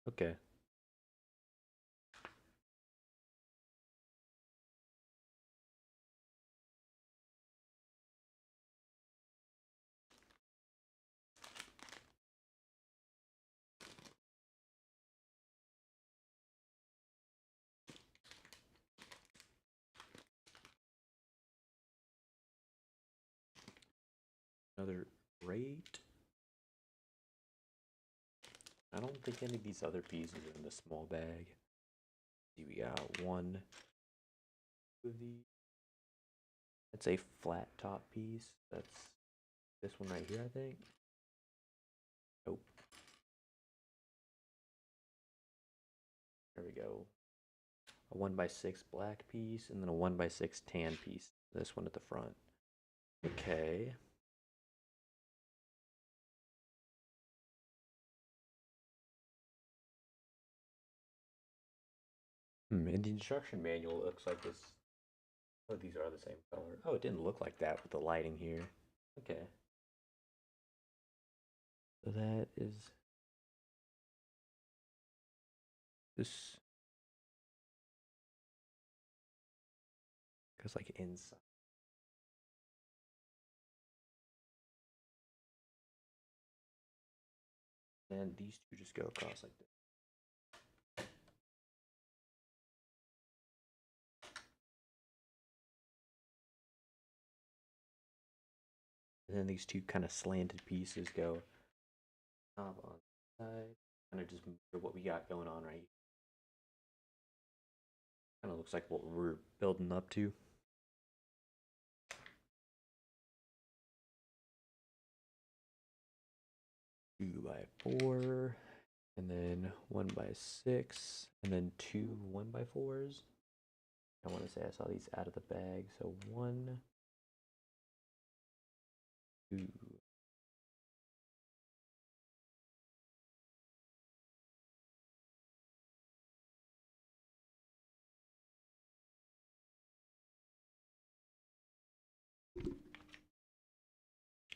Okay. Another rate. I don't think any of these other pieces are in the small bag. See, we got 1 of these. That's a flat top piece. That's this one right here, I think. Nope. There we go. A 1x6 black piece, and then a 1x6 tan piece. This one at the front. Okay. In the instruction manual, it looks like this. Oh, these are the same color. Oh, it didn't look like that with the lighting here. Okay. So that is this. Goes like inside. And these two just go across like this. And then these two kind of slanted pieces go top on the side. Kind of just mirror what we got going on right here. Kind of looks like what we're building up to. 2x4, and then 1x6, and then 2 1x4s. I want to say I saw these out of the bag. So 1, 2.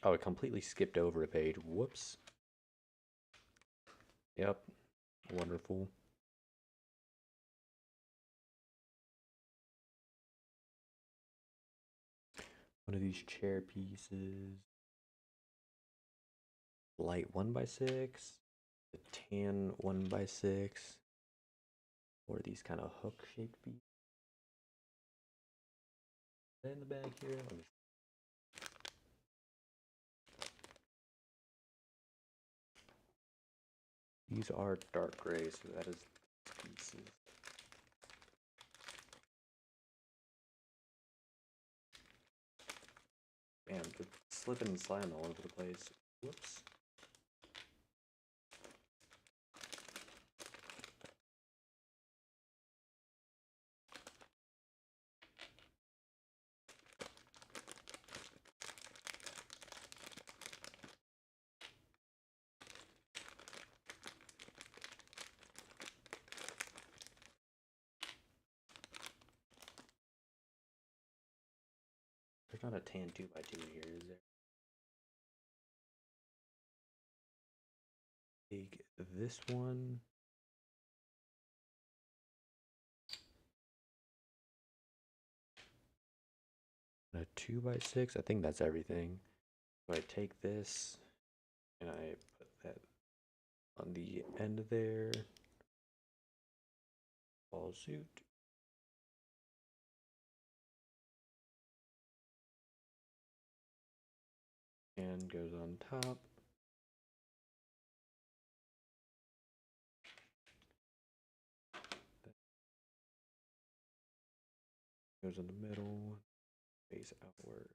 Oh, it completely skipped over a page. Whoops. Yep. Wonderful. One of these chair pieces. Light 1x6. The tan 1x6. Or these kind of hook shaped beads. In the bag here. Let me. These are dark gray, so that is pieces. Damn, the slipping and sliding all over the place. Whoops. There's not a tan 2x2 here, is there? Take this one. A 2x6. I think that's everything. So I take this and I put that on the end there. Ball suit. And goes on top. Goes in the middle, face outward.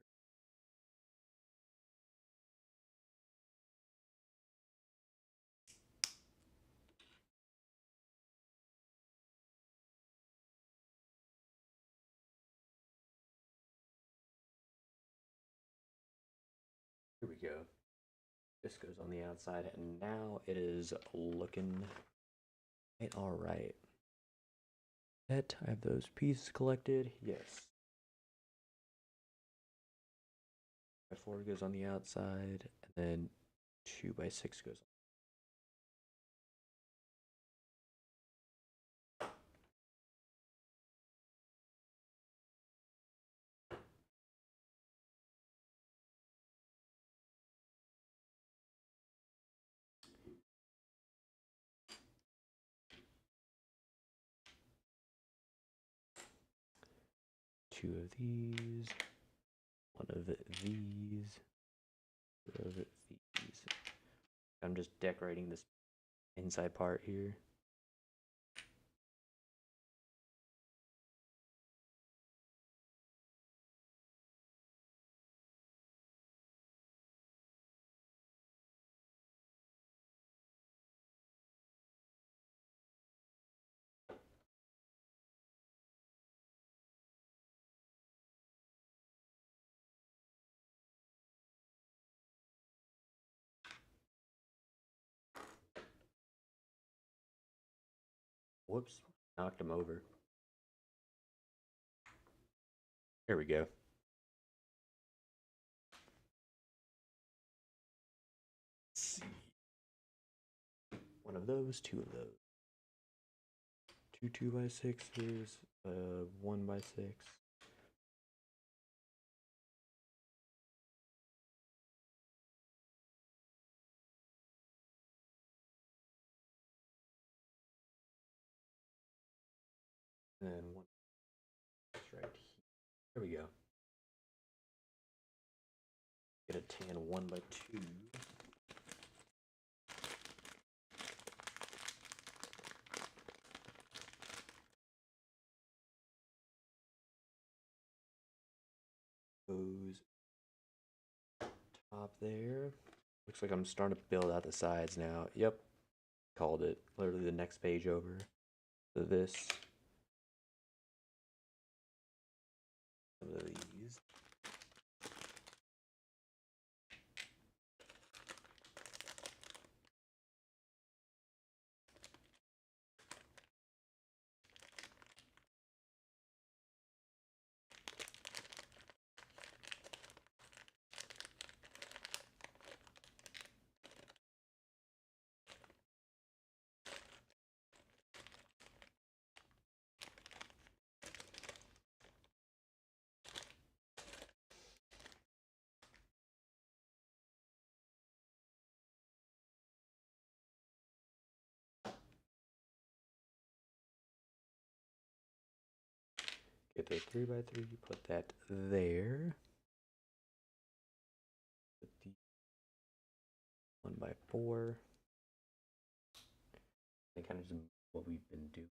Here we go. This goes on the outside, and now it is looking all right. I have those pieces collected. Yes. 4 goes on the outside, and then 2x6 goes on. Two of these, one of these, two of these. I'm just decorating this inside part here. Whoops, knocked him over. There we go. Let's see. One of those, two of those. Two 2x6s, 1x6. And then one right here. There we go. Get a tan 1x2. Goes top there. Looks like I'm starting to build out the sides now. Yep. Called it. Literally the next page over. So this. Some of these. Get the 3x3, put that there. Put the 1x4. And kind of just what we've been doing.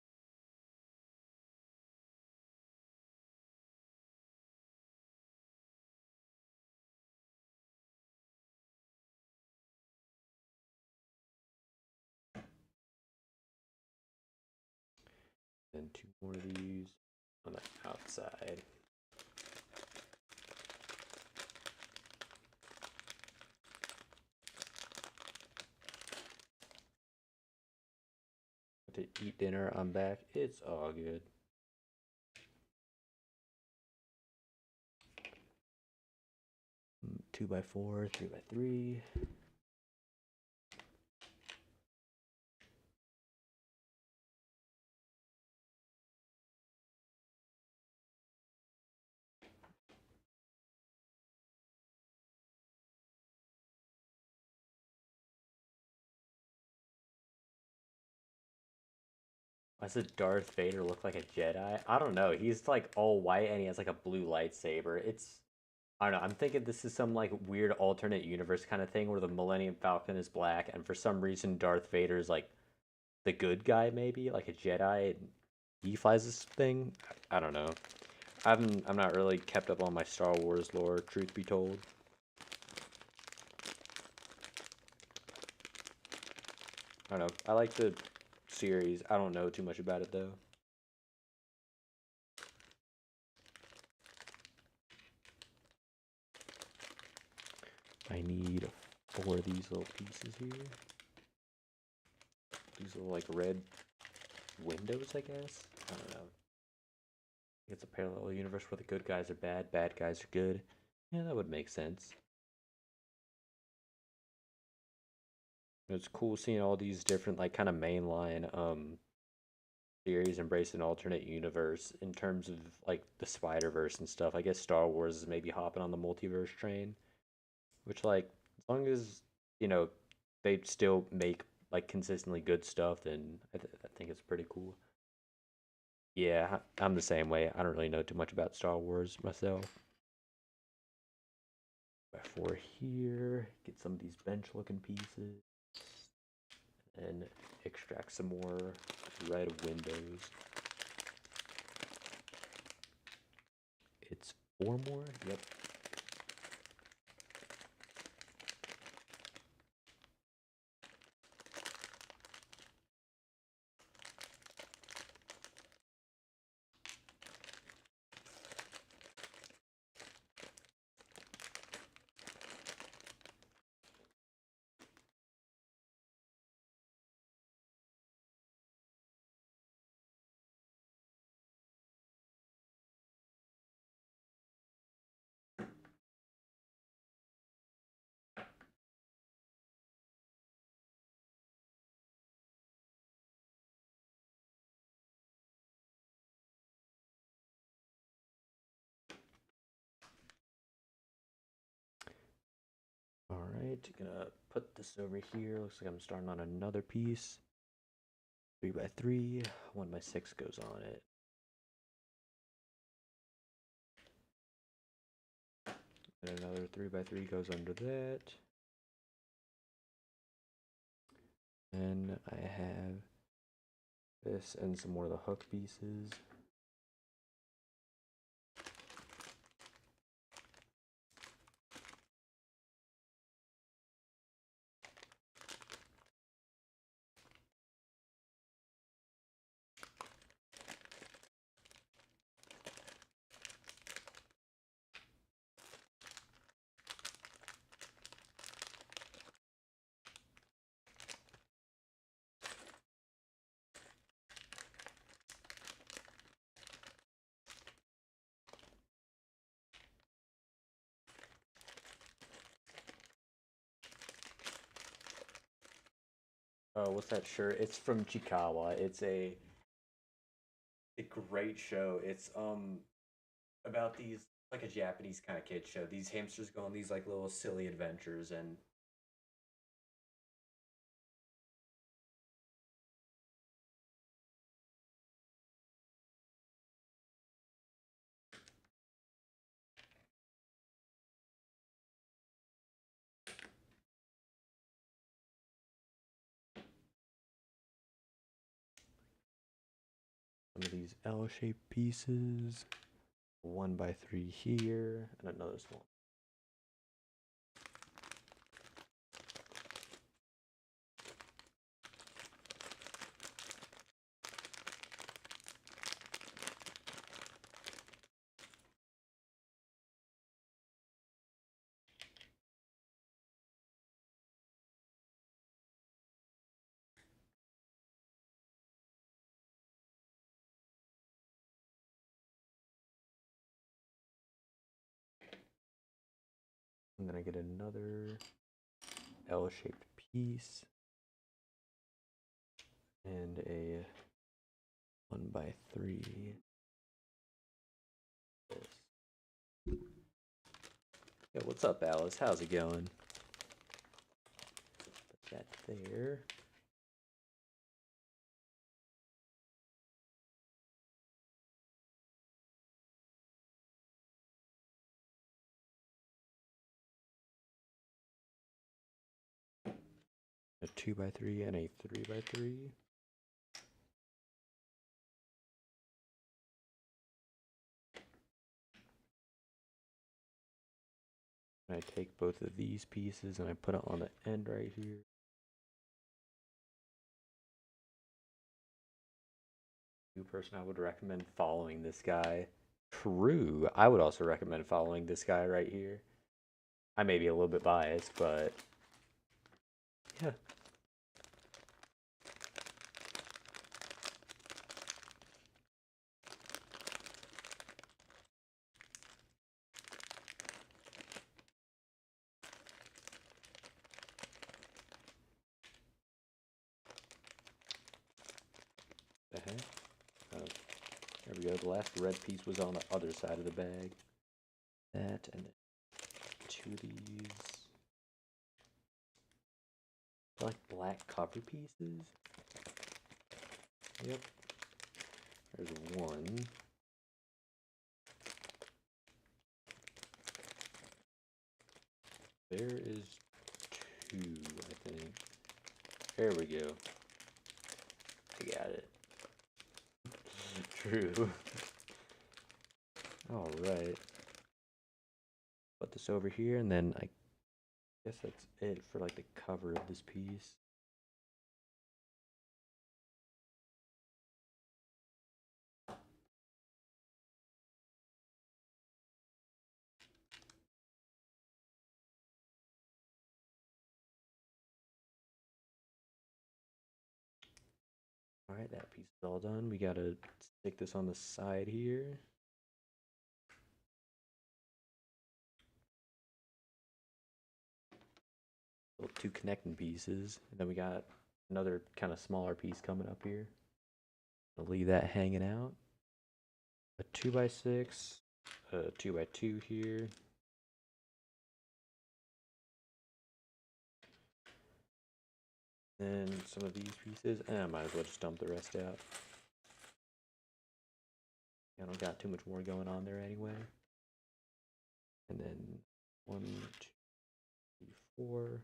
Then 2 more of these on the outside. To eat dinner, I'm back. It's all good. Two by 4, 3x3. Why does Darth Vader look like a Jedi? I don't know. He's like all white and he has like a blue lightsaber. I don't know. I'm thinking this is some like weird alternate universe kind of thing where the Millennium Falcon is black and for some reason Darth Vader is like the good guy, maybe like a Jedi. And he flies this thing. I don't know. I'm not really kept up on my Star Wars lore, truth be told. I don't know. I like the series. I don't know too much about it though. I need 4 of these little pieces here. These little like red windows, I guess. I don't know. It's a parallel universe where the good guys are bad guys are good. Yeah, that would make sense. It's cool seeing all these different like kind of mainline series embrace an alternate universe in terms of like the Spider-Verse and stuff. I guess Star Wars is maybe hopping on the multiverse train, which like as long as, you know, they still make like consistently good stuff, then I think it's pretty cool. Yeah, I'm the same way. I don't really know too much about Star Wars myself. By 4 here, get some of these bench looking pieces, and extract some more red windows. It's 4 more? Yep. Alright, gonna put this over here. Looks like I'm starting on another piece. 3x3, 1x6 goes on it. And another 3x3 goes under that. And I have this and some more of the hook pieces. Oh, what's that shirt? It's from Chikawa. It's a great show. It's about these like a Japanese kind of kid show. These hamsters go on these like little silly adventures and Some of these L-shaped pieces. 1x3 here, and another small. And then I get another L-shaped piece and a 1x3. Yeah, what's up, Alice? How's it going? Put that there. A 2x3 and a 3x3. And I take both of these pieces and I put it on the end right here. New person I would recommend following this guy. True. I would also recommend following this guy right here. I may be a little bit biased, but yeah. The heck? Oh, there we go. The last red piece was on the other side of the bag. That and then 2 of these. They're like black copper pieces. Yep. There's one. There is 2, I think. There we go. I got it. True. Alright. Put this over here, and then I guess that's it for like the cover of this piece. Alright, that piece is all done. We gotta stick this on the side here. Little 2 connecting pieces. And then we got another kind of smaller piece coming up here. I'll leave that hanging out. A 2x6, a 2x2 here. And some of these pieces, and I might as well just dump the rest out. I don't got too much more going on there anyway. And then 1, 2, 3, 4.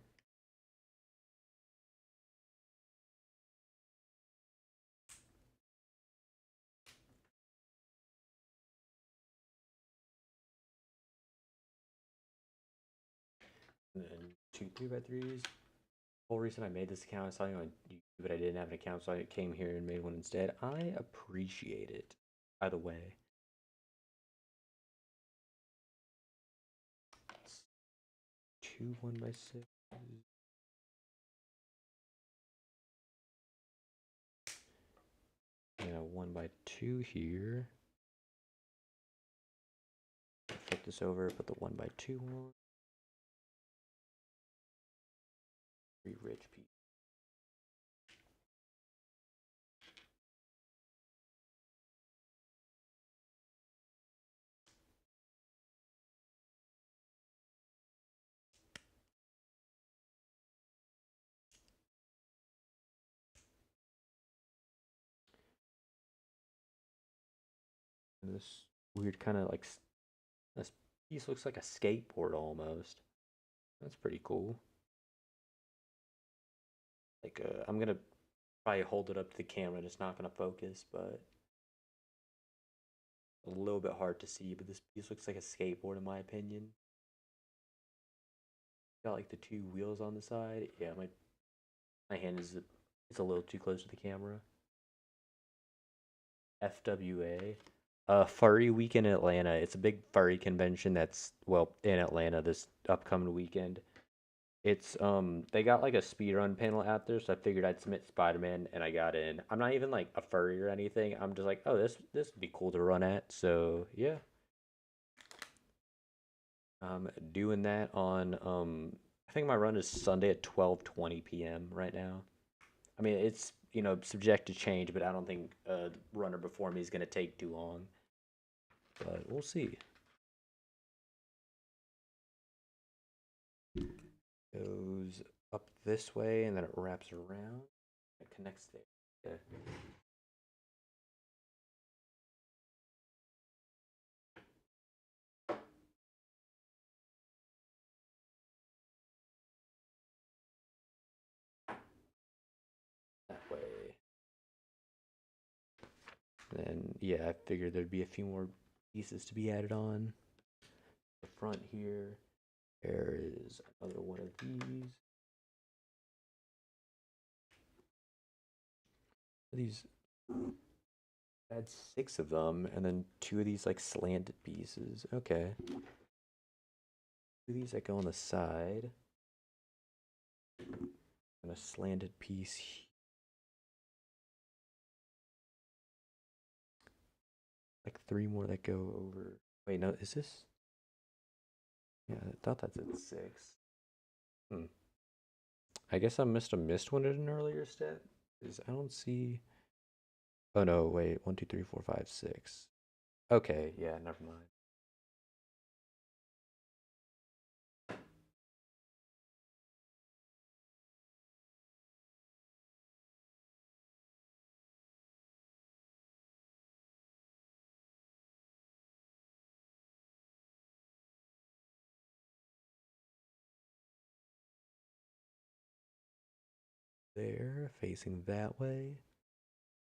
And then 2 3x3s. Whole reason I made this account, I saw you on YouTube, but I didn't have an account, so I came here and made one instead. I appreciate it, by the way. 2 1x6. And a 1x2 here. Flip this over, put the 1x2 on. 3 rich pieces. And this weird kind of like, this piece looks like a skateboard almost. That's pretty cool. Like, I'm gonna probably hold it up to the camera and it's not gonna focus, but a little bit hard to see, but this piece looks like a skateboard in my opinion. Got like the two wheels on the side. Yeah, my hand is it's a little too close to the camera. FWA. Furry Week in Atlanta. It's a big furry convention that's well in Atlanta this upcoming weekend. It's they got like a speedrun panel out there, so I figured I'd submit Spider-Man and I got in. I'm not even like a furry or anything. I'm just like, oh, this would be cool to run at. So yeah. Doing that on I think my run is Sunday at 12:20 p.m. right now. I mean, it's subject to change, but I don't think the runner before me is gonna take too long. But we'll see. Goes up this way and then it wraps around. It connects there. Yeah. That way. And then yeah, I figured there'd be a few more pieces to be added on. The front here. There is another one of these. These I had 6 of them, and then 2 of these like slanted pieces. Okay. 2 of these that go on the side. And a slanted piece here. Like 3 more that go over. Wait, no, is this? Yeah, I thought that's at 6. Hmm. I guess I missed one at an earlier step. Because I don't see. Oh no, wait. 1, 2, 3, 4, 5, 6. Okay, yeah, never mind. There, facing that way.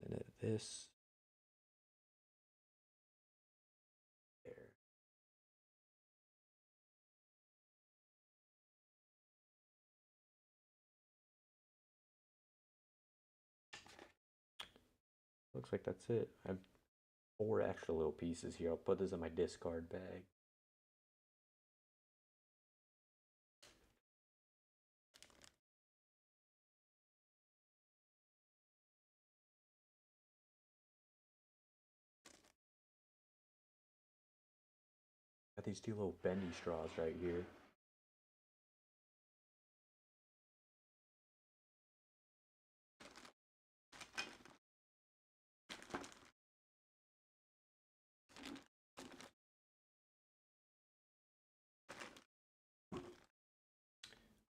And at this. There. Looks like that's it. I have 4 extra little pieces here. I'll put this in my discard bag. Got these 2 little bendy straws right here.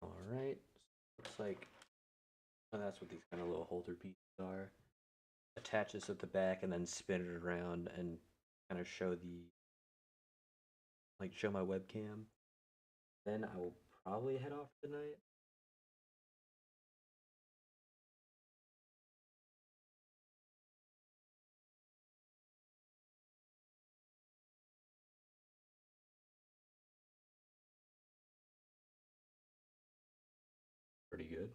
Alright. Looks like that's what these kind of little holder pieces are. Attach this at the back and then spin it around and kind of show show my webcam. Then I will probably head off tonight. Pretty good.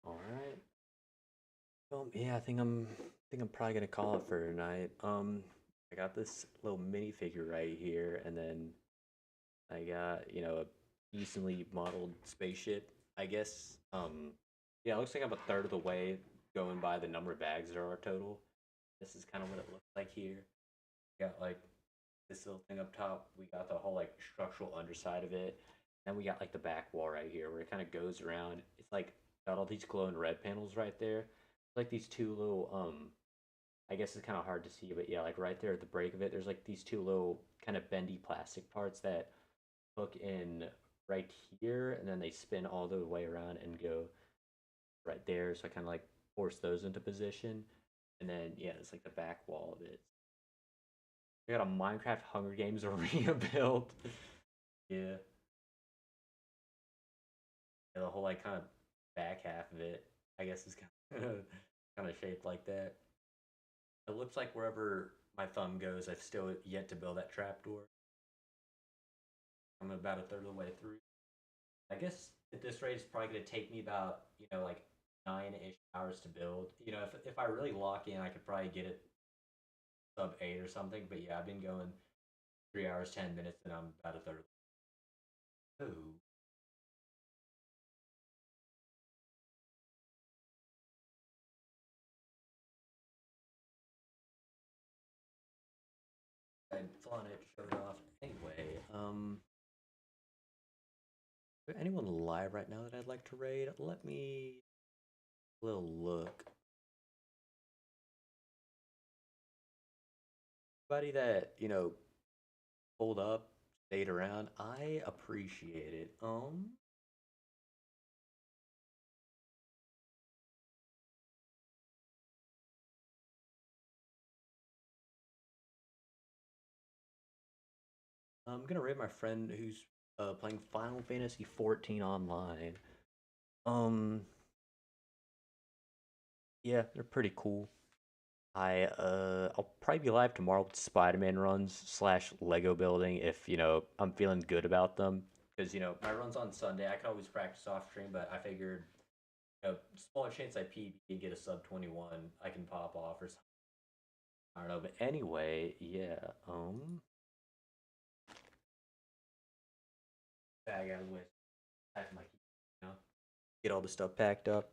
Alright. Yeah, I think I'm probably gonna call it for tonight. I got this little minifigure right here, and then I got, a decently modeled spaceship, I guess. Yeah, it looks like I'm a third of the way going by the number of bags there are total. This is kind of what it looks like here. We got like this little thing up top. We got the whole like structural underside of it. Then we got like the back wall right here where it kind of goes around. It's like got all these glowing red panels right there. Like these two little I guess it's kind of hard to see, but yeah, like right there at the break of it, there's like these two little kind of bendy plastic parts that hook in right here, and then they spin all the way around and go right there. So I kind of like force those into position, and then yeah, it's like the back wall of it. We got a Minecraft Hunger Games arena built. Yeah. Yeah, the whole like kind of back half of it, I guess, is kind of shaped like that. It looks like wherever my thumb goes, I've still yet to build that trapdoor. I'm about a third of the way through. I guess at this rate, it's probably going to take me about like 9-ish hours to build. If I really lock in, I could probably get it sub 8 or something. But yeah, I've been going 3 hours 10 minutes, and I'm about a third. Oh, I'm flying it, show it off. Anyway, is there anyone live right now that I'd like to raid? Let me a little look. Anybody that pulled up, stayed around, I appreciate it. I'm gonna rate my friend who's playing Final Fantasy 14 online. Um, yeah, they're pretty cool. I'll probably be live tomorrow with Spider-Man runs slash Lego building if I'm feeling good about them. Because my runs on Sunday, I could always practice off stream, but I figured smaller chance I PB and get a sub 21, I can pop off or something. I don't know, but anyway, yeah. Bag out of the way. Pack my key, get all the stuff packed up.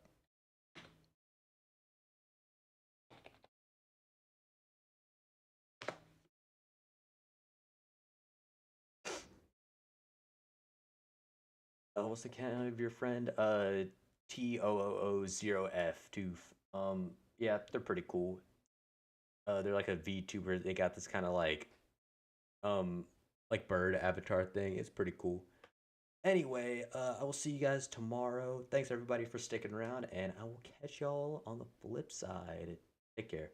What's the count of your friend? T0000F Toof. Yeah, they're pretty cool. They're like a VTuber. They got this kind of um, like bird avatar thing. It's pretty cool. Anyway, I will see you guys tomorrow. Thanks everybody for sticking around, and I will catch y'all on the flip side. Take care.